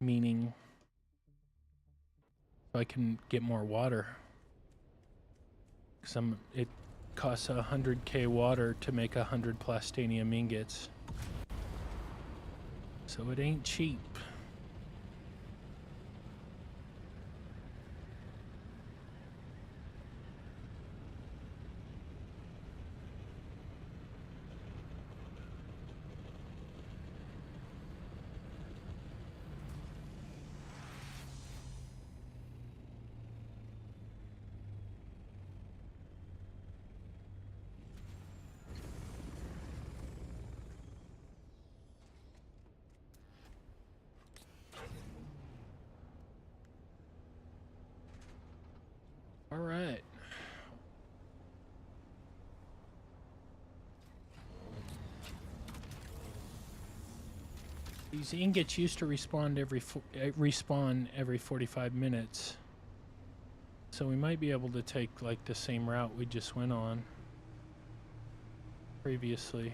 Meaning I can get more water. Because it costs 100k water to make 100 plastinium ingots. So it ain't cheap. These ingots used to respawn every 45 minutes. So we might be able to take like the same route we just went on previously.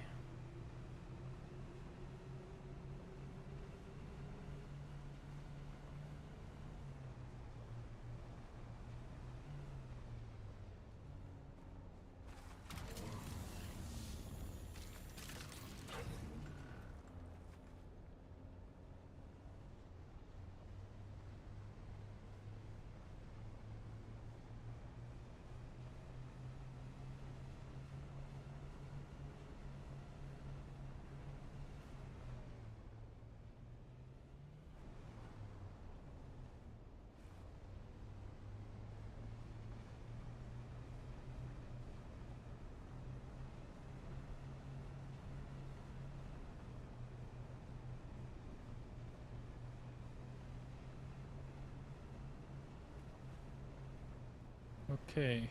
Okay.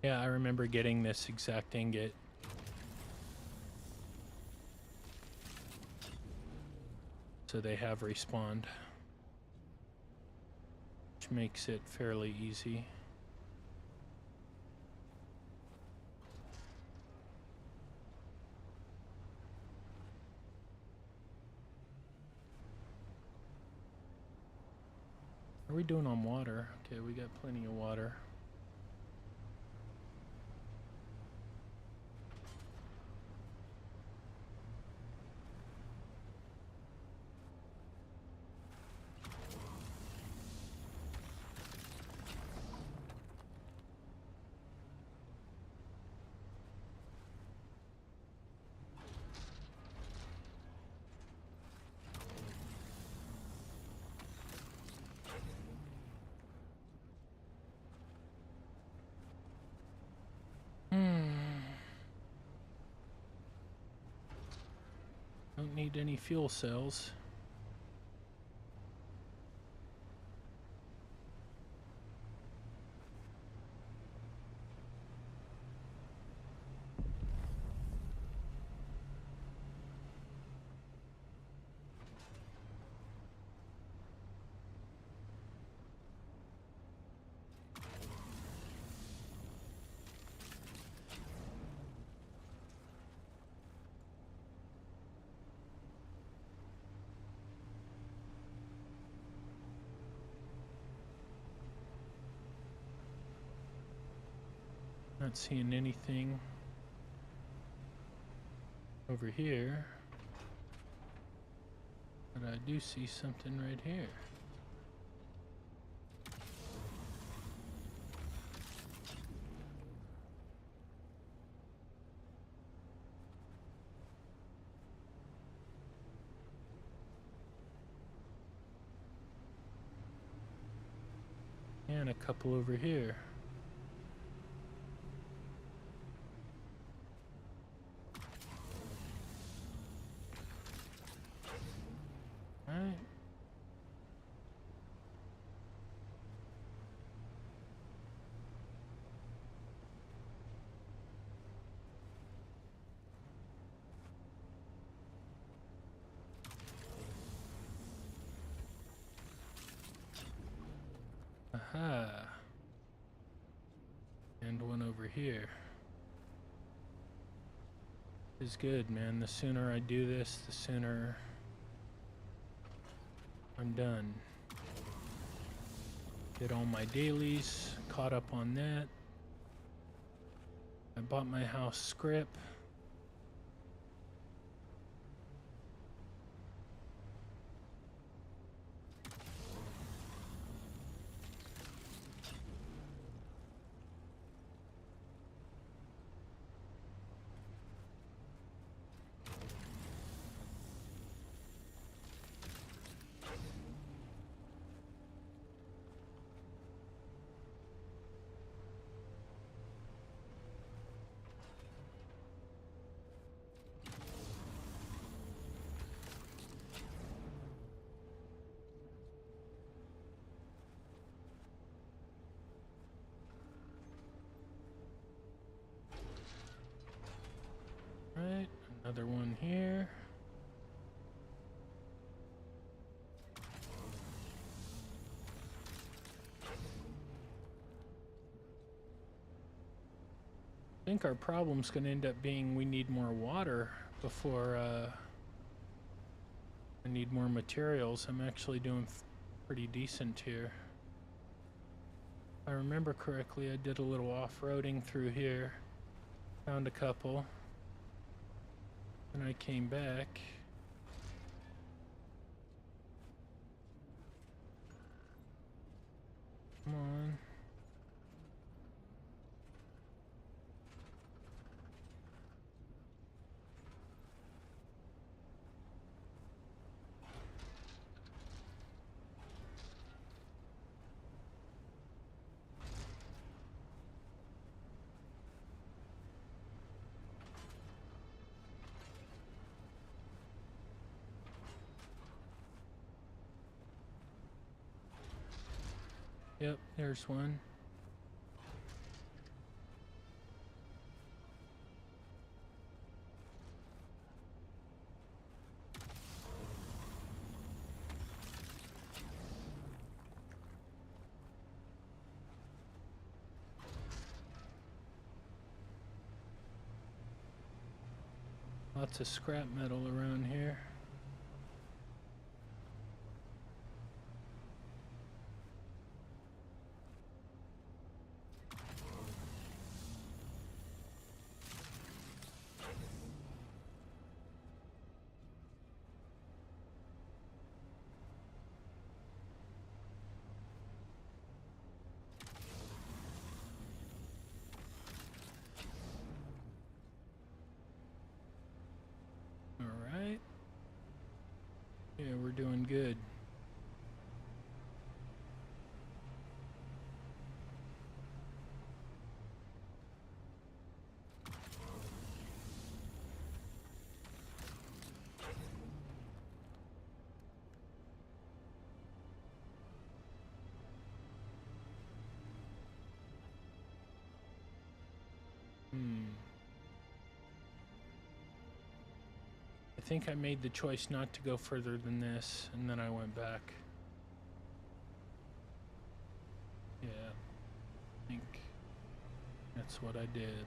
Yeah, I remember getting this exact ingot. So they have respawned, which makes it fairly easy. How are we doing on water? Okay, we got plenty of water. Don't need any fuel cells. Not seeing anything over here, but I do see something right here. And a couple over here. Alright. Aha. And one over here. This is good, man. The sooner I do this, the sooner I'm done. Did all my dailies, caught up on that. I bought my house script. think our problem's going to end up being we need more water before I need more materials. I'm actually doing pretty decent here. If I remember correctly, I did a little off-roading through here, found a couple, and I came back. Come on. Yep, there's one. Lots of scrap metal around here. Alright. Yeah, we're doing good. I think I made the choice not to go further than this, and then I went back. Yeah, I think that's what I did.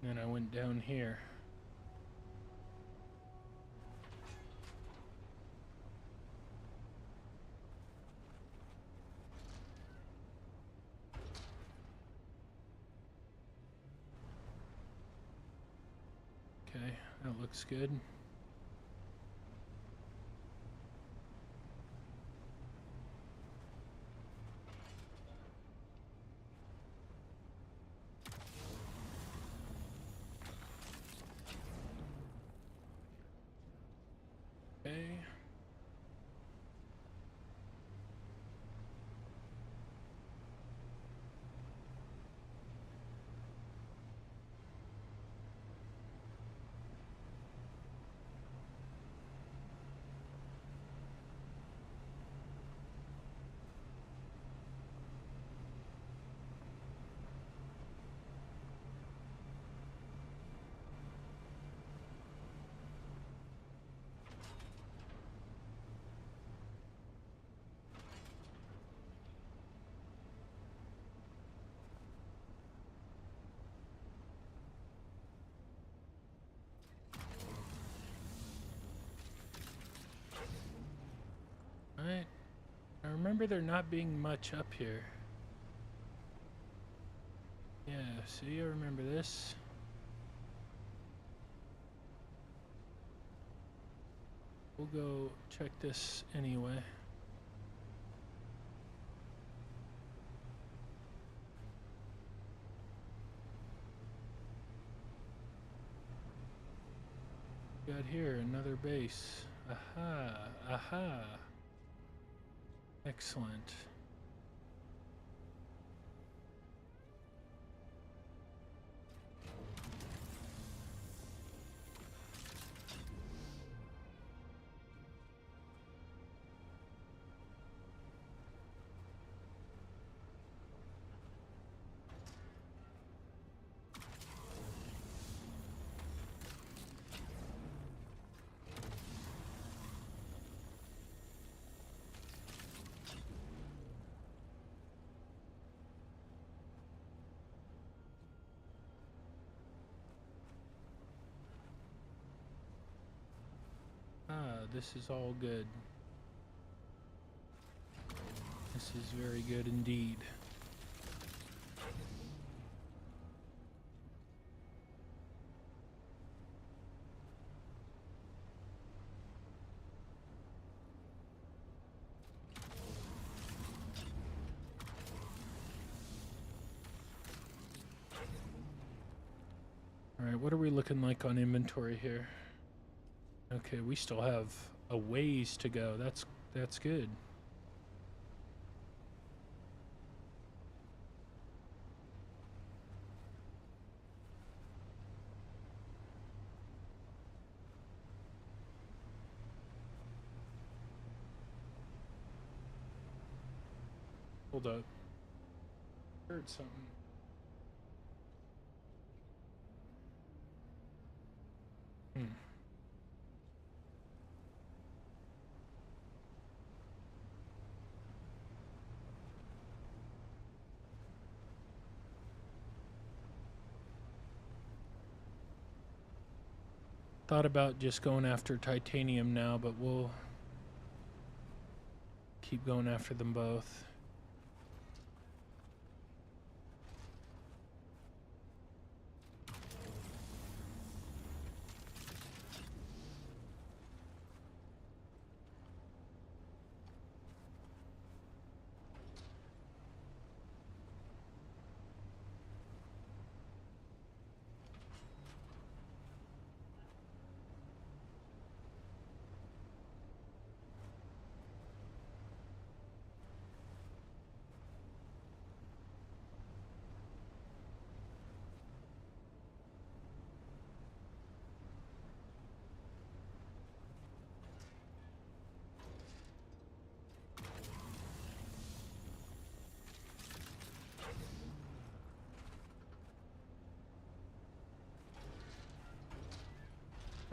Then I went down here. Okay, that looks good. Okay. Alright. I remember there not being much up here. Yeah, see, I remember this. We'll go check this anyway. Got here another base. Aha, aha. Excellent. This is all good. This is very good indeed. All right, what are we looking like on inventory here? Okay, we still have a ways to go. That's good. Hold up. Heard something. Thought about just going after titanium now, but we'll keep going after them both.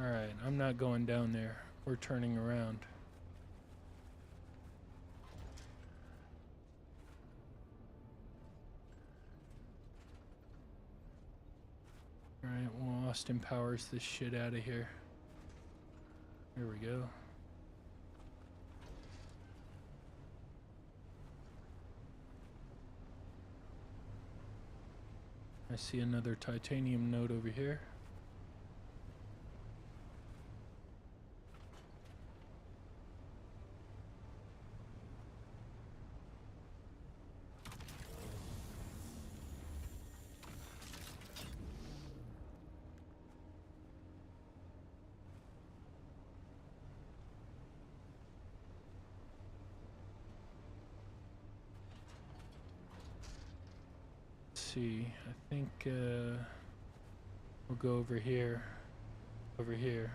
Alright, I'm not going down there. We're turning around. Alright, well, Austin powers this shit out of here. There we go. I see another titanium node over here. See, I think we'll go over here. Over here.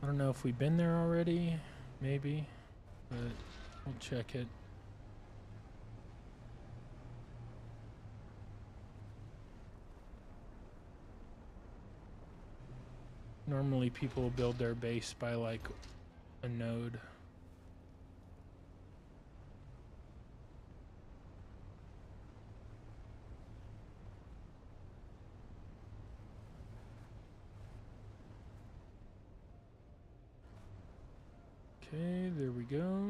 I don't know if we've been there already, maybe, but we'll check it. Normally people build their base by like a node. Okay, there we go.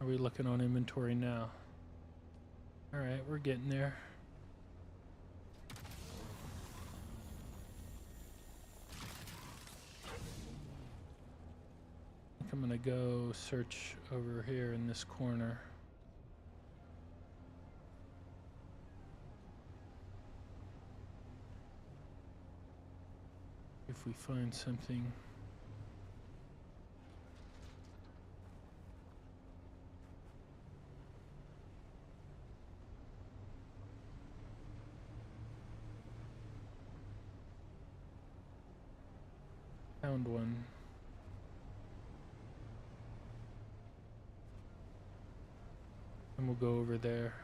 Are we looking on inventory now? Alright, we're getting there. I think I'm gonna go search over here in this corner. If we find something. Found one. And we'll go over there.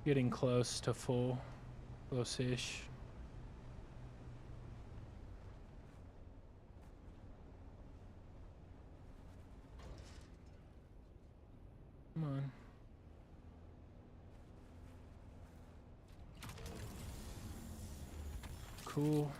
Getting close to full. Close-ish. Come on. Cool.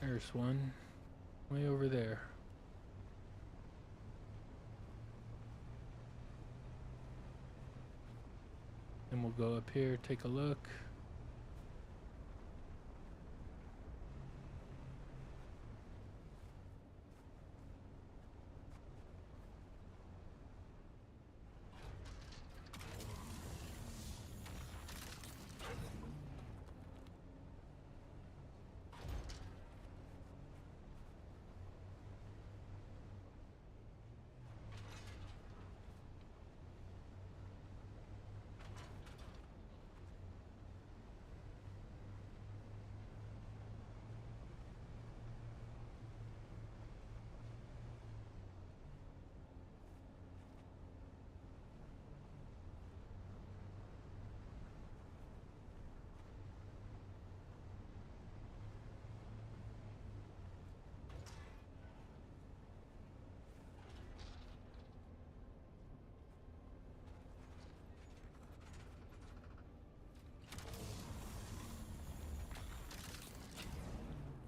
There's one. Way over there. And we'll go up here, take a look.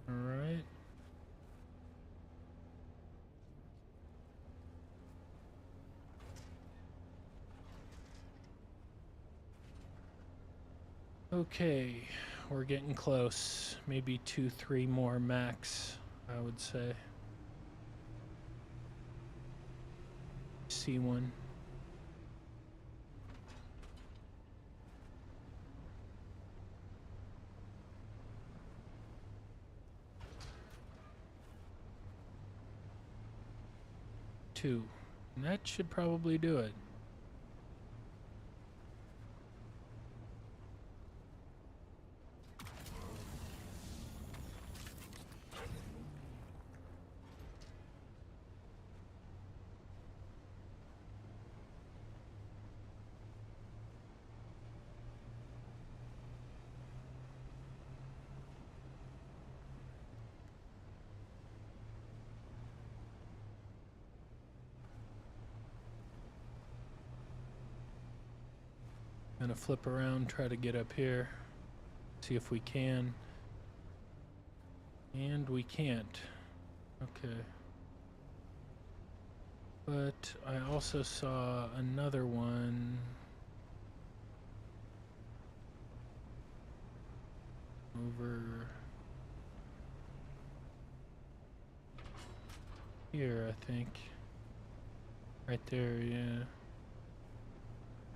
All right. Okay, we're getting close. Maybe 2, 3 more max, I would say. See one. Two. And that should probably do it. Gonna flip around, try to get up here, see if we can. And we can't. Okay. But I also saw another one over here, I think. Right there, yeah.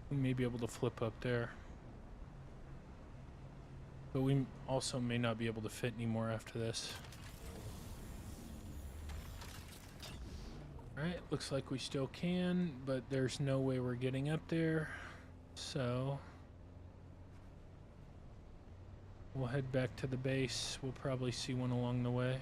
We may be able to flip up there. But we also may not be able to fit anymore after this. Alright, looks like we still can, but there's no way we're getting up there. So we'll head back to the base. We'll probably see one along the way.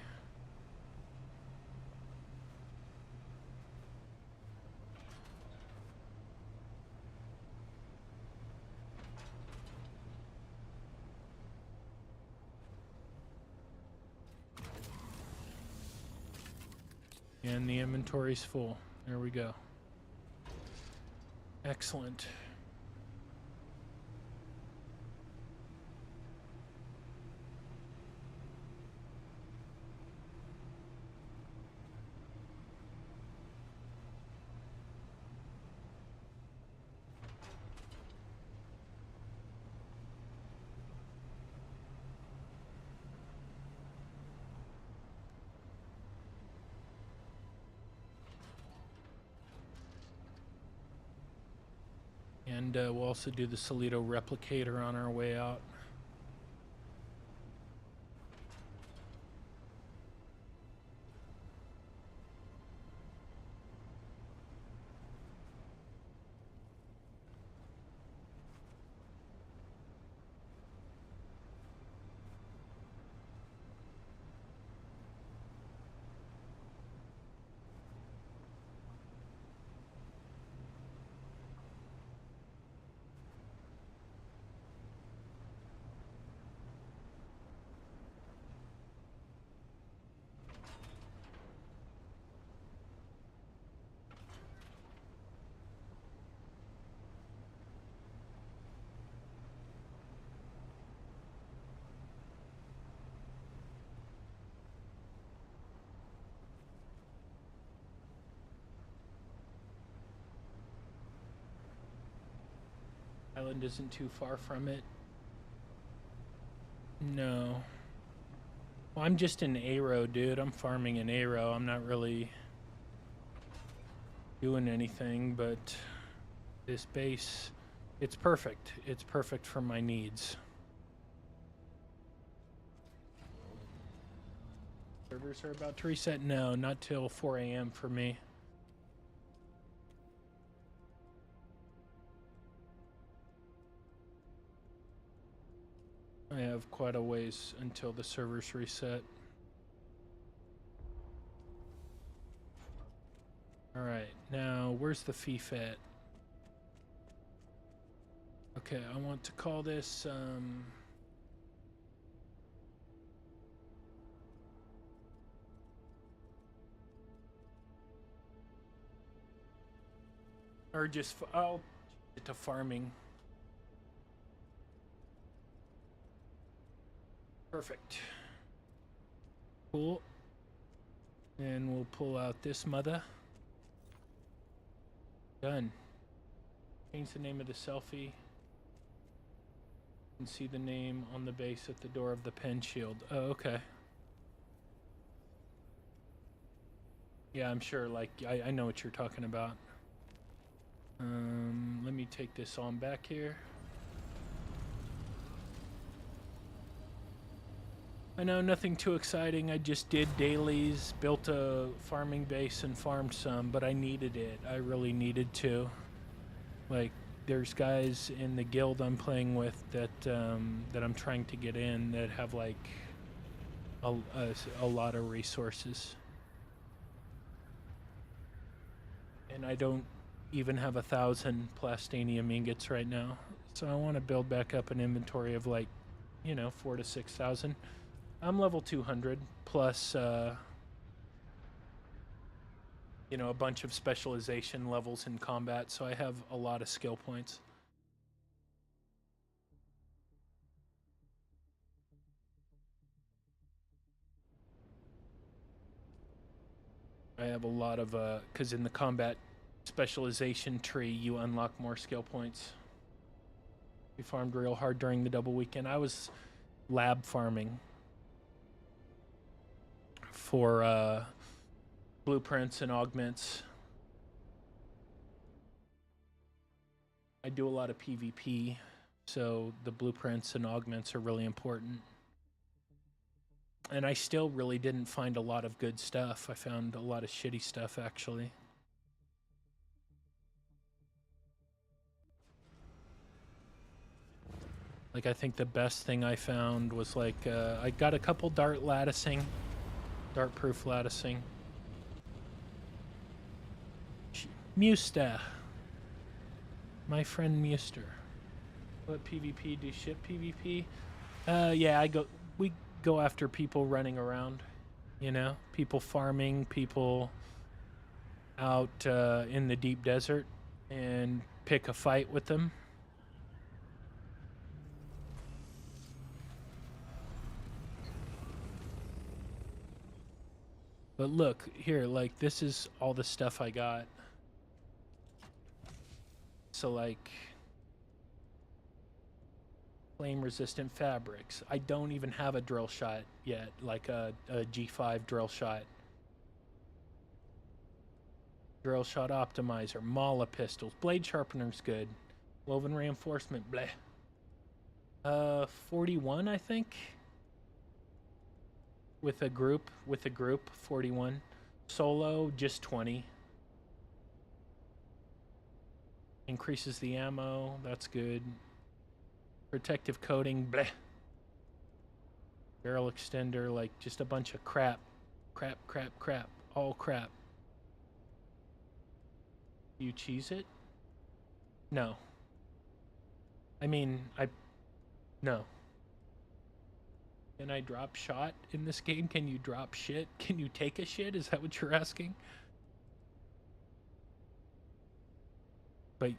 And the inventory's full. There we go. Excellent. And we'll also do the Solito replicator on our way out. Island isn't too far from it. No. Well, I'm just in AIRO, dude. I'm farming in AIRO. I'm not really doing anything, but this base, it's perfect. It's perfect for my needs. Servers are about to reset? No, not till 4 a.m. for me. I have quite a ways until the servers reset. Alright, now where's the FIF at? Okay, I want to call this or just I'll change it to farming. Perfect. Cool. And we'll pull out this mother. Done. Change the name of the selfie. And see the name on the base at the door of the pen shield. Oh, okay. Yeah, I'm sure, like, I know what you're talking about. Let me take this on back here. I know, nothing too exciting. I just did dailies, built a farming base and farmed some, but I needed it. I really needed to. Like, there's guys in the guild I'm playing with that that I'm trying to get in that have like a lot of resources. And I don't even have 1,000 plastinium ingots right now. So I want to build back up an inventory of like, you know, 4,000 to 6,000. I'm level 200 plus, you know, a bunch of specialization levels in combat, so I have a lot of skill points. I have a lot of, because in the combat specialization tree, you unlock more skill points. We farmed real hard during the double weekend. I was lab farming for blueprints and augments. I do a lot of PvP, so the blueprints and augments are really important. And I still really didn't find a lot of good stuff. I found a lot of shitty stuff, actually. Like, I think the best thing I found was like, I got a couple dart latticing. Dart-proof latticing. Musta. My friend Muster. What PvP? Do ship PvP? Yeah, we go after people running around. You know? People farming, people out in the deep desert and pick a fight with them. But look, here, like, this is all the stuff I got. So, like, flame-resistant fabrics. I don't even have a drill shot yet, like a G5 drill shot. Drill shot optimizer, Mala pistols, blade sharpener's good. Woven reinforcement, bleh. 41, I think. With a group, 41. Solo, just 20. Increases the ammo, that's good. Protective coating, bleh. Barrel extender, like just a bunch of crap. Crap, all crap. You cheese it? No. I mean, no. Can I drop shot in this game? Can you drop shit? Can you take a shit? Is that what you're asking? But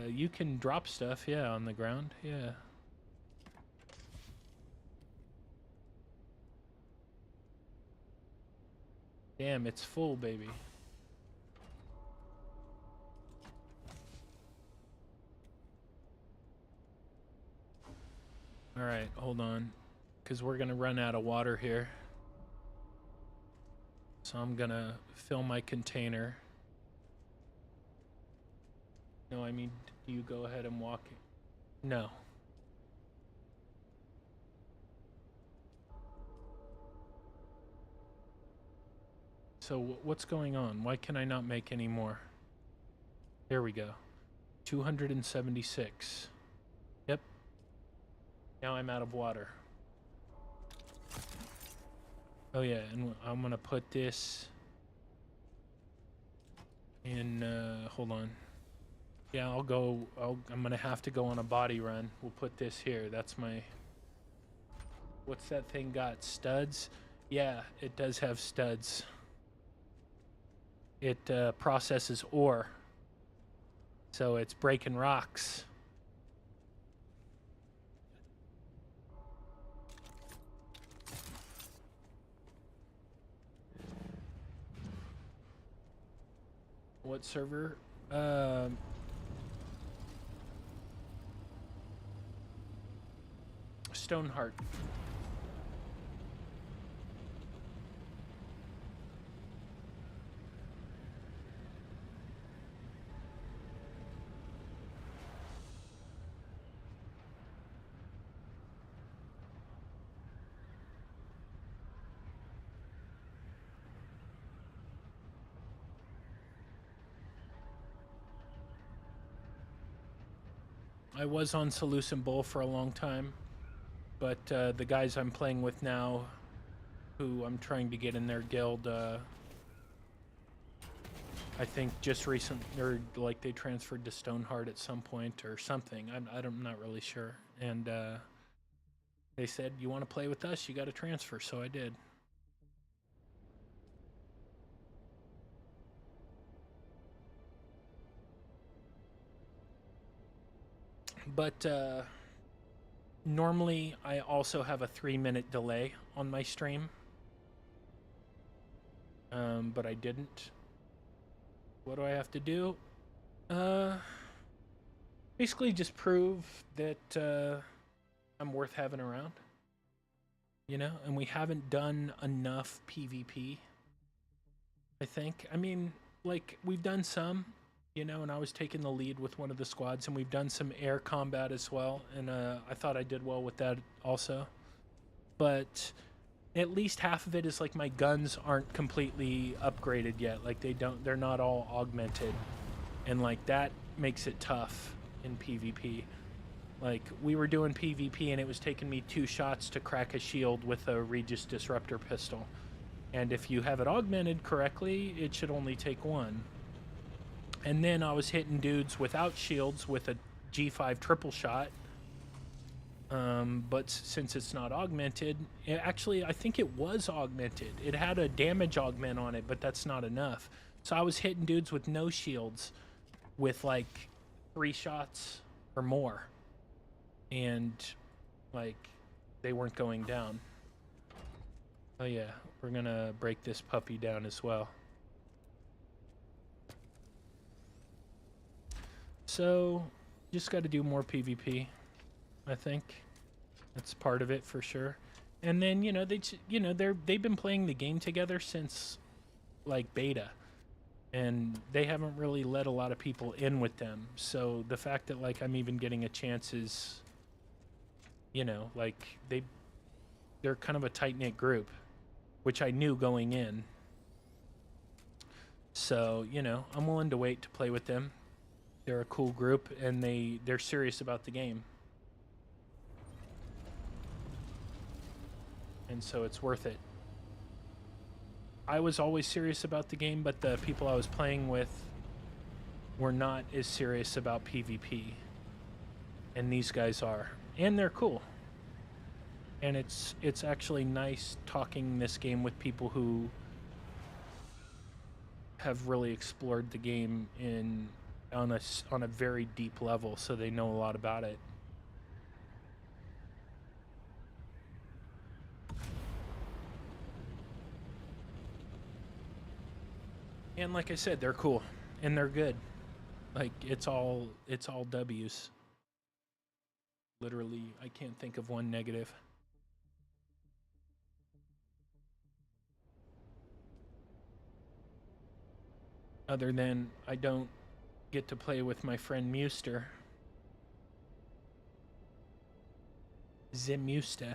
you can drop stuff, yeah, on the ground, yeah. Damn, it's full, baby. All right, hold on, because we're gonna run out of water here. So I'm gonna fill my container. No, I mean, do you go ahead and walk? No. So what's going on? Why can I not make any more? There we go. 276. Yep. Now I'm out of water. Oh yeah, and I'm gonna put this in, hold on. Yeah, I'm gonna have to go on a body run. We'll put this here. That's my, what's that thing got? Studs? Yeah, it does have studs. It processes ore. So it's breaking rocks. What server? Stoneheart. I was on Seleucid Bull for a long time, but the guys I'm playing with now, who I'm trying to get in their guild, I think just recent, or like they transferred to Stoneheart at some point or something. I'm not really sure. And they said, you want to play with us? You got to transfer. So I did. But normally I also have a 3-minute delay on my stream. But I didn't. What do I have to do? Basically just prove that I'm worth having around. You know, and we haven't done enough PvP, I think. I mean, like, we've done some, you know, and I was taking the lead with one of the squads, and we've done some air combat as well, and I thought I did well with that also. But at least half of it is like my guns aren't completely upgraded yet. Like they're not all augmented, and like that makes it tough in PvP. Like, we were doing PvP and it was taking me 2 shots to crack a shield with a Regis Disruptor pistol. And if you have it augmented correctly, it should only take 1. And then I was hitting dudes without shields with a G5 triple shot. But since it's not augmented, actually, I think it was augmented. It had a damage augment on it, but that's not enough. So I was hitting dudes with no shields with like 3 shots or more. And like they weren't going down. Oh yeah, we're gonna break this puppy down as well. So just got to do more PvP. I think that's part of it for sure. And then they've been playing the game together since like beta, and they haven't really let a lot of people in with them. So the fact that like I'm even getting a chance is, like they're kind of a tight-knit group, which I knew going in. So I'm willing to wait to play with them. They're a cool group, and they're serious about the game. And so it's worth it. I was always serious about the game, but the people I was playing with were not as serious about PvP. And these guys are. And they're cool. And it's actually nice talking this game with people who have really explored the game on a very deep level, so they know a lot about it. And like I said, they're cool and they're good. Like it's all W's. Literally, I can't think of one negative. Other than I don't get to play with my friend Muster. Zemusta.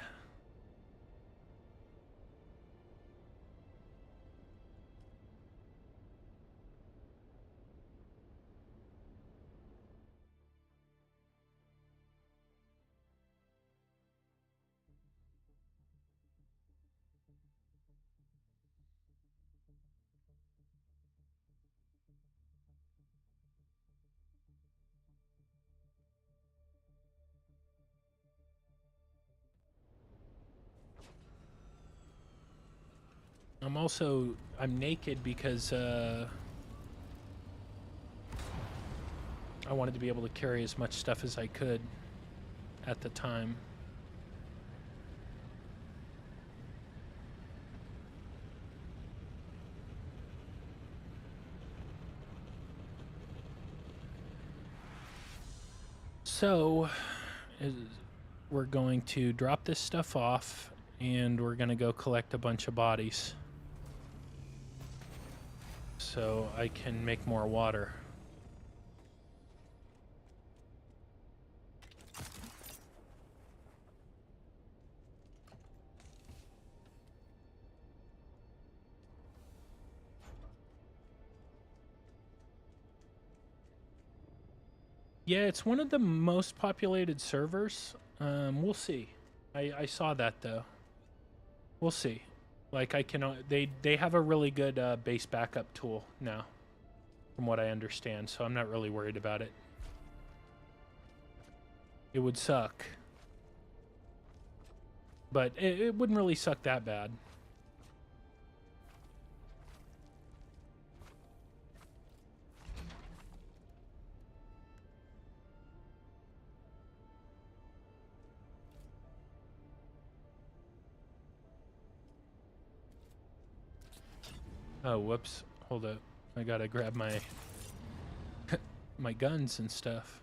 I'm naked because I wanted to be able to carry as much stuff as I could at the time. So we're going to drop this stuff off, and we're going to go collect a bunch of bodies so I can make more water. Yeah, it's one of the most populated servers. We'll see. I saw that though. We'll see. Like they have a really good base backup tool now, from what I understand. So I'm not really worried about it. It would suck, but it wouldn't really suck that bad. Oh, whoops. Hold up. I gotta grab my my guns and stuff.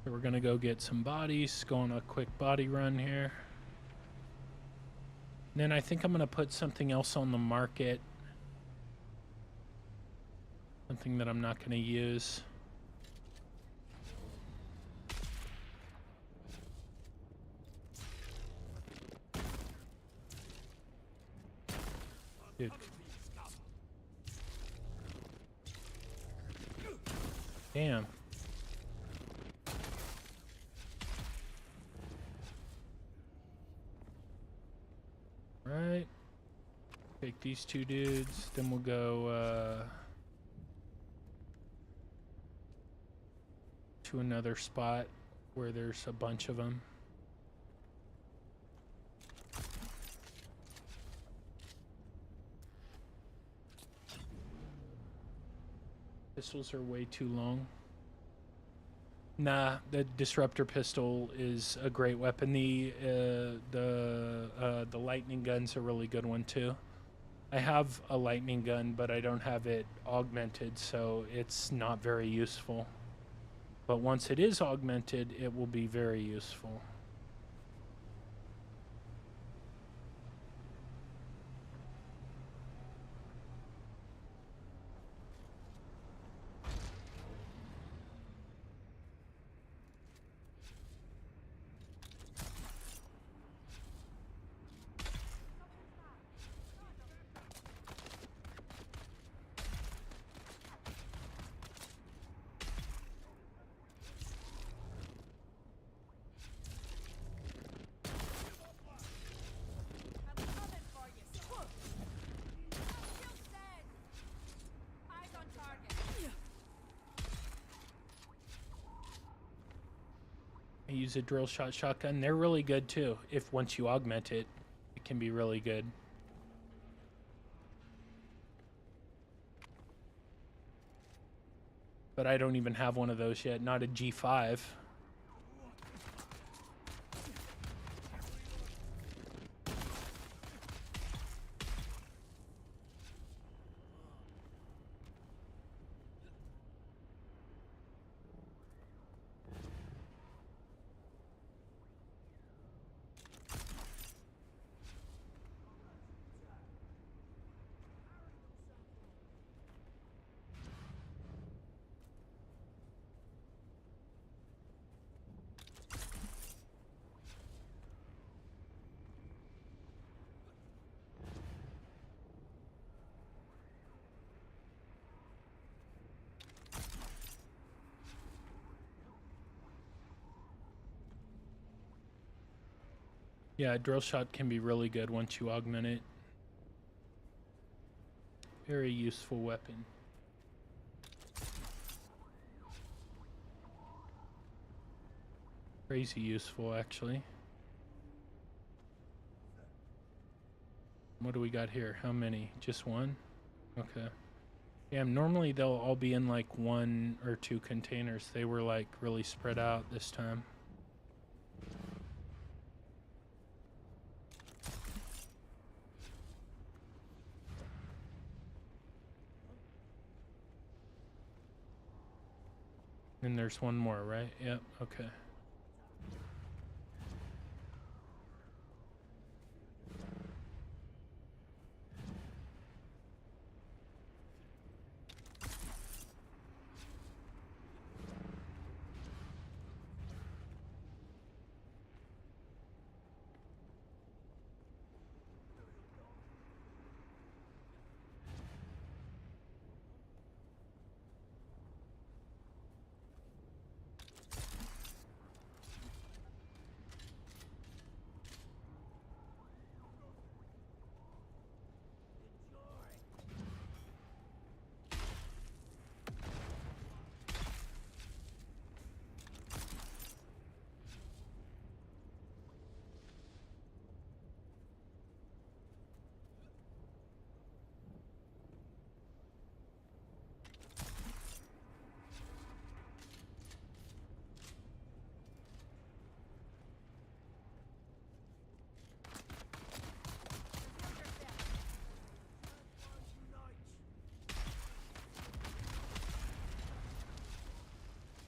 So we're gonna go get some bodies, go on a quick body run here. Then I think I'm gonna put something else on the market. Something that I'm not gonna use. Dude. Damn. Right. Take these two dudes, then we'll go to another spot where there's a bunch of them. Pistols are way too long. Nah, the disruptor pistol is a great weapon. The lightning gun's a really good one too. I have a lightning gun, but I don't have it augmented, so it's not very useful. But once it is augmented, it will be very useful. I use a drill shot shotgun. They're really good too. If once you augment it, it can be really good. But I don't even have one of those yet. Not a G5. Yeah, a drill shot can be really good once you augment it. Very useful weapon. Crazy useful, actually. What do we got here? How many? Just one? Okay. Yeah, normally they'll all be in like 1 or 2 containers. They were like really spread out this time. And there's one more, right? Yep, okay.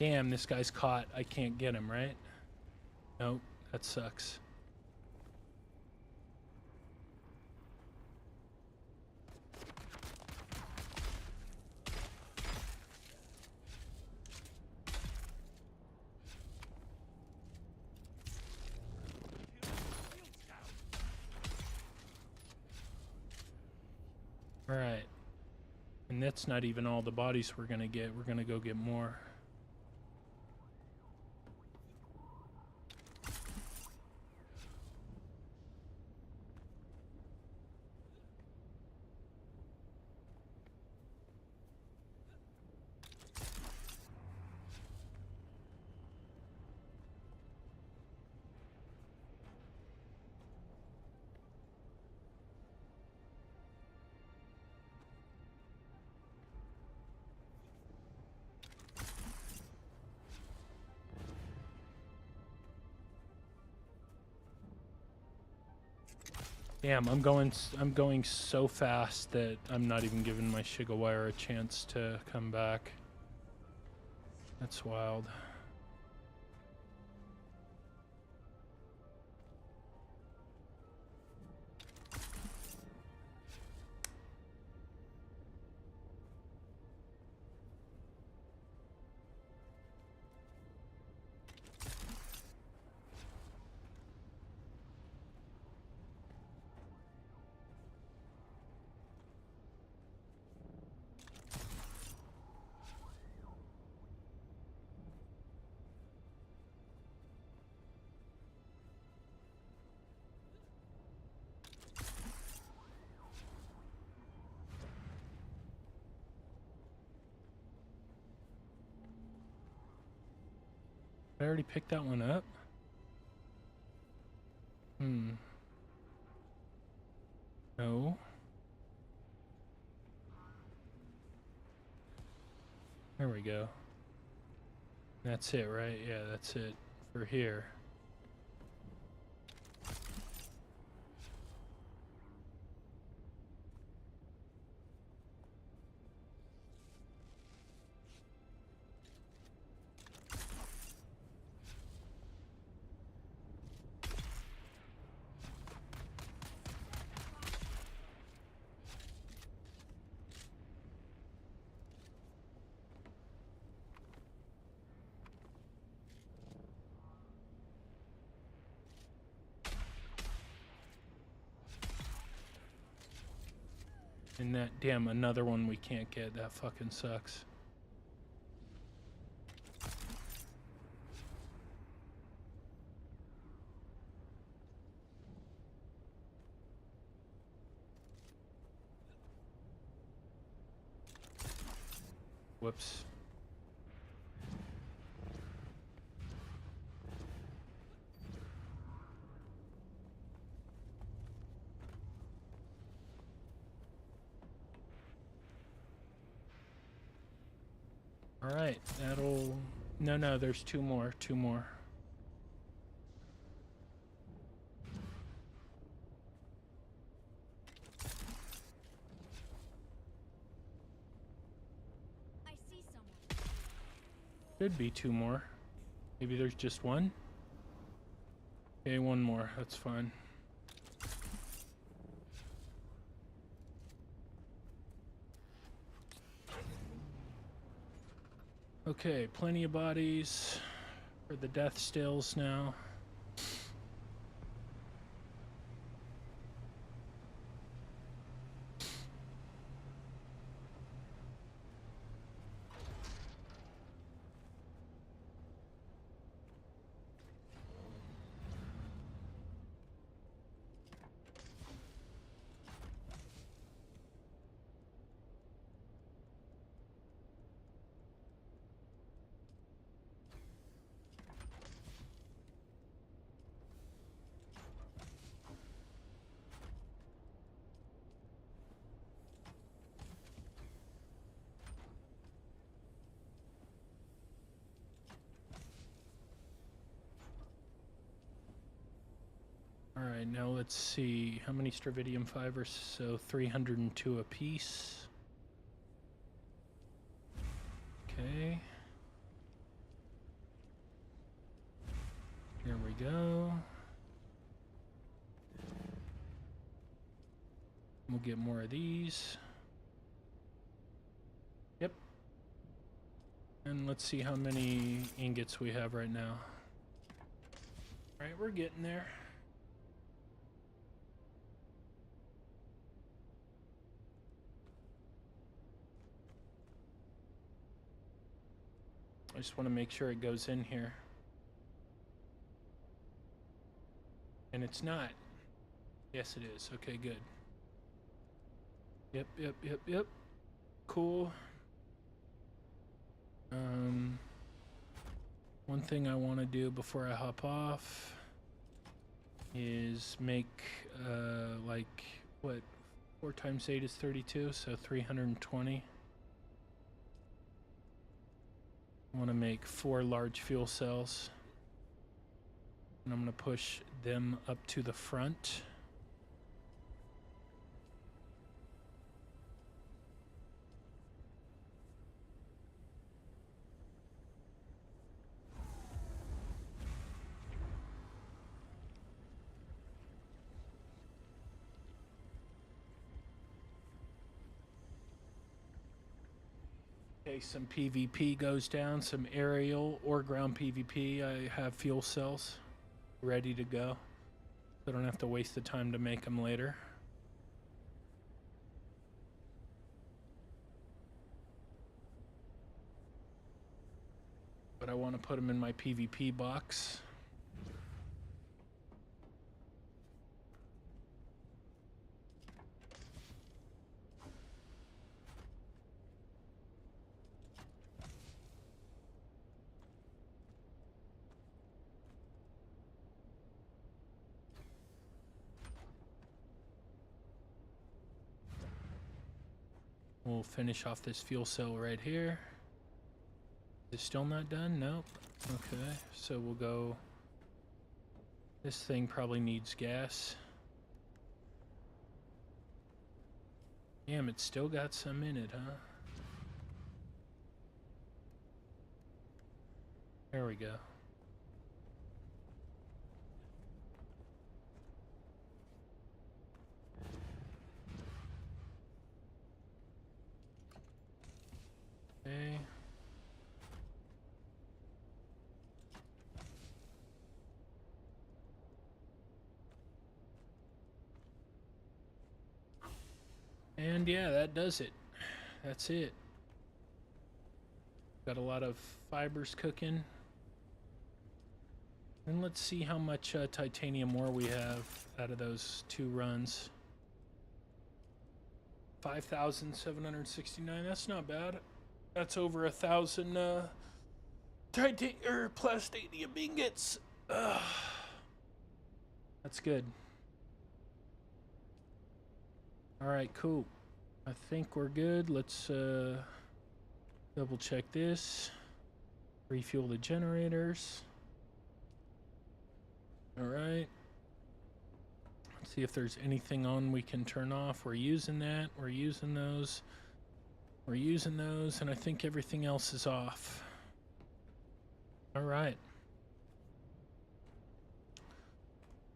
Damn, this guy's caught. I can't get him, right? Nope, that sucks. Alright. And that's not even all the bodies we're gonna get. We're gonna go get more. Damn, I'm going so fast that I'm not even giving my Shigawire a chance to come back. That's wild. I already picked that one up? No. There we go. That's it, right? Yeah, that's it for here. And that, damn, another one we can't get. That fucking sucks. Whoops. All right, that'll... No, there's two more. I see someone. Should be two more. Maybe there's just one? Okay, one more. That's fine. Okay, plenty of bodies for the death stills now. Alright, now let's see. How many Stravidium fibers? So 302 apiece. Okay. go. We'll get more of these. Yep. And let's see how many ingots we have right now. All right, we're getting there. I just want to make sure it goes in here. And it's not. Yes, it is. Okay, good. Yep. Cool. One thing I want to do before I hop off is make, like, what, 4 times 8 is 32, so 320. I want to make 4 large fuel cells. And I'm going to push them up to the front. Okay, some PvP goes down, some aerial or ground PvP. I have fuel cells ready to go, so I don't have to waste the time to make them later. But I want to put them in my PvP box. We'll finish off this fuel cell right here. Is it still not done? Nope. Okay, so we'll go. This thing probably needs gas. Damn, it's still got some in it, huh? There we go. Okay. And yeah, that does it. That's it. Got a lot of fibers cooking. And let's see how much titanium ore we have out of those 2 runs. 5,769. That's not bad. That's over 1,000 plastinium ingots. That's good. All right, cool. I think we're good. Let's double check this. Refuel the generators. All right. Let's see if there's anything on we can turn off. We're using that. We're using those. We're using those, and I think everything else is off. All right.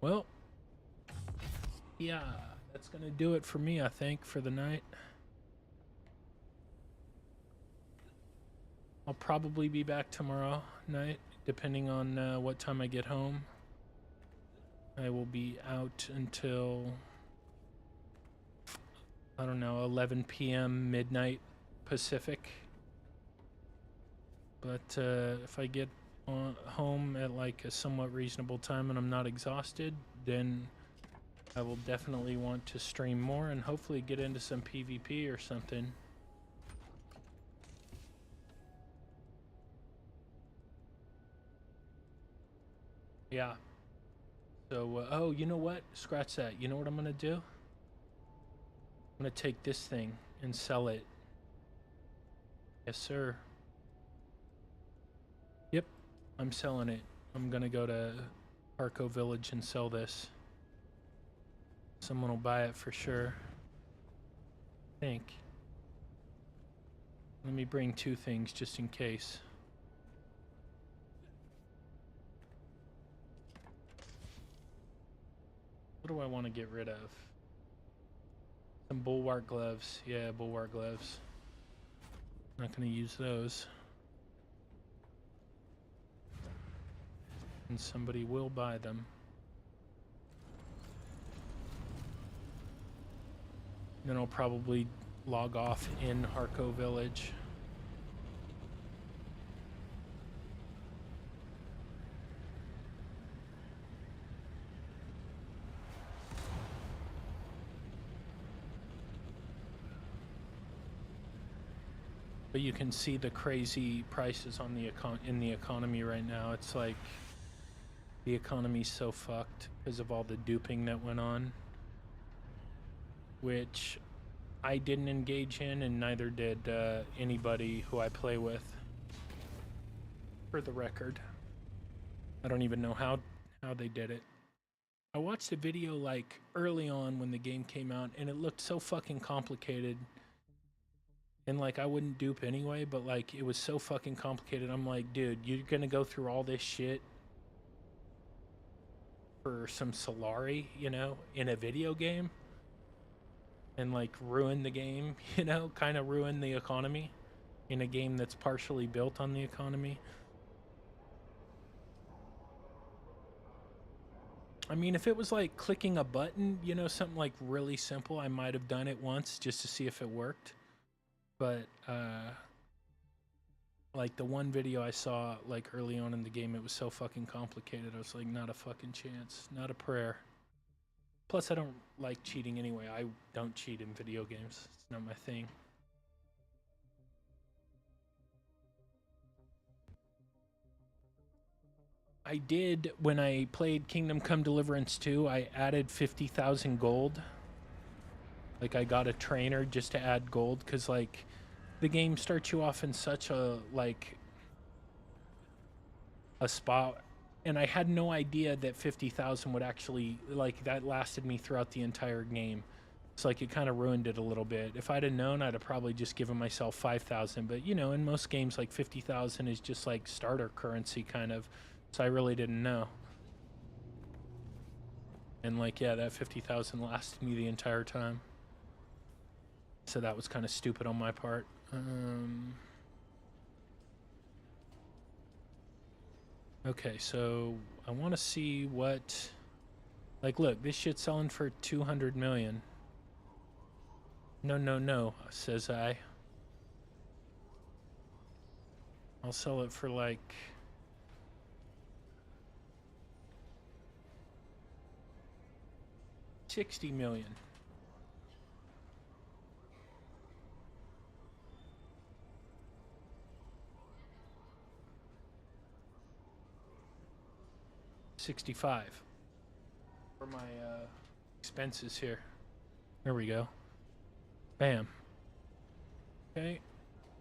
Well, yeah, that's going to do it for me, I think, for the night. I'll probably be back tomorrow night, depending on what time I get home. I will be out until, I don't know, 11 p.m. midnight Pacific. But if I get home at like a somewhat reasonable time and I'm not exhausted, then I will definitely want to stream more and hopefully get into some PvP or something. Yeah. So, oh, you know what? Scratch that. You know what I'm going to do? I'm going to take this thing and sell it. Yes, sir. Yep, I'm selling it. I'm going to go to Arco Village and sell this. Someone will buy it for sure. I think. Let me bring 2 things just in case. What do I want to get rid of? Some bulwark gloves. Yeah, bulwark gloves. Not going to use those. And somebody will buy them. Then I'll probably log off in Harco Village. But you can see the crazy prices on the in the economy right now. It's like the economy's so fucked because of all the duping that went on, which I didn't engage in, and neither did anybody who I play with. For the record, I don't even know how they did it. I watched a video like early on when the game came out, and it looked so fucking complicated. And like I wouldn't dupe anyway, but like it was so fucking complicated. I'm like, dude, you're gonna go through all this shit for some Solari, you know, in a video game, and like ruin the game, you know, kind of ruin the economy in a game that's partially built on the economy. I mean, if it was like clicking a button, you know, something like really simple, I might have done it once just to see if it worked. But like the one video I saw like early on in the game, it was so fucking complicated. I was like, not a fucking chance, not a prayer. Plus, I don't like cheating anyway. I don't cheat in video games. It's not my thing. I did, when I played Kingdom Come Deliverance 2, I added 50,000 gold. Like, I got a trainer just to add gold, because, like, the game starts you off in such a, like, a spot, and I had no idea that 50,000 would actually, like, that lasted me throughout the entire game. It's like, it kind of ruined it a little bit. If I'd have known, I'd have probably just given myself 5,000, but, you know, in most games, like, 50,000 is just, like, starter currency, kind of, so I really didn't know. And, like, yeah, that 50,000 lasted me the entire time. So that was kind of stupid on my part. Okay, so I want to see what... Like, look, this shit's selling for 200 million. No, no, no, says I. I'll sell it for, like... $60 million. $65 for my expenses here. There we go. Bam. Okay.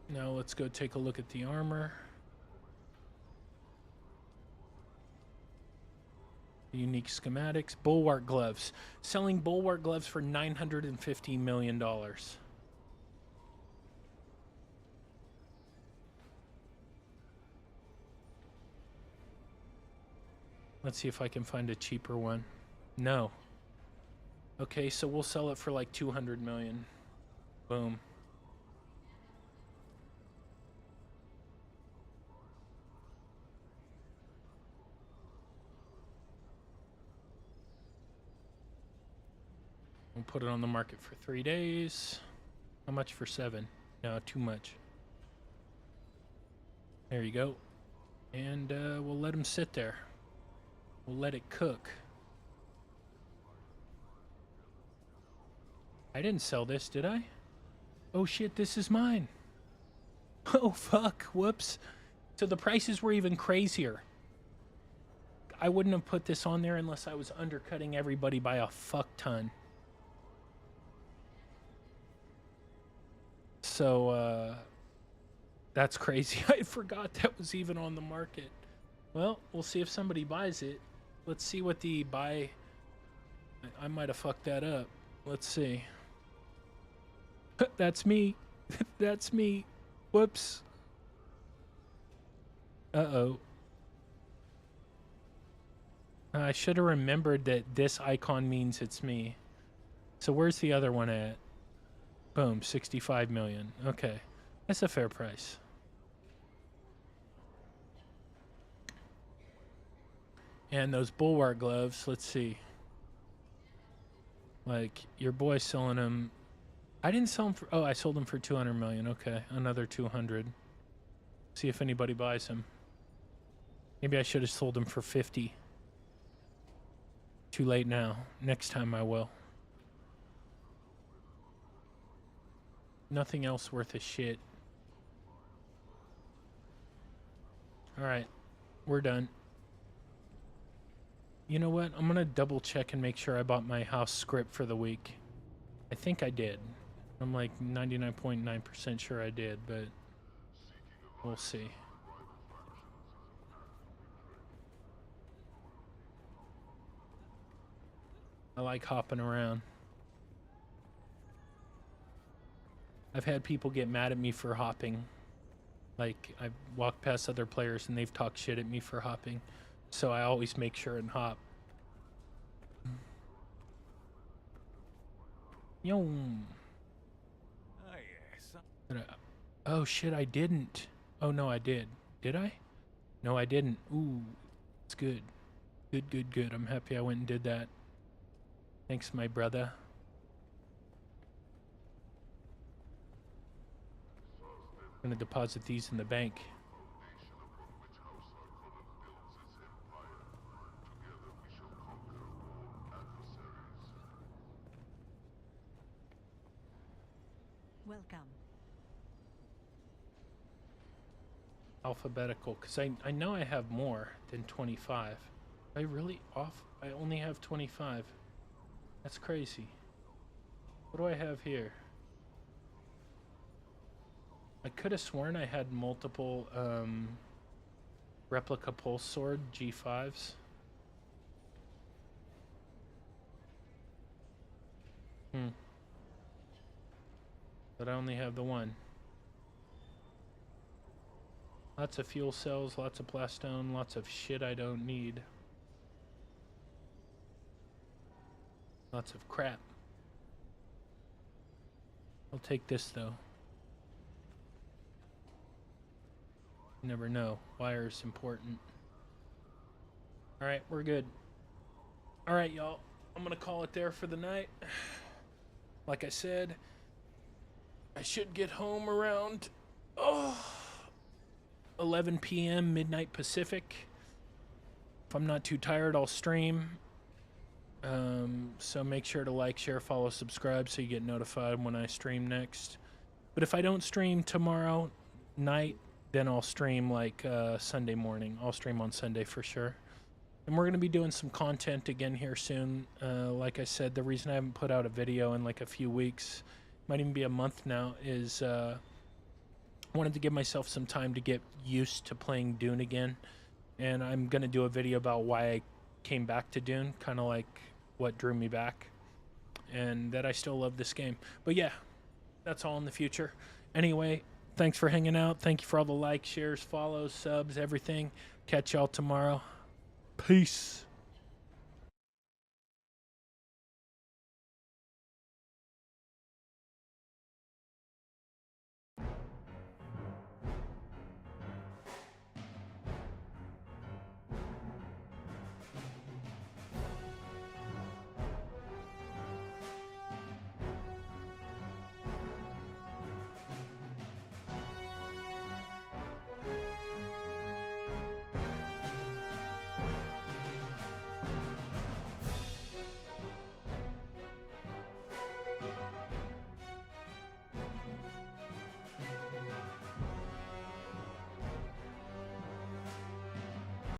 Now let's go take a look at the armor. The unique schematics. Bulwark gloves. Selling bulwark gloves for $950 million. Let's see if I can find a cheaper one. No. Okay, so we'll sell it for like 200 million. Boom. We'll put it on the market for 3 days. How much for 7? No, too much. There you go. And we'll let them sit there. We'll let it cook. I didn't sell this, did I? Oh shit, this is mine. Oh fuck, whoops. So the prices were even crazier. I wouldn't have put this on there unless I was undercutting everybody by a fuck ton. So, that's crazy. I forgot that was even on the market. Well, we'll see if somebody buys it. Let's see what the buy... I might have fucked that up. Let's see. That's me. That's me. Whoops. Uh-oh. I should have remembered that this icon means it's me. So where's the other one at? Boom, 65 million. Okay, that's a fair price. And those Bulwark gloves, let's see. Like, your boy selling them. I didn't sell them for, oh, I sold them for 200 million. Okay, another 200. See if anybody buys them. Maybe I should have sold them for 50. Too late now. Next time I will. Nothing else worth a shit. Alright, we're done. You know what? I'm gonna double check and make sure I bought my house script for the week. I think I did. I'm like 99.9% sure I did, but we'll see. I like hopping around. I've had people get mad at me for hopping. Like, I've walked past other players and they've talked shit at me for hopping. So I always make sure and hop. Yo. Ah, yes. Oh shit, I didn't. Oh no, I did. Did I? No, I didn't. Ooh, it's good. Good, good, good. I'm happy I went and did that. Thanks, my brother. I'm gonna deposit these in the bank. Welcome. Alphabetical, because I know I have more than 25. I really I only have 25. That's crazy. What do I have here? I could have sworn I had multiple replica pulse sword G5s. But I only have the one. Lots of fuel cells, lots of plastone, lots of shit I don't need. Lots of crap. I'll take this though. You never know. Wire's important. Alright, we're good. Alright, y'all. I'm gonna call it there for the night. Like I said, I should get home around 11 p.m. midnight Pacific. If I'm not too tired, I'll stream. So make sure to like, share, follow, subscribe so you get notified when I stream next. But if I don't stream tomorrow night, then I'll stream like Sunday morning. I'll stream on Sunday for sure. And we're going to be doing some content again here soon. Like I said, the reason I haven't put out a video in like a few weeks, might even be a month now, is I wanted to give myself some time to get used to playing Dune again. And I'm going to do a video about why I came back to Dune, kind of like what drew me back. And that I still love this game. But yeah, that's all in the future. Anyway, thanks for hanging out. Thank you for all the likes, shares, follows, subs, everything. Catch y'all tomorrow. Peace.